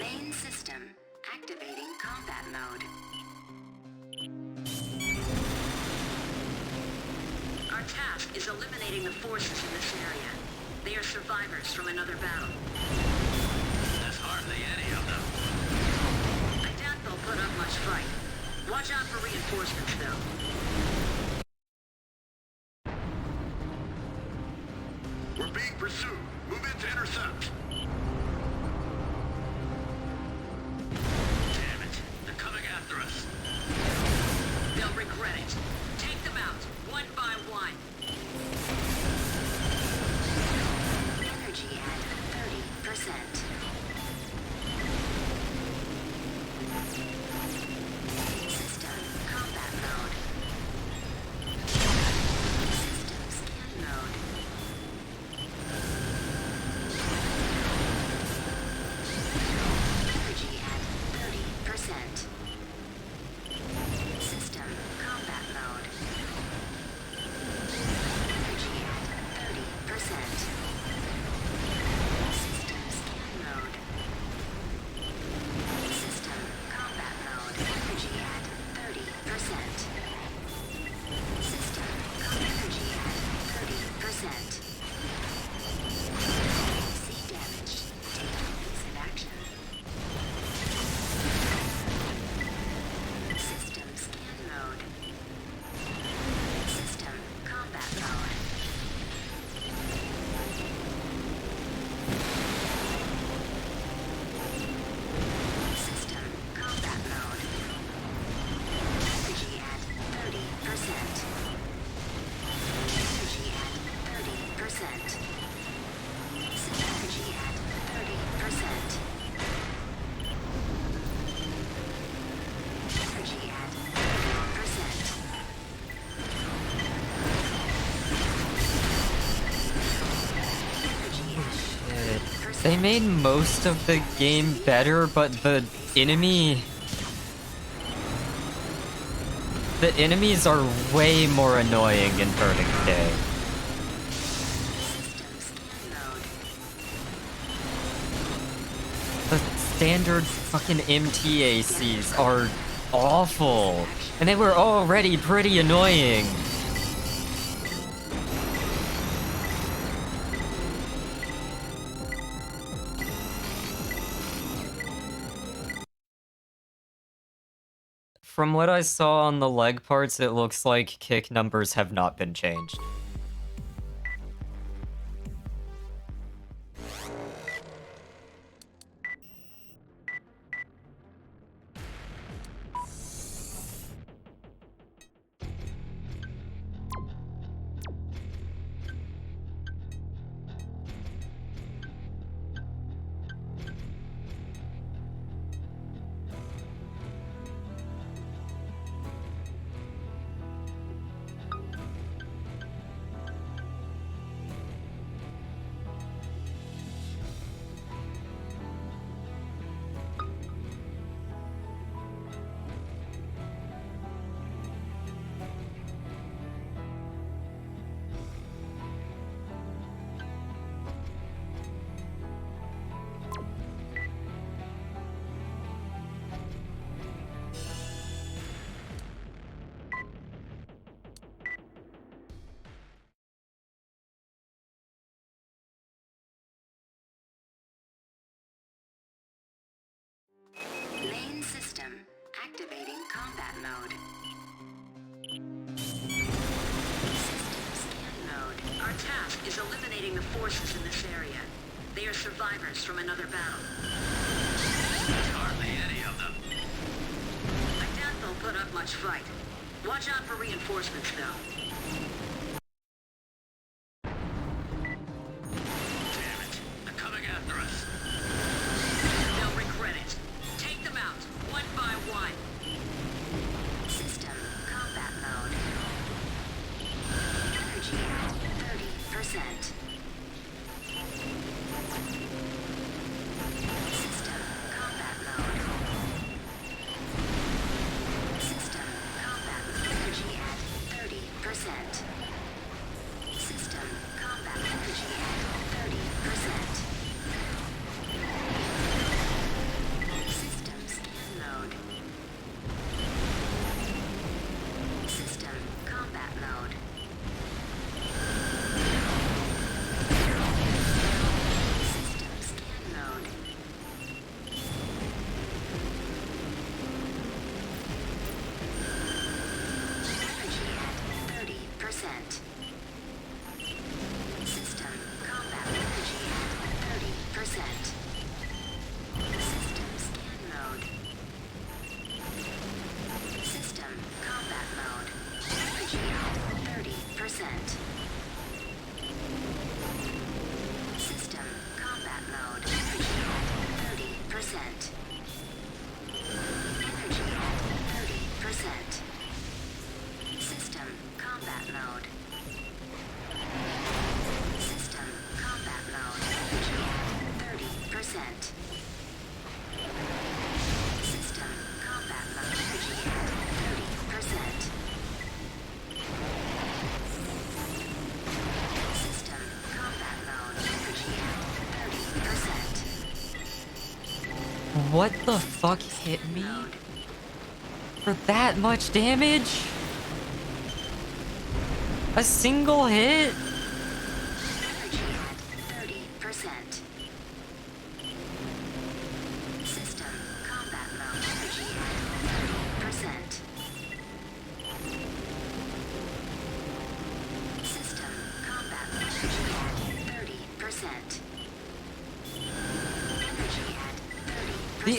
Main system activating combat mode. Our task is eliminating the forces in this area. They are survivors from another battle. There's hardly any of them. I doubt they'll put up much fight. Watch out for reinforcements, though. We're being pursued. Move in to intercept. Damn it. They're coming after us. They'll regret it. Take them out, one by one. Energy at 30%. System combat mode. System scan mode. Energy at 30%. System combat mode. They made most of the game better, but the enemies are way more annoying in Burning Day. The standard fucking MTACs are awful, and they were already pretty annoying. From what I saw on the leg parts, it looks like kick numbers have not been changed. Main system activating combat mode. System scan mode. Our task is eliminating the forces in this area. They are survivors from another battle. Hardly any of them. I doubt they'll put up much fight. Watch out for reinforcements, though. Damn it. They're coming after us. They'll regret it. Take them out, one by one. System combat mode. Energy at 30%. System combat mode. System combat energy at 30%. System combat energy at 30%. System scan mode. System combat mode. System scan mode. Energy at 30%. System combat energy at 30%. System scan mode. System combat mode. Energy at 30%. System combat mode. Energy at 30%. Energy at 30%. System combat mode. System combat mode. Energy at 30%. System combat mode. Energy at 30%. System combat mode. Energy at 30%. What the fuck hit me? For that much damage? A single hit? Energy at 30%. System combat mode. Energy at 30%. System combat mode. Energy at 30%. Energy at 30%.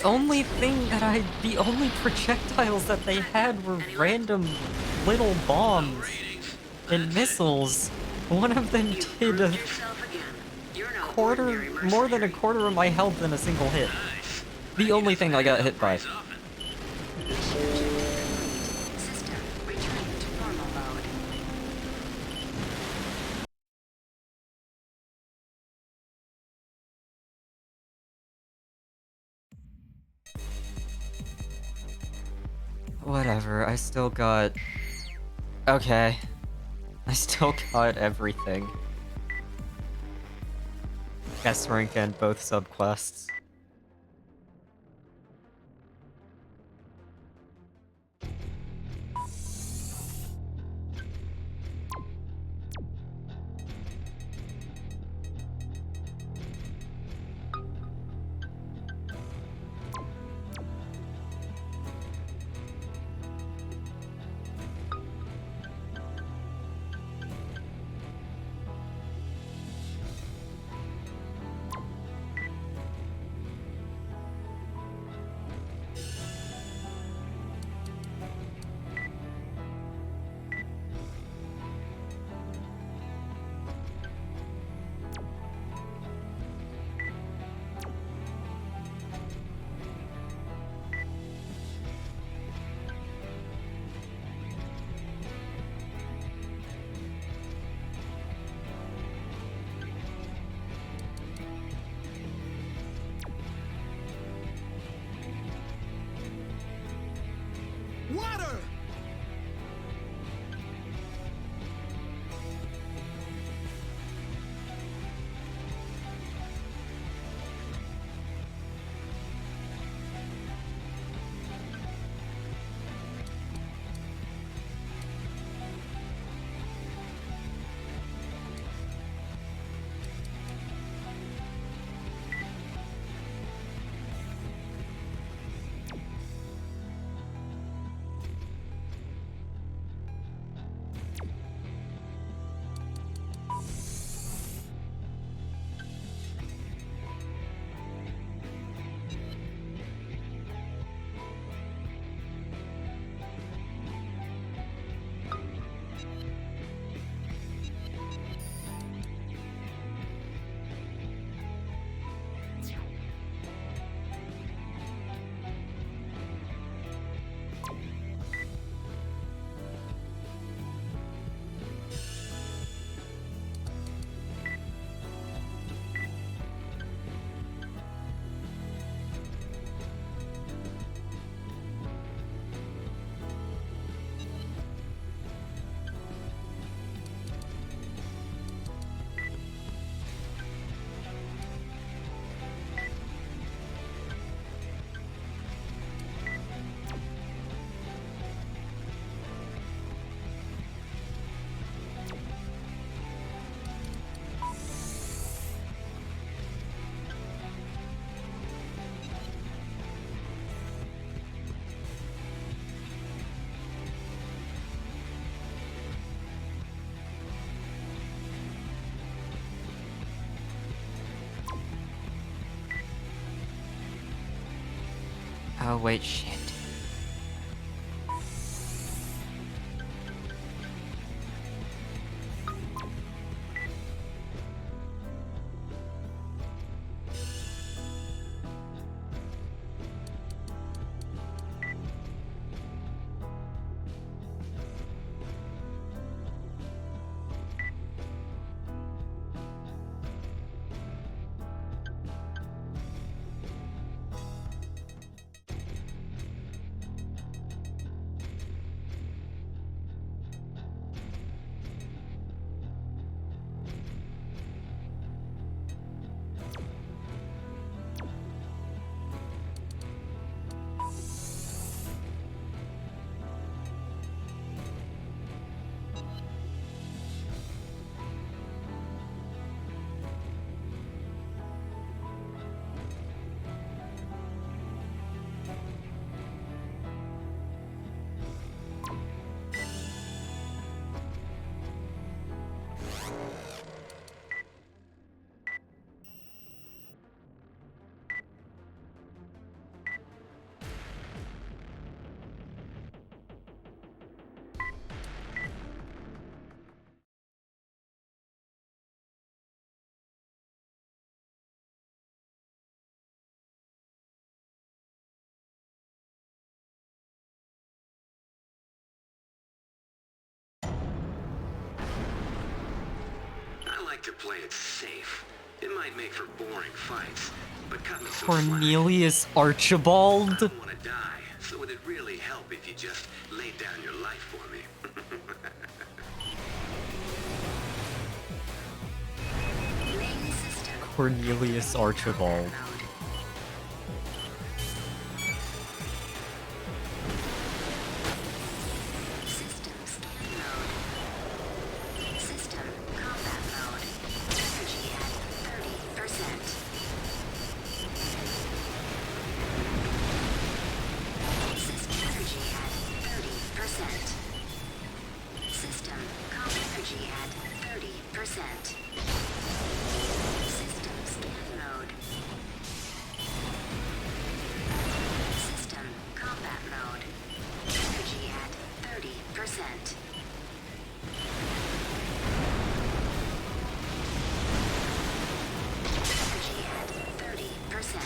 The only projectiles that they had were random little bombs and missiles. One of them did a Yourself again. You're no quarter, ordinary more than a mercenary. quarter of my health in a single hit. Nice. The only thing I got hit by. Off Whatever, I still got... Okay. I still got everything. S rank and both subquests. Water! Oh, wait, shit. I like to play it safe. It might make for boring fights, but cut me some slack. Cornelius Archibald? I don't want to die, so So it'd really help if you just laid down your life for me. Main system. Cornelius Archibald. System scan mode. System combat mode. Energy at 30%. System energy at 30%. System combat energy at 30%. System scan mode. System combat mode. Energy at 30%. Energy at 30%.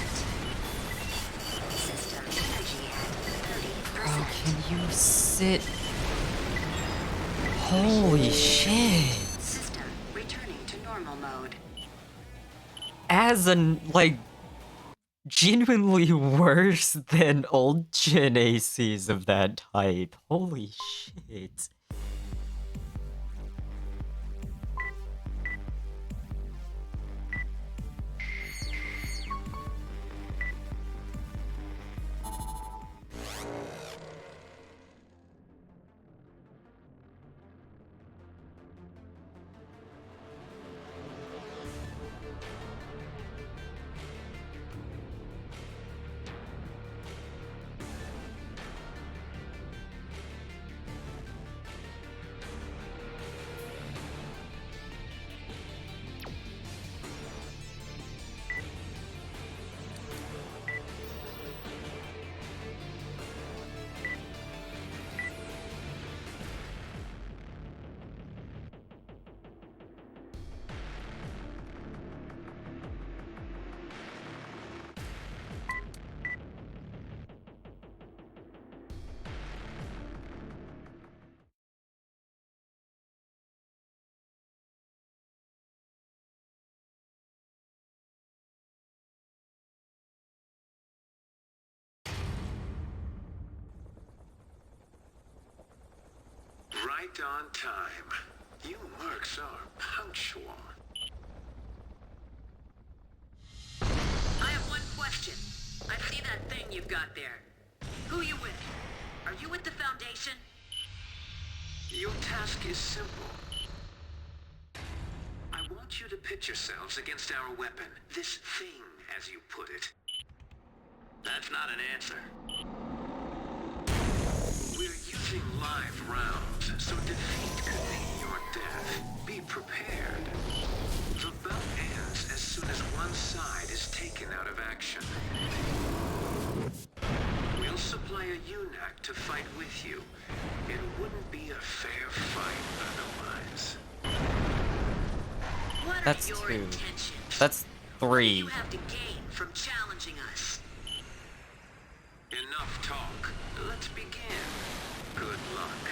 System energy at 30%. Oh, can you sit? Holy shit! System returning to normal mode. As an, like, genuinely worse than old Gen ACs of that type. Holy shit. Right on time. You mercs are punctual. I have one question. I see that thing you've got there. Who you with? Are you with the Foundation? Your task is simple. I want you to pit yourselves against our weapon. This thing, as you put it. That's not an answer. We're using live rounds, so defeat could mean your death. Be prepared. The bout ends as soon as one side is taken out of action. We'll supply a UNAC to fight with you. It wouldn't be a fair fight otherwise. What That's are your 2. intentions? That's What do 3. you have to gain from challenging us? Enough talk. Let's begin. Good luck.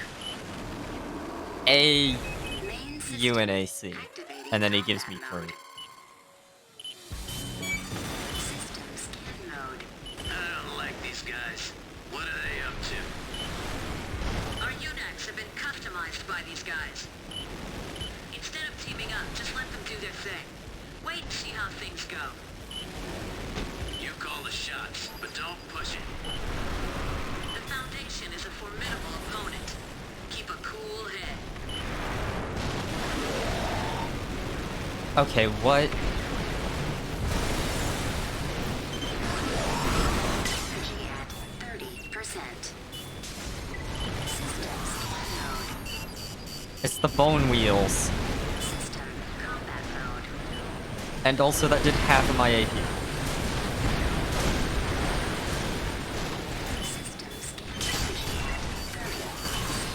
A Main system UNAC. activating And then he gives me combat 3. mode. System scan mode. I don't like these guys. What are they up to? Our UNACs have been customized by these guys. Instead of teaming up, just let them do their thing. Wait and see how things go. You call the shots, but don't push it. The Foundation is a formidable opponent. Keep a cool head. Okay, what? Energy at 30%. System scan mode. It's the bone wheels. System combat mode. And also that did half of my AP. System scan energy at 30.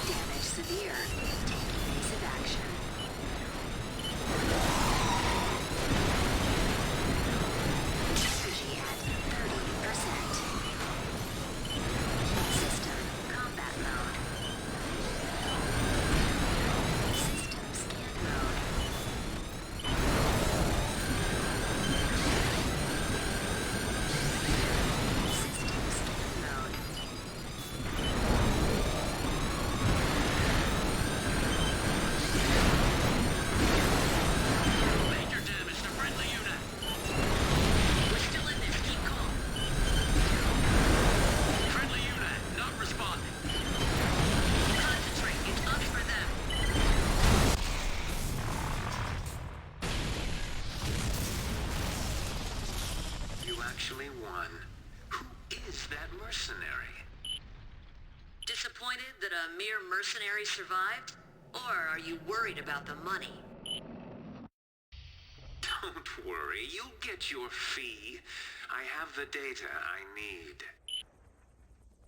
Damage severe. Take evasive action. Energy at 30%. System combat mode. System scan mode. System scan mode. that a mere mercenary survived? Or are you worried about the money? Don't worry, you'll get your fee. I have the data I need.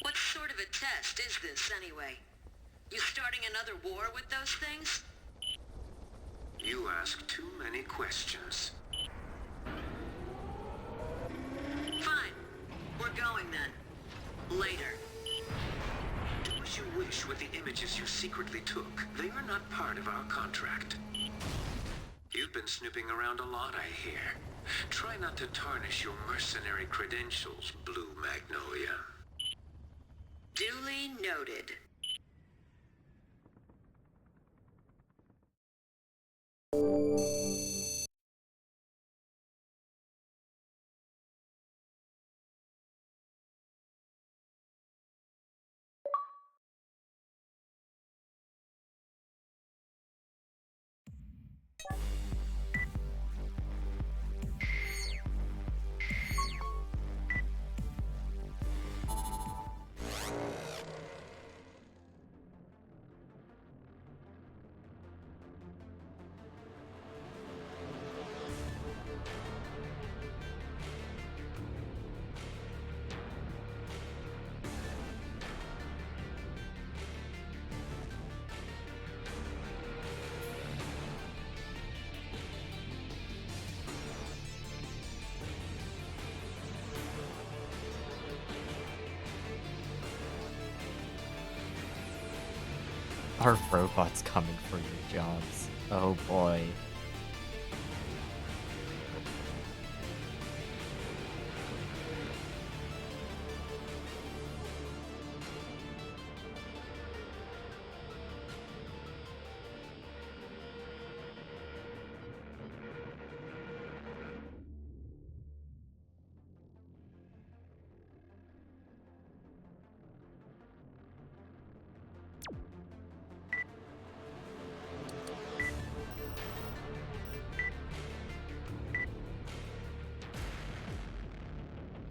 What sort of a test is this, anyway? You starting another war with those things? You ask too many questions. Fine. We're going then. Later. Do as you wish with the images you secretly took. They are not part of our contract. You've been snooping around a lot, I hear. Try not to tarnish your mercenary credentials, Blue Magnolia. Duly noted. Are robots coming for your jobs? Oh boy.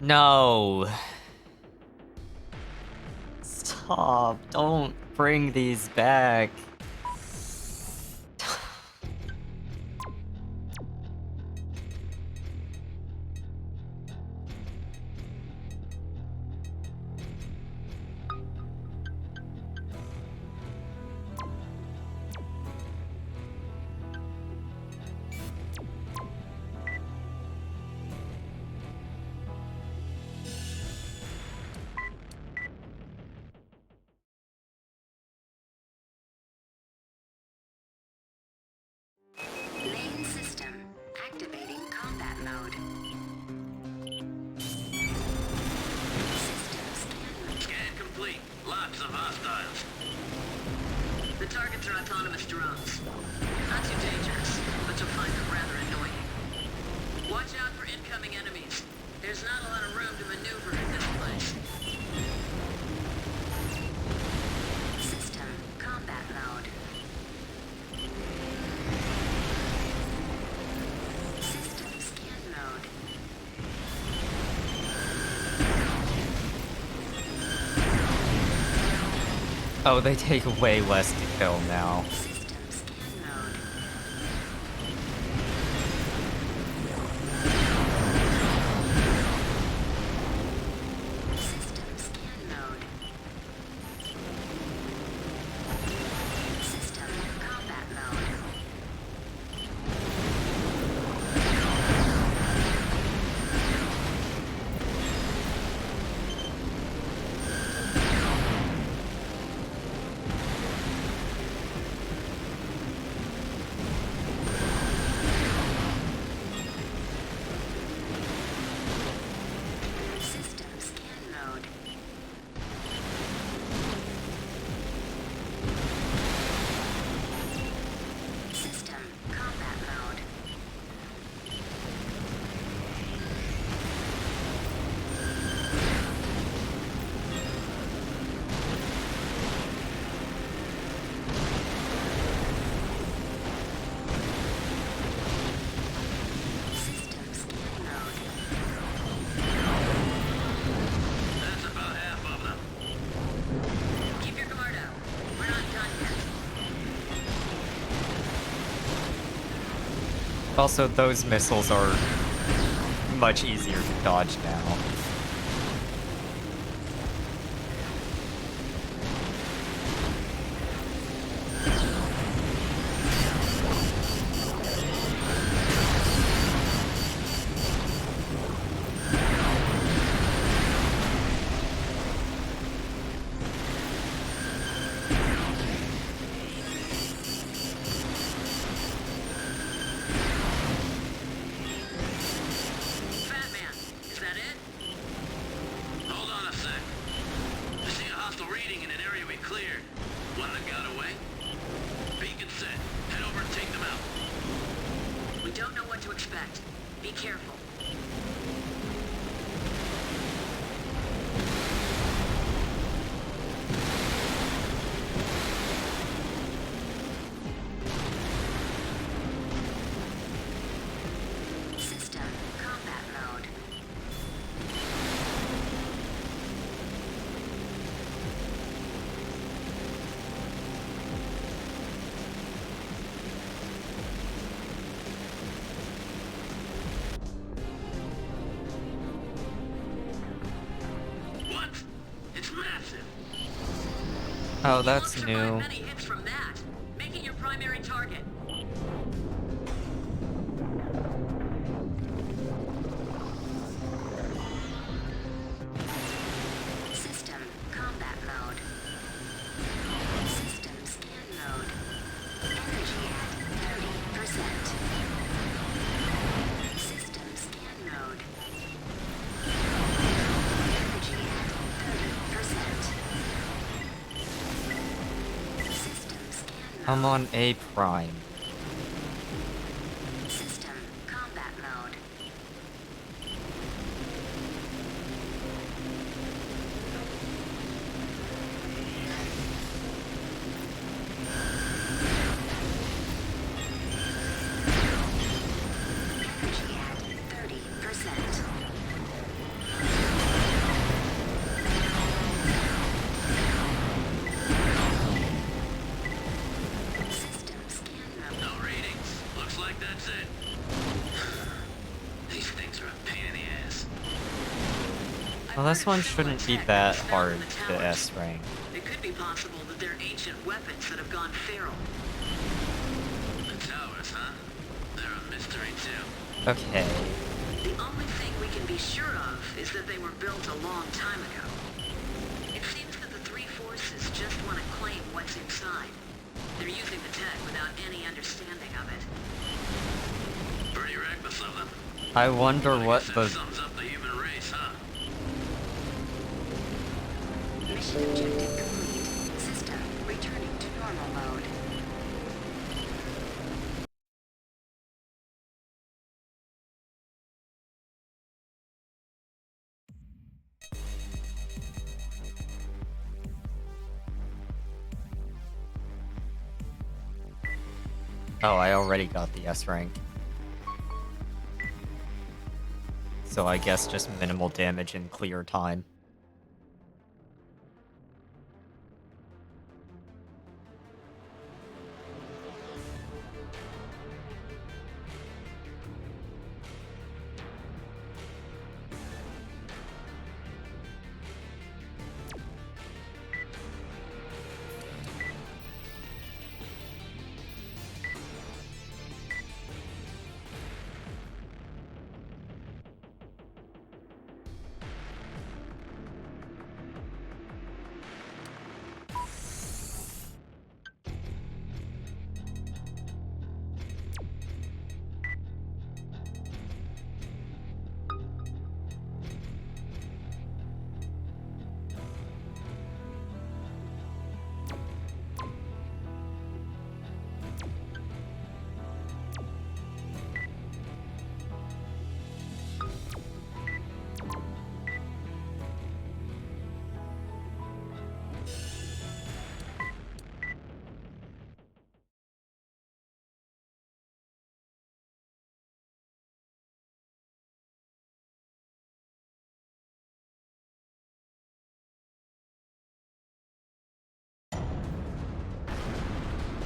No. Stop. Don't bring these back. Main system. Activating combat mode. System scan. Scan complete. Lots of hostiles. The targets are autonomous drones. Not too dangerous, but you'll find them rather annoying. Watch out for incoming enemies. There's not a lot of room to maneuver in this place. System combat mode. System scan mode. Oh, they take way less to kill now. System scan mode. System scan mode. System combat mode. Also, those missiles are much easier to dodge now. Fat Man, is that it? Hold on a sec. I see a hostile reading in an area we cleared. One that got away? Beacon set. Head over and take them out. We don't know what to expect. Be careful. System combat mode. What? It's massive. Oh, that's Won't new. survive many hits from that. Make it your primary target. System combat mode. System scan mode. Energy at 30%. System scan mode. Energy at 30%. System scan mode. I'm on A prime. System combat mode. Energy at 30%. System scan mode. No readings. Looks like that's it. These things are a pain in the ass. Well, this one I've heard shouldn't be similar tech that was found hard in the to towers. S rank. It could be possible that they're ancient weapons that have gone feral. The towers, huh? They're a mystery too. Okay. The only thing we can be sure of is that they were built a long time ago. It seems that the three forces just want to claim what's inside. They're using the tech without any understanding of it. Pretty reckless of them. I wonder I what guess the... that sums up the human race, huh? Mission objective complete. System returning to normal mode. Oh, I already got the S rank. So I guess just minimal damage in clear time.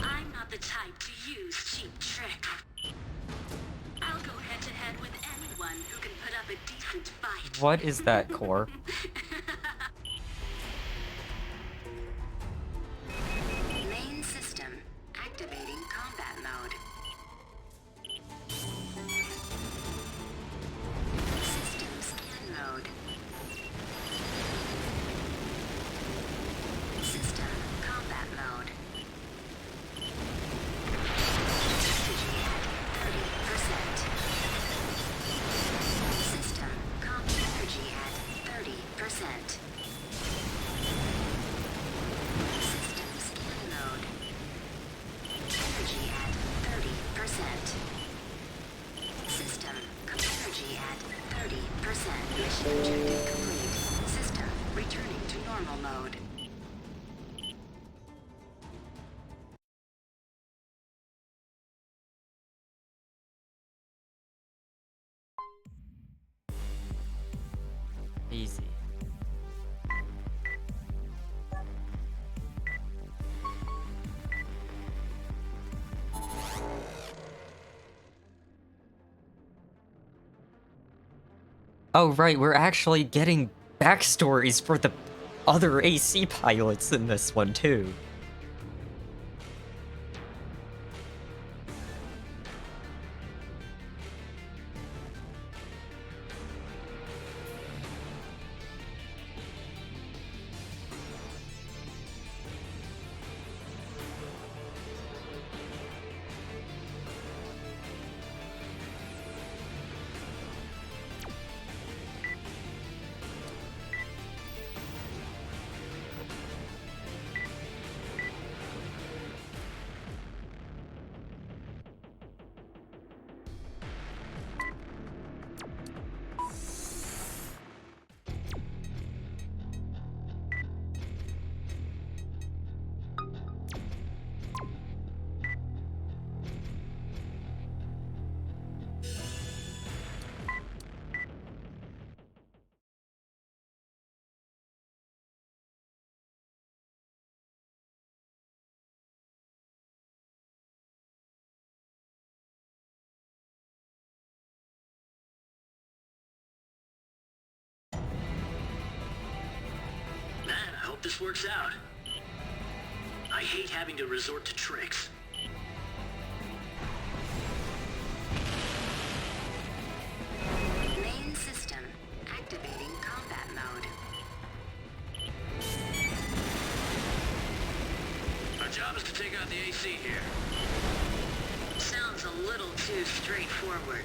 I'm not the type to use cheap tricks. anyone who can put up a decent fight. What is that, Core? Main system activating combat mode. System scan mode. System combat mode. Energy at 30%. System comp energy at 30%. System scan mode. Energy at 30%. System energy at 30%. Mission objective complete. System returning to normal mode. Easy. Oh, right, we're actually getting backstories for the other AC pilots in this one, too. Man, I hope this works out. I hate having to resort to tricks. Main system activating combat mode. Our job is to take out the AC here. Sounds a little too straightforward.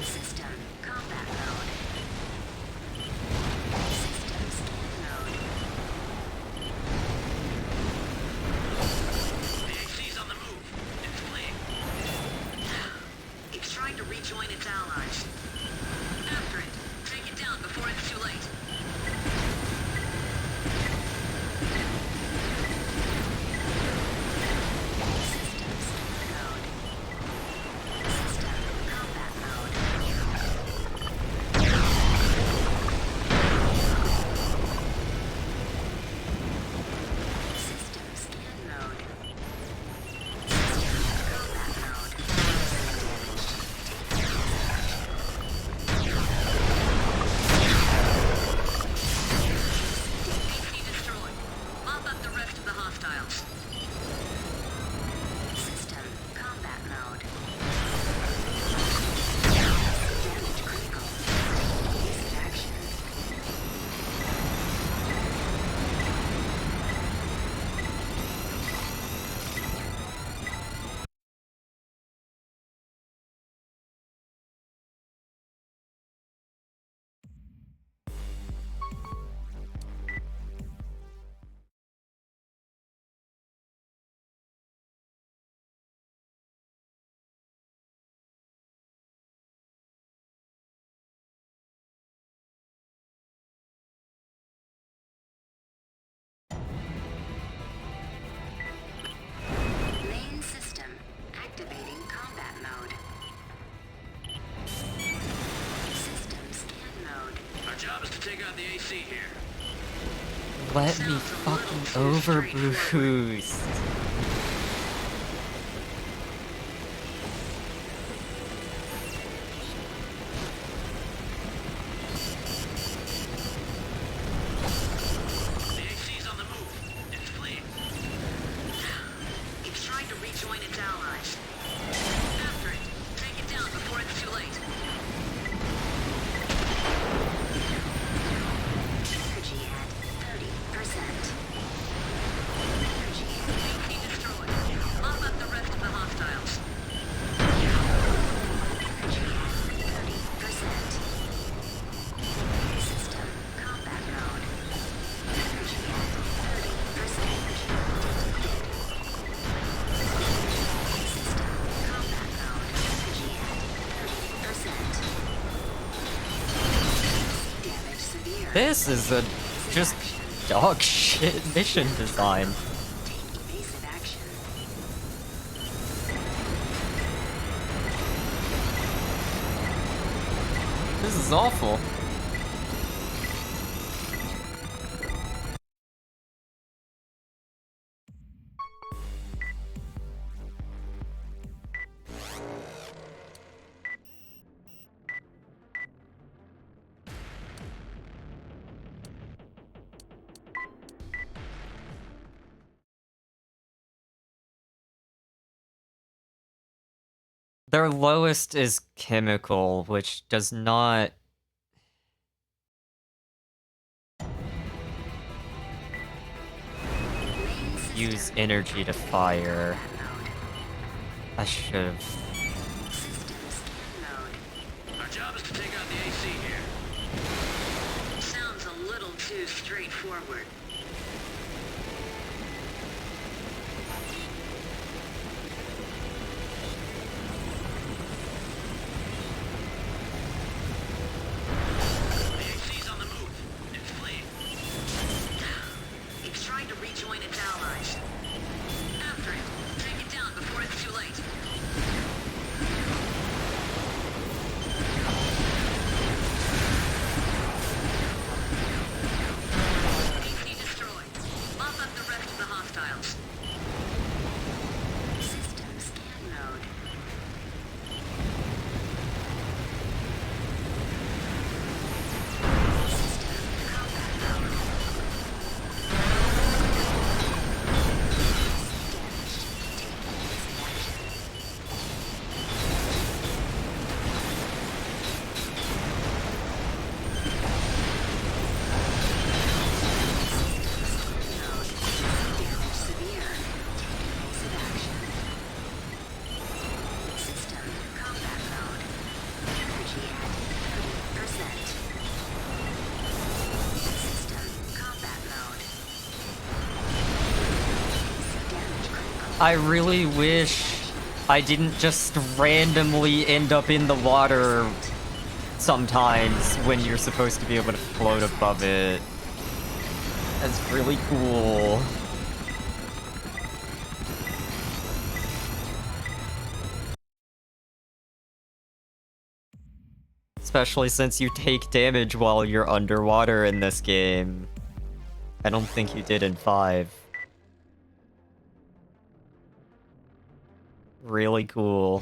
System combat mode. System scan mode. The AC's on the move. It's fleeing. It's trying to rejoin its allies. After it. Take it down before it's too late. System scan mode. System combat mode. System scan mode. System combat mode. AC destroyed. Mop up the rest of the hostiles. System combat mode. Damage critical. Evasive action. AC here. Let me fucking over boost. The AC's on the move. It's fleeing. It's trying to rejoin its allies. After it. Take it down before it's too late. Energy at 30%. Energy at AC destroyed. Mop up the rest of the hostiles. energy at 30%. System combat mode. Energy at 30%. System combat mode. Energy at 30%. Damage severe. This is a just dog shit mission design. Take evasive action. This is awful. Their lowest is chemical, which does not use energy to fire. I should have. System scan mode. Our job is to take out the AC here. Sounds a little too straightforward. The AC's on the move. It's fleeing. It's trying to rejoin its allies. After it. Take it down before it's too late. AC destroyed. Mop up the rest of the hostiles. System scan mode. System combat mode. Damage. Take evasive action. Node. Damage severe. Take evasive action. System combat mode. Energy at 30%. System combat mode. AC damage critical. I really wish I didn't just randomly end up in the water sometimes when you're supposed to be able to float above it. That's really cool. Especially since you take damage while you're underwater in this game. I don't think you did in 5. Really cool.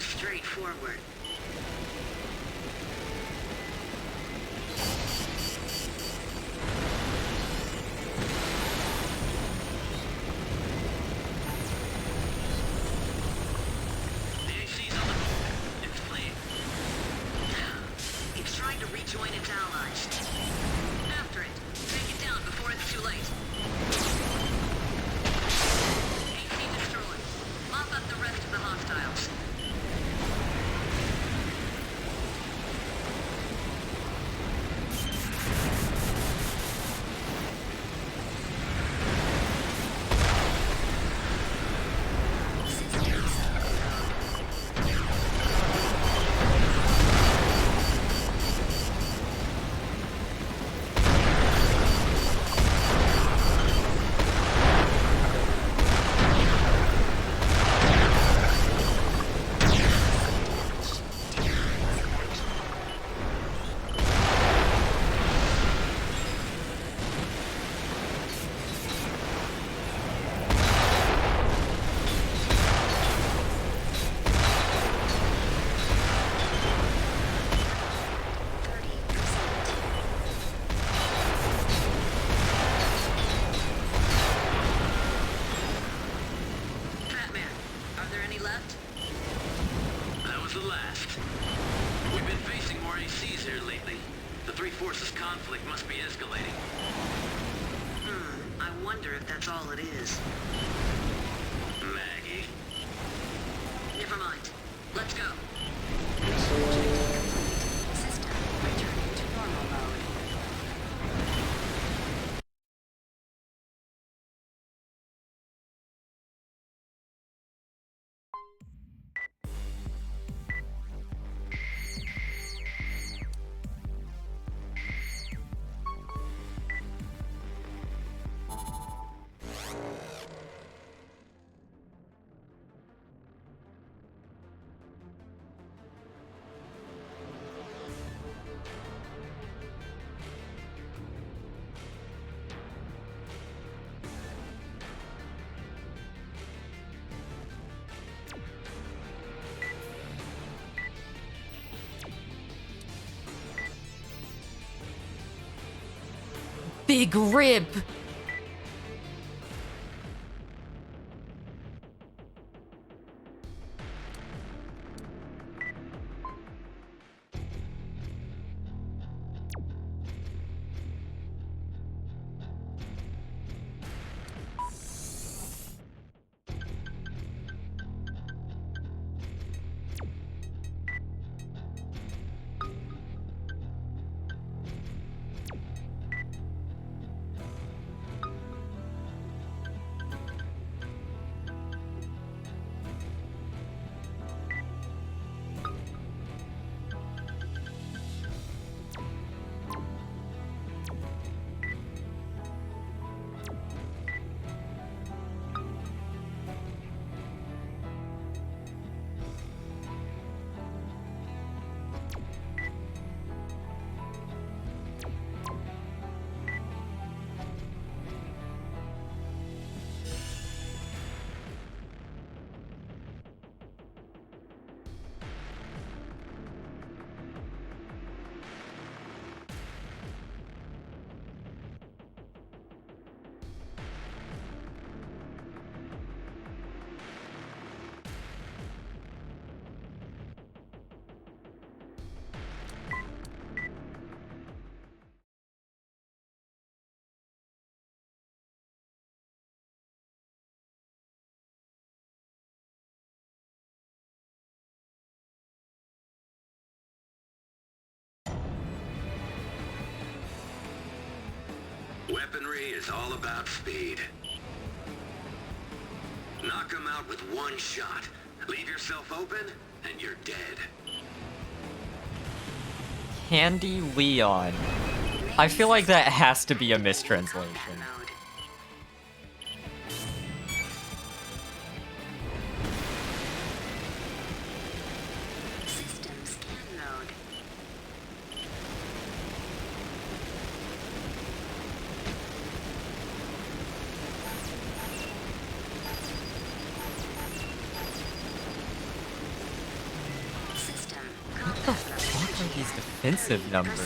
is straightforward. The AC's on the move. It's fleeing. It's trying to rejoin its allies. After it. Take it down before it's too late. AC destroyed. Mop up the rest of the hostiles. Batman, are there any left? That was the last. We've been facing more ACs here lately. The three forces conflict must be escalating. I wonder if that's all it is. Maggie. Never mind. Let's go. System returning to normal mode. Big rib! Weaponry is all about speed. Knock him out with one shot. Leave yourself open, and you're dead. Candy Leon. I feel like that has to be a mistranslation. Mode. System scan mode. his defensive numbers.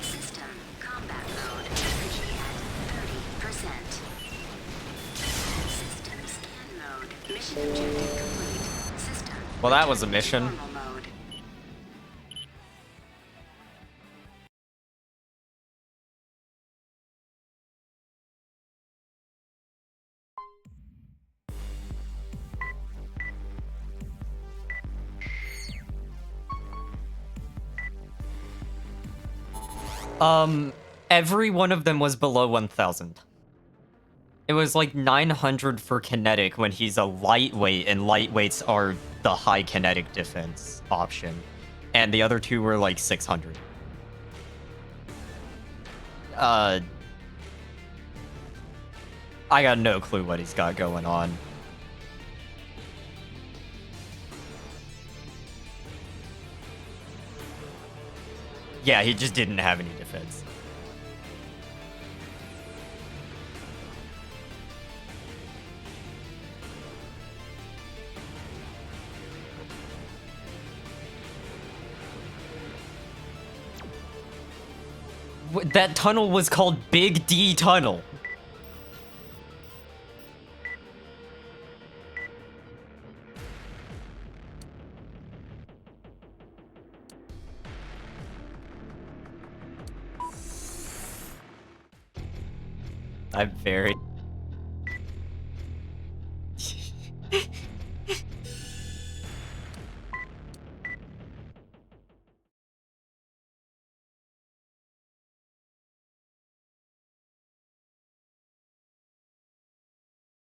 System combat mode. Energy at 30%. System scan mode. Mission objective complete. System. Well, that was a mission. Normal mode. Every one of them was below 1,000. It was like 900 for kinetic when he's a lightweight, and lightweights are the high kinetic defense option. And the other two were like 600. I got no clue what he's got going on. Yeah, he just didn't have any defense. That tunnel was called Big D Tunnel. I'm very...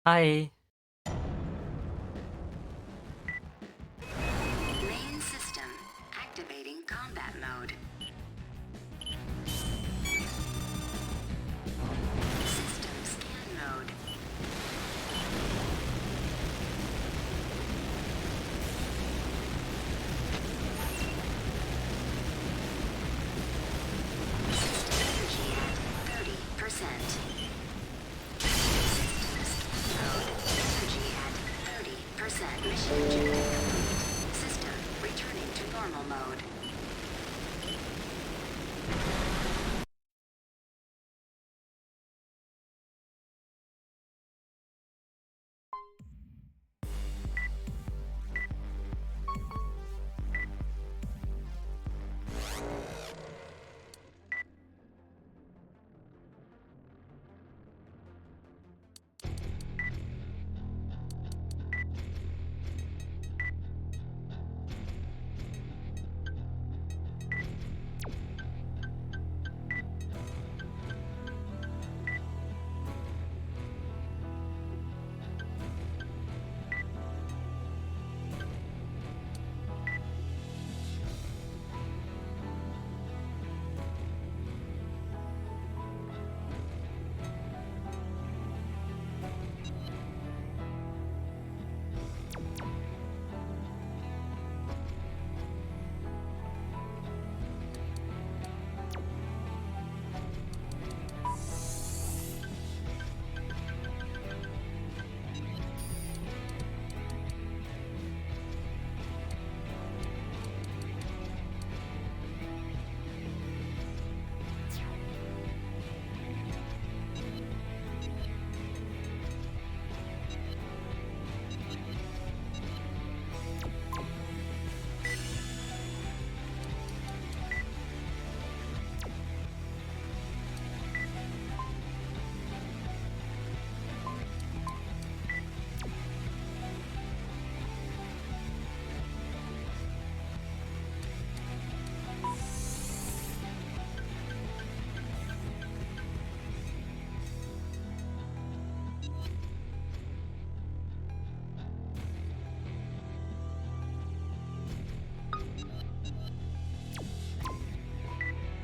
Hi. Main system activating combat mode. System scan mode. System energy at 30%. System scan mode. Energy at 30%. Mission objective complete. System returning to normal mode.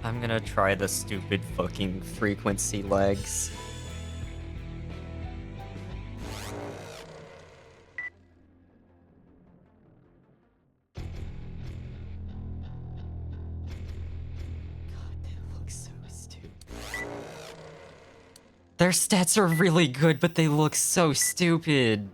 I'm gonna try the stupid fucking frequency legs. God, they look so stupid. Their stats are really good, but they look so stupid.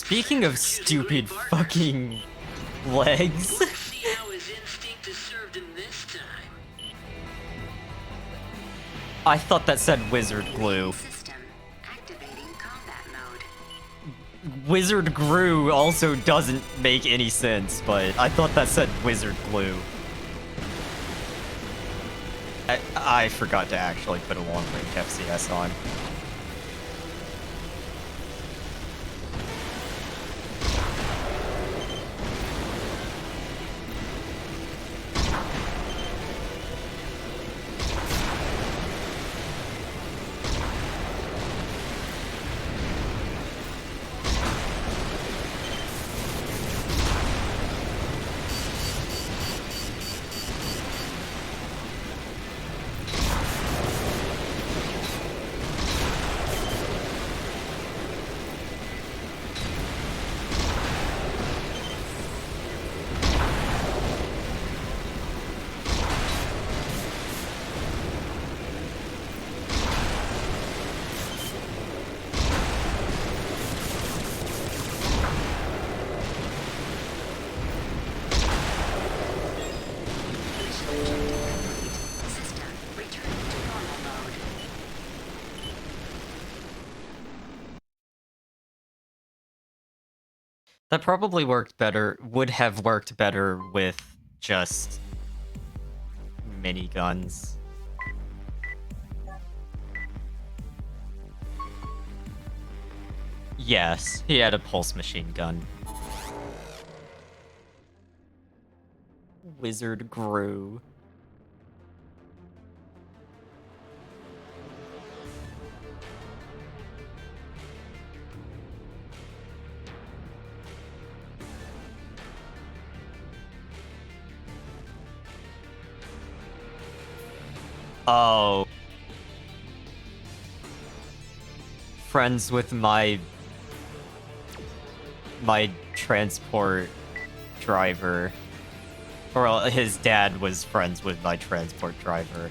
Speaking of stupid fucking legs. Let's see how his instinct is served him this time. I thought that said wizard glue. System activating combat mode. Wizard glue also doesn't make any sense, but I thought that said wizard glue. I forgot to actually put a long range FCS on. System returning to normal mode. That probably worked better, would have worked better with just miniguns. Yes, he had a pulse machine gun. Wizard grew. Oh. Friends with my transport driver. Or his dad was friends with my transport driver.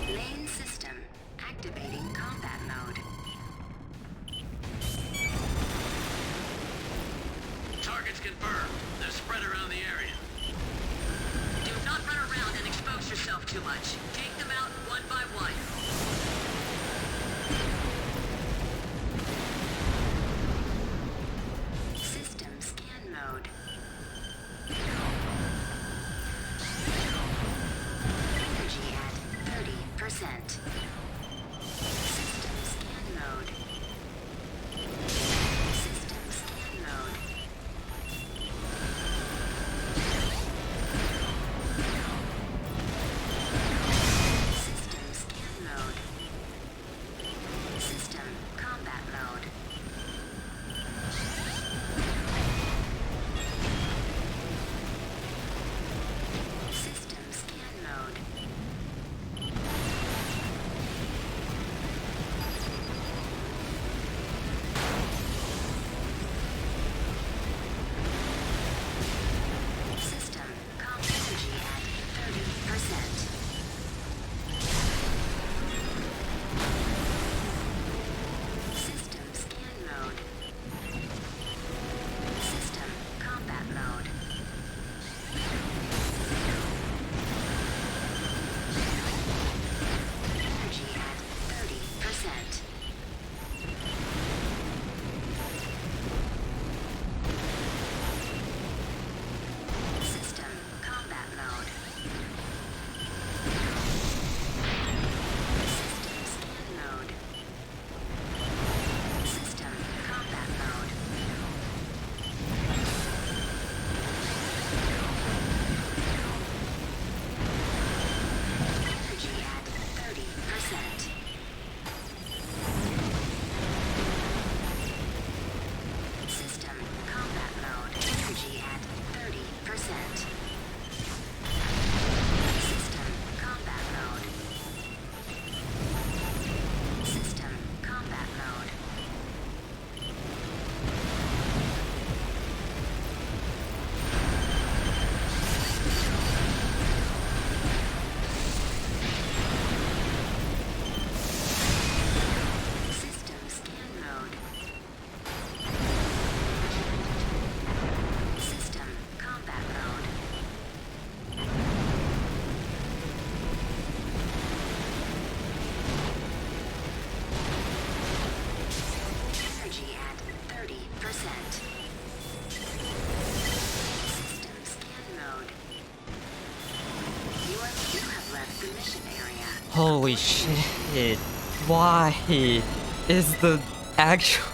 Main system activating combat mode. Targets confirmed. They're spread around the area. Do not run around and expose yourself too much. Take them out one by one. System scan mode. Energy at 30%. System scan mode. System scan mode. System scan Holy shit. Why is the actual...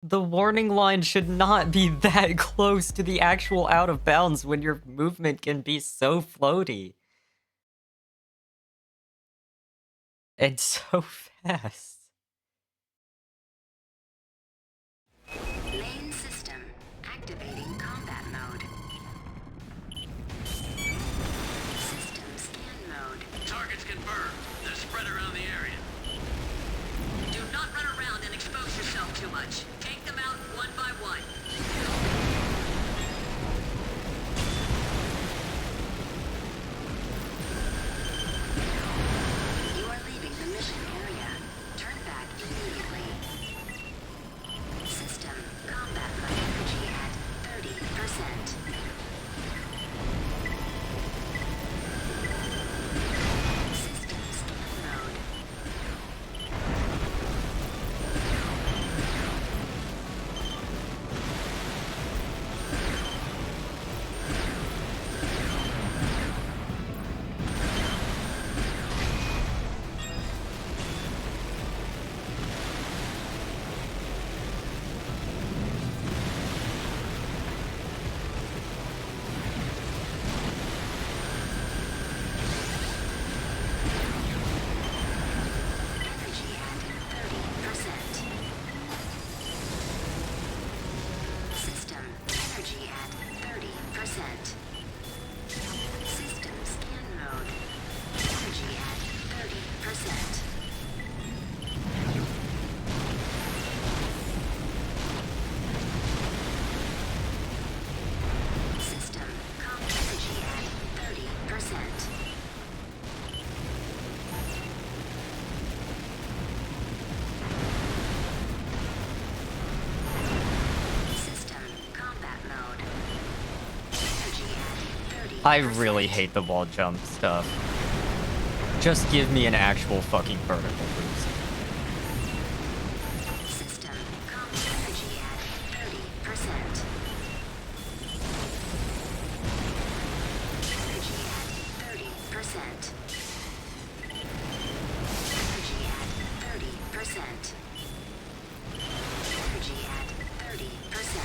The warning line should not be that close to the actual out of bounds when your movement can be so floaty. And so fast. Main system activating combat mode. System scan mode. Targets confirmed. They're spread around the area. Do not run around and expose yourself too much. Take them out one by one. You are leaving the mission area. Turn back immediately. System combat mode energy at 30%. System scan mode. Energy at 30%. System energy at 30%. System scan mode. Energy at 30%. System comp energy at 30%. System combat mode. Energy at 30%. I really hate the wall jump stuff. Just give me an actual fucking vertical boost. System comp energy at 30%. Energy at 30%. Energy at 30%. Energy at 30%.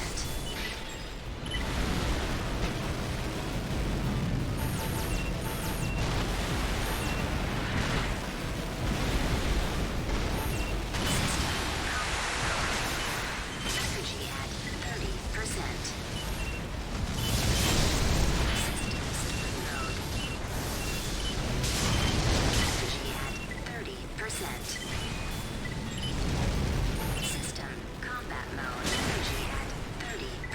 Energy at 30%. System scan mode. Energy at 30%. System combat mode. Energy at 30%.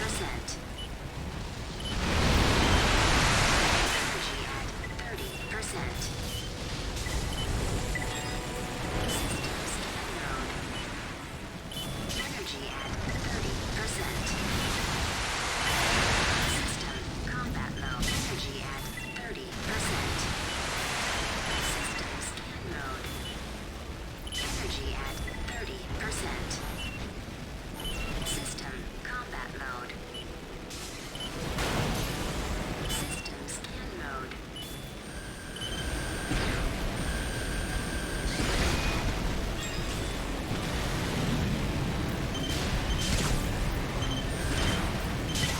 Energy at 30%. System scan mode. Energy at 30%. System combat mode. Energy at 30%. System scan mode. Energy at 30%. System combat mode. System scan mode.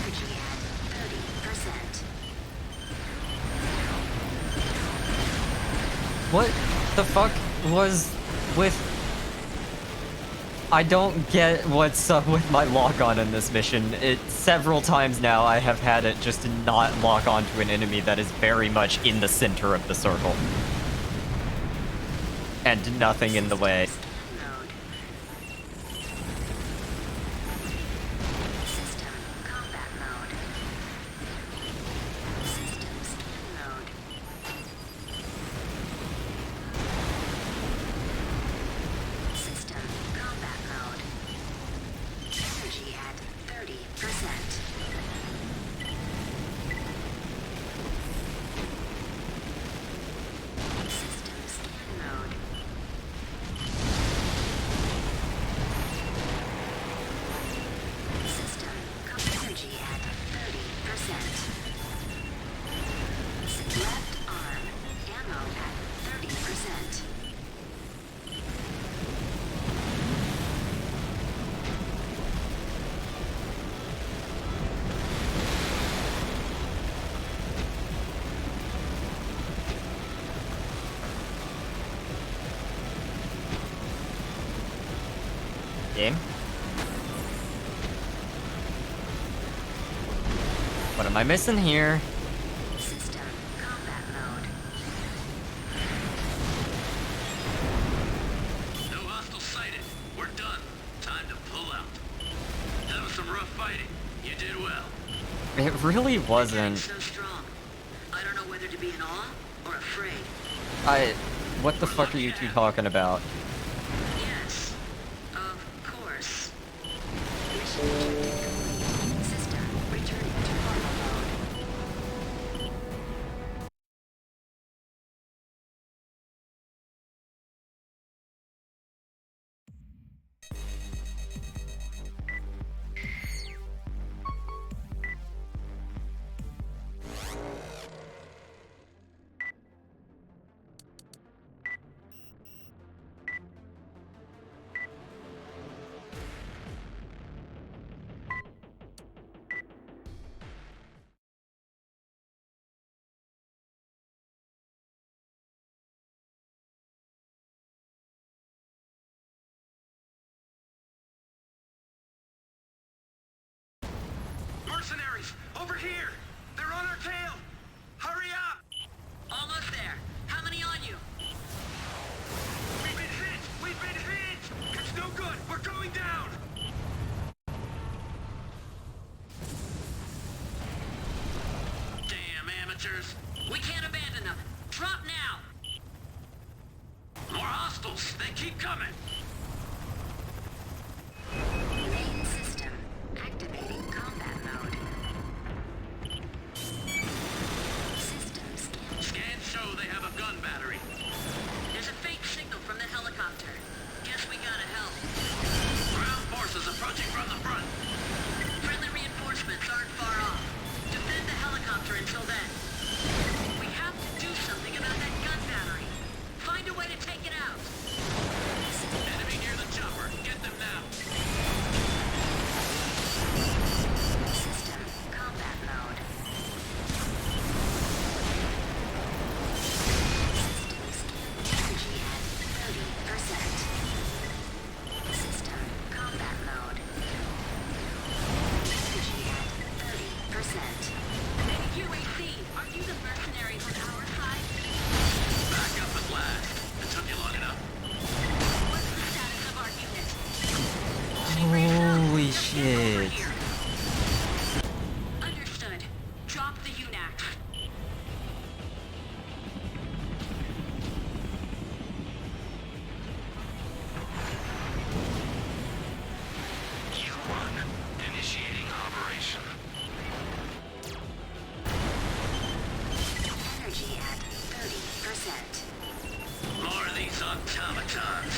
Energy at 30%. What the fuck was with... I don't get what's up with my lock-on in this mission. Several times now I have had it just not lock onto an enemy that is very much in the center of the circle. And nothing in the way. Scan mode. System combat mode. System scan mode. System combat mode. Energy at 30%. System scan mode. Game? What am I missing here? System combat mode. No hostile sighted. We're done. Time to pull out. That was some rough fighting. You did well. It really wasn't. So strong. I don't know whether to be in awe or afraid. What the fuck are you two talking about? Yes, of course. Mission complete. System returning to normal mode. Mercenaries! Over here! They're on our tail! Hurry up! Almost there. How many on you? We've been hit! We've been hit! It's no good! We're going down! Damn amateurs! We can't abandon them. Drop now. More hostiles! They keep coming! Main system activating combat mode. System scan. Scans show they have a gun battery. There's a fake signal from the helicopter. Guess we gotta help. Ground forces approaching from the front. Friendly reinforcements aren't far off. Defend the helicopter until then. We have to do something about that gun battery. Find a way to take it out. Enemy near the chopper. Get them now. System combat mode. System scan energy at 30%. System combat mode. Energy at 30%. UAC, are you the mercenary on our side? Back up at last. It took you long enough. What's the status of our unit? Holy Get over shit. here. Understood. Drop the UNAC. Q1, initiating operation. Energy at 30%. More of these automatons.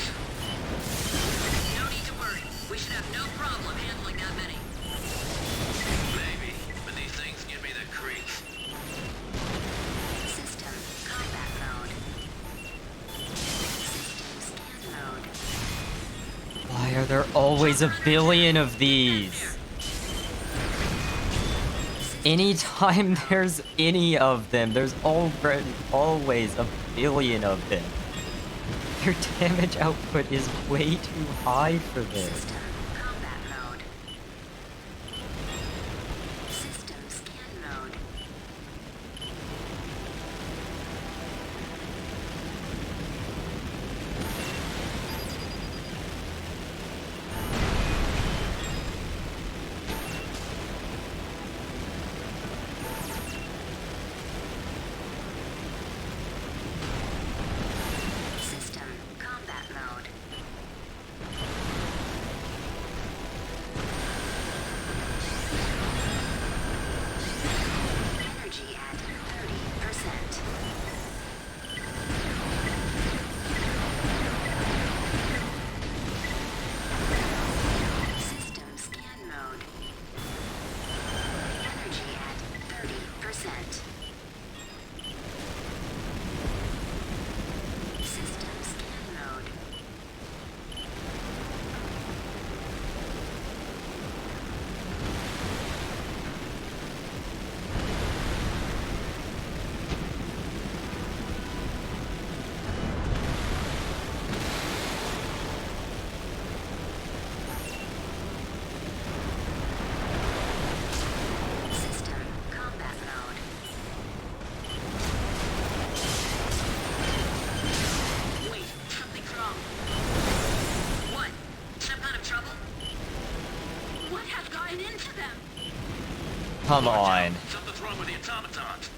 No need to worry. We should have no problem handling that many. Maybe, but these things give me the creeps. System combat mode. System scan mode. Why are there always a billion of these? Anytime there's any of them, there's always a billion of them. Their damage output is way too high for this. System combat mode. System scan mode. System combat mode. Energy at 30%. System scan mode. Energy at 30%. System scan mode. Come on. Something's wrong with the automatons.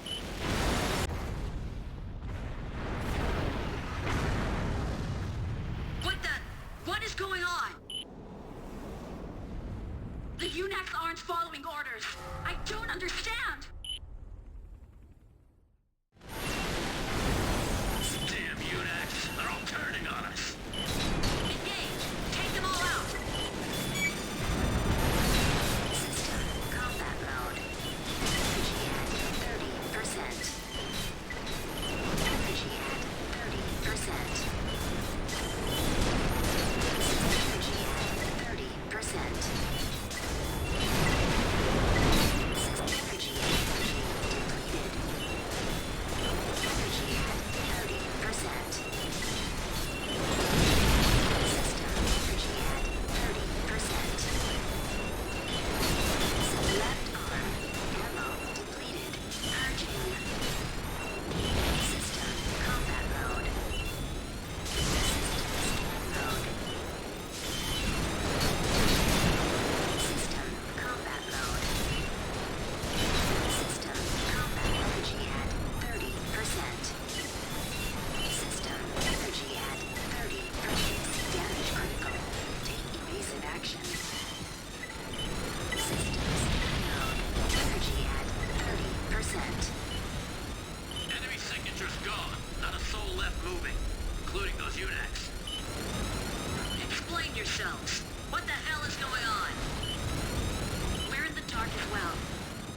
What is going on? The UNACs aren't following orders. I don't understand. Damn UNACs, they're all turning on us. Engage. Take them all out. System combat mode. Energy at 30%. Energy at 30%. Energy at 30%. Energy depleted. Energy at 30%. System energy at 30%. Left arm ammo depleted. Purging. System combat mode. System scan mode. System combat mode. System combat energy at 30%. System energy at 30%. Damage critical. Take evasive action. Systems mode. Energy at 30%. Enemy signature's gone. Not a soul left moving, including those UNACs. Explain yourselves. What the hell is going on? We're in the dark as well.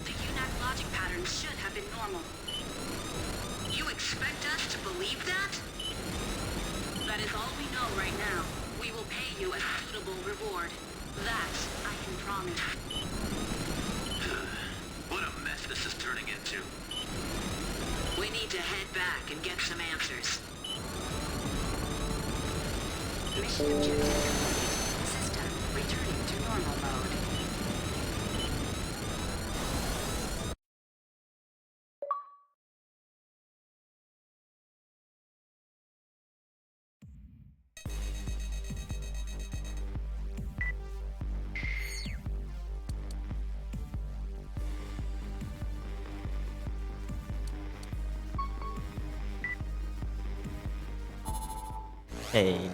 The UNAC logic patterns should have been normal. You expect us to believe that? That is all we know right now. We will pay you a suitable reward. That I can promise. What a mess this is turning into. We need to head back and get some answers. Mission objective complete. System returning to normal mode. Pain.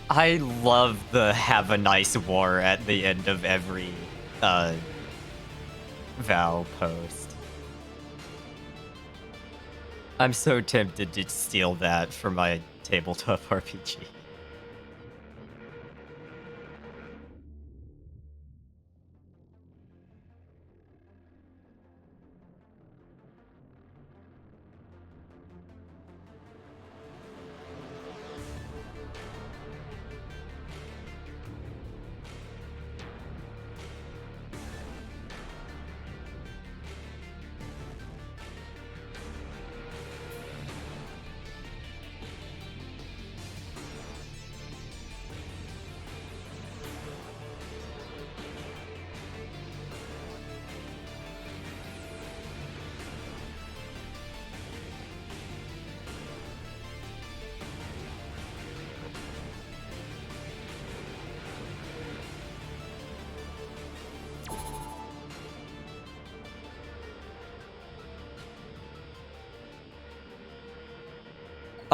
I love the have a nice war at the end of every Vow post. I'm so tempted to steal that for my tabletop RPG.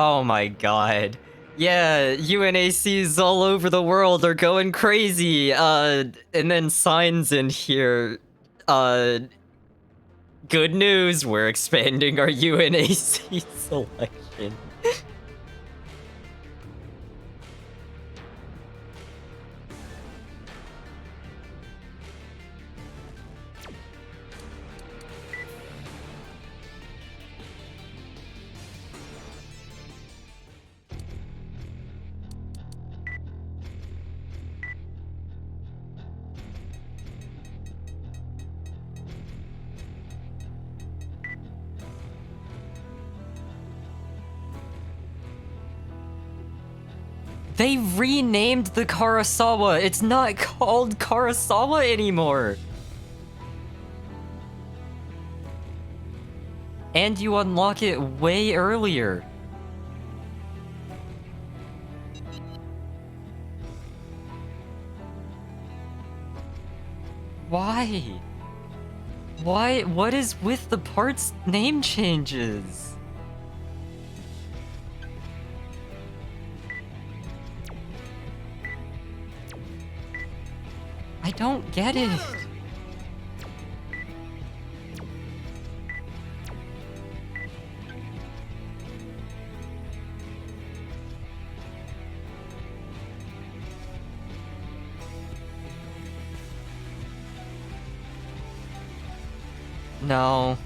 Oh my god. Yeah, UNACs all over the world are going crazy. And then signs in here. Good news, we're expanding our UNAC selection. They renamed the Karasawa. It's not called Karasawa anymore. And you unlock it way earlier. Why? Why? What is with the parts name changes? I don't get it. No.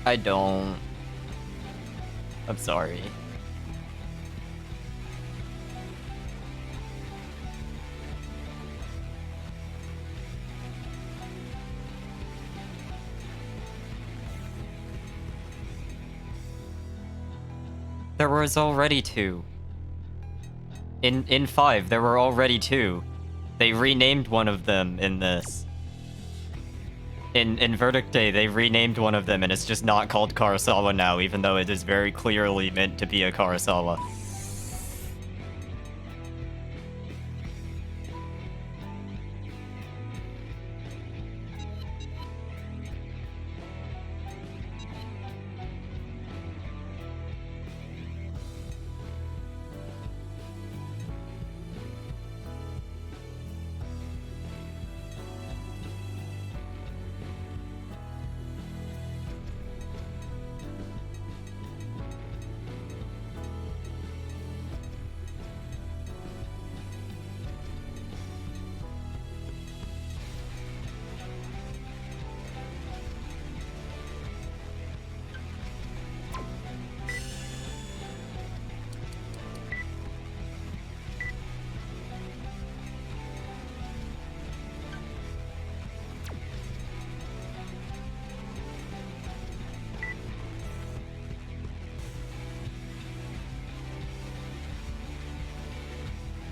I don't. I'm sorry. There was already 2. In 5, there were already 2. They renamed one of them in this. In Verdict Day, they renamed one of them, and it's just not called Karasawa now, even though it is very clearly meant to be a Karasawa.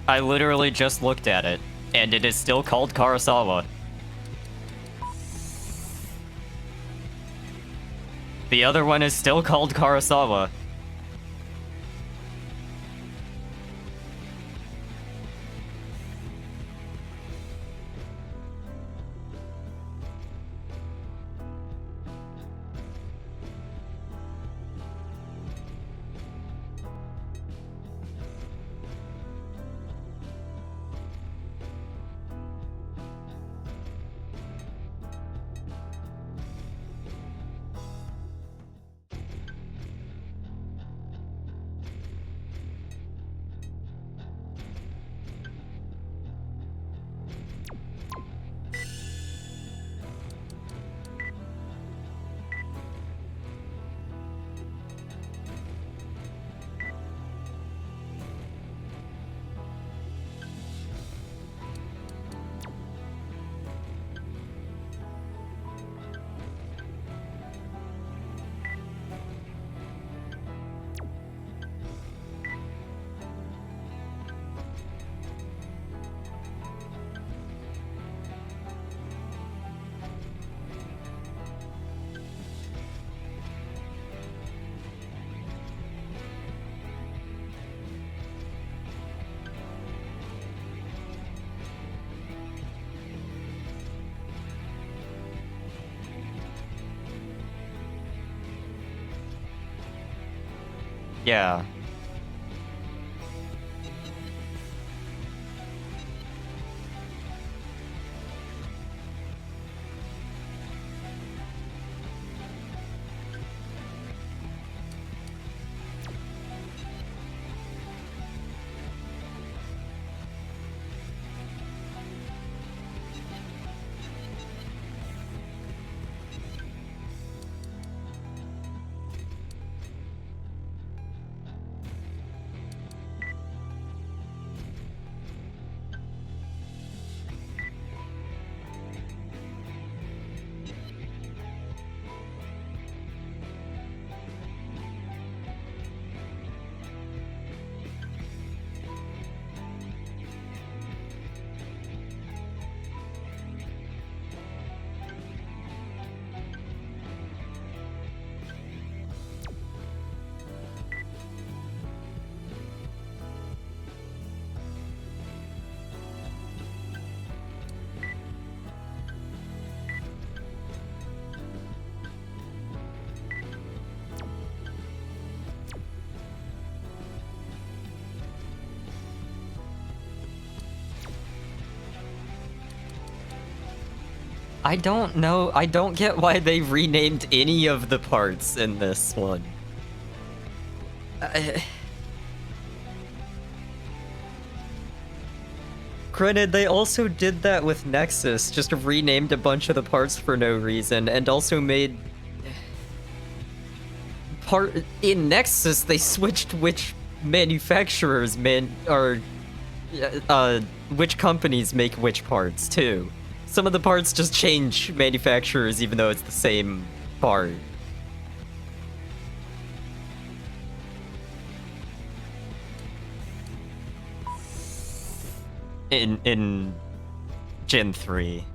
I literally just looked at it, and it is still called Karasawa. The other one is still called Karasawa. Yeah. I don't know. I don't get why they renamed any of the parts in this one. Granted, they also did that with Nexus, just renamed a bunch of the parts for no reason, and also made... In Nexus, they switched which manufacturers which companies make which parts, too. Some of the parts just change manufacturers even though it's the same part. In Gen 3.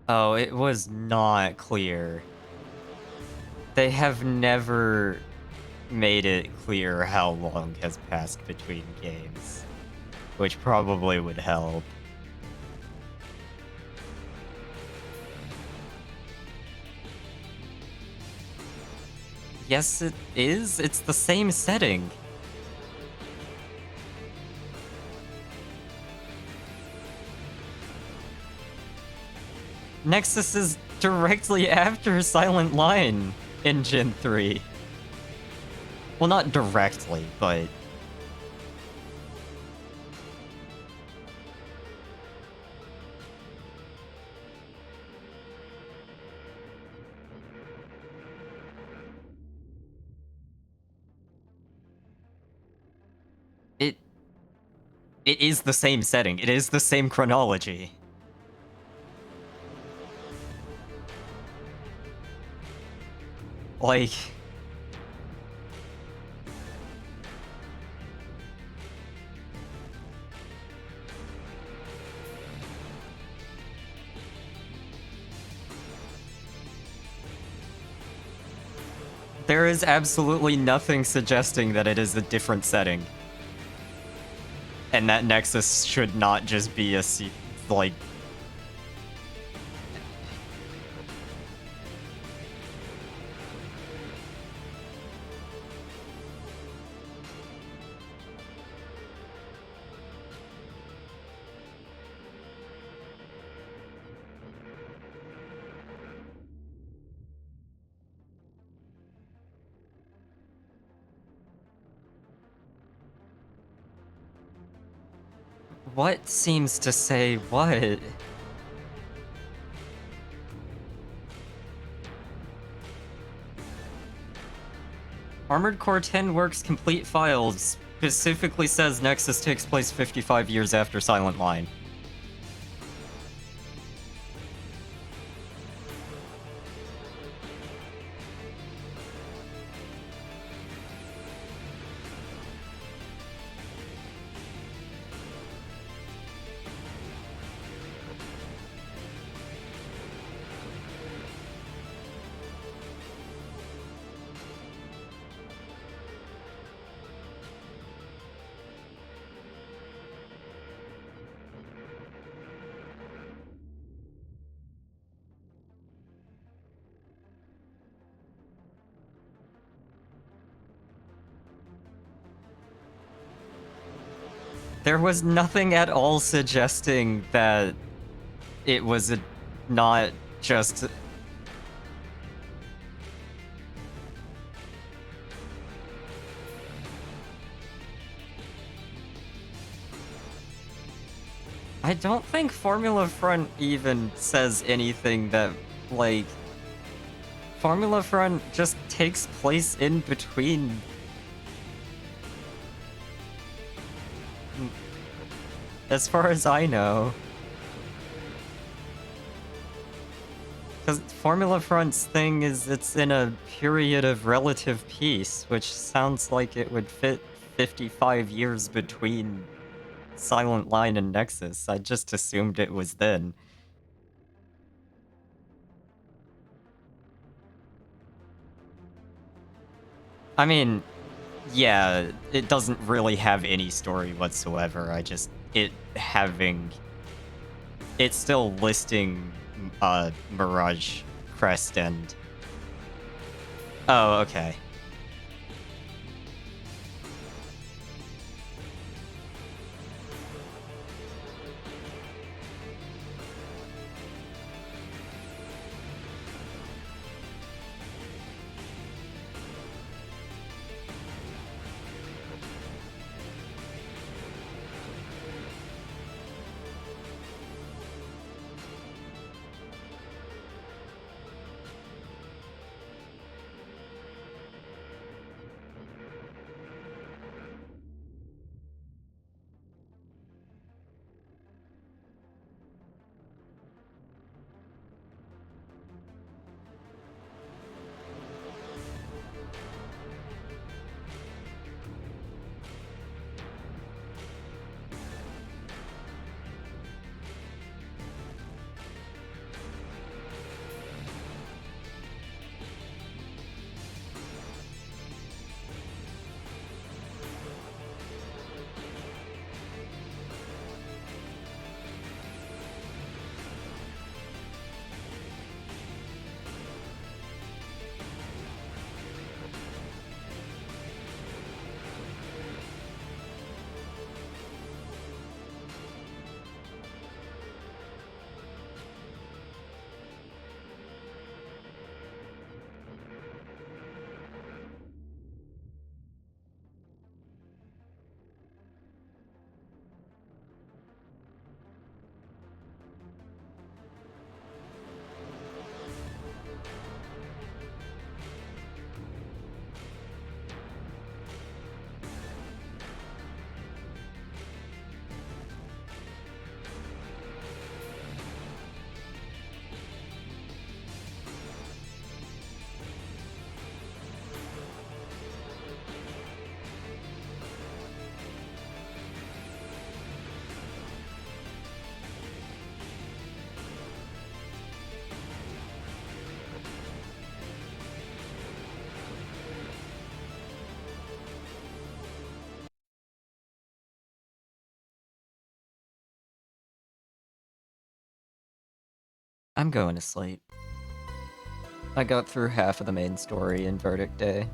Oh, it was not clear. They have never made it clear how long has passed between games, which probably would help. Yes, it is. It's the same setting. Nexus is directly after Silent Line in Gen 3. Well, not directly, but... It is the same setting. It is the same chronology. Like... There is absolutely nothing suggesting that it is a different setting. And that Nexus should not just be a like... What seems to say what? Armored Core 10 Works complete files specifically says Nexus takes place 55 years after Silent Line. There was nothing at all suggesting that it was not just... I don't think Formula Front even says anything that, like... Formula Front just takes place in between... As far as I know. Because Formula Front's thing is it's in a period of relative peace, which sounds like it would fit 55 years between Silent Line and Nexus. I just assumed it was then. I mean, yeah, it doesn't really have any story whatsoever. It's still listing Mirage Crest and... Oh, okay. I'm going to sleep. I got through half of the main story in Verdict Day.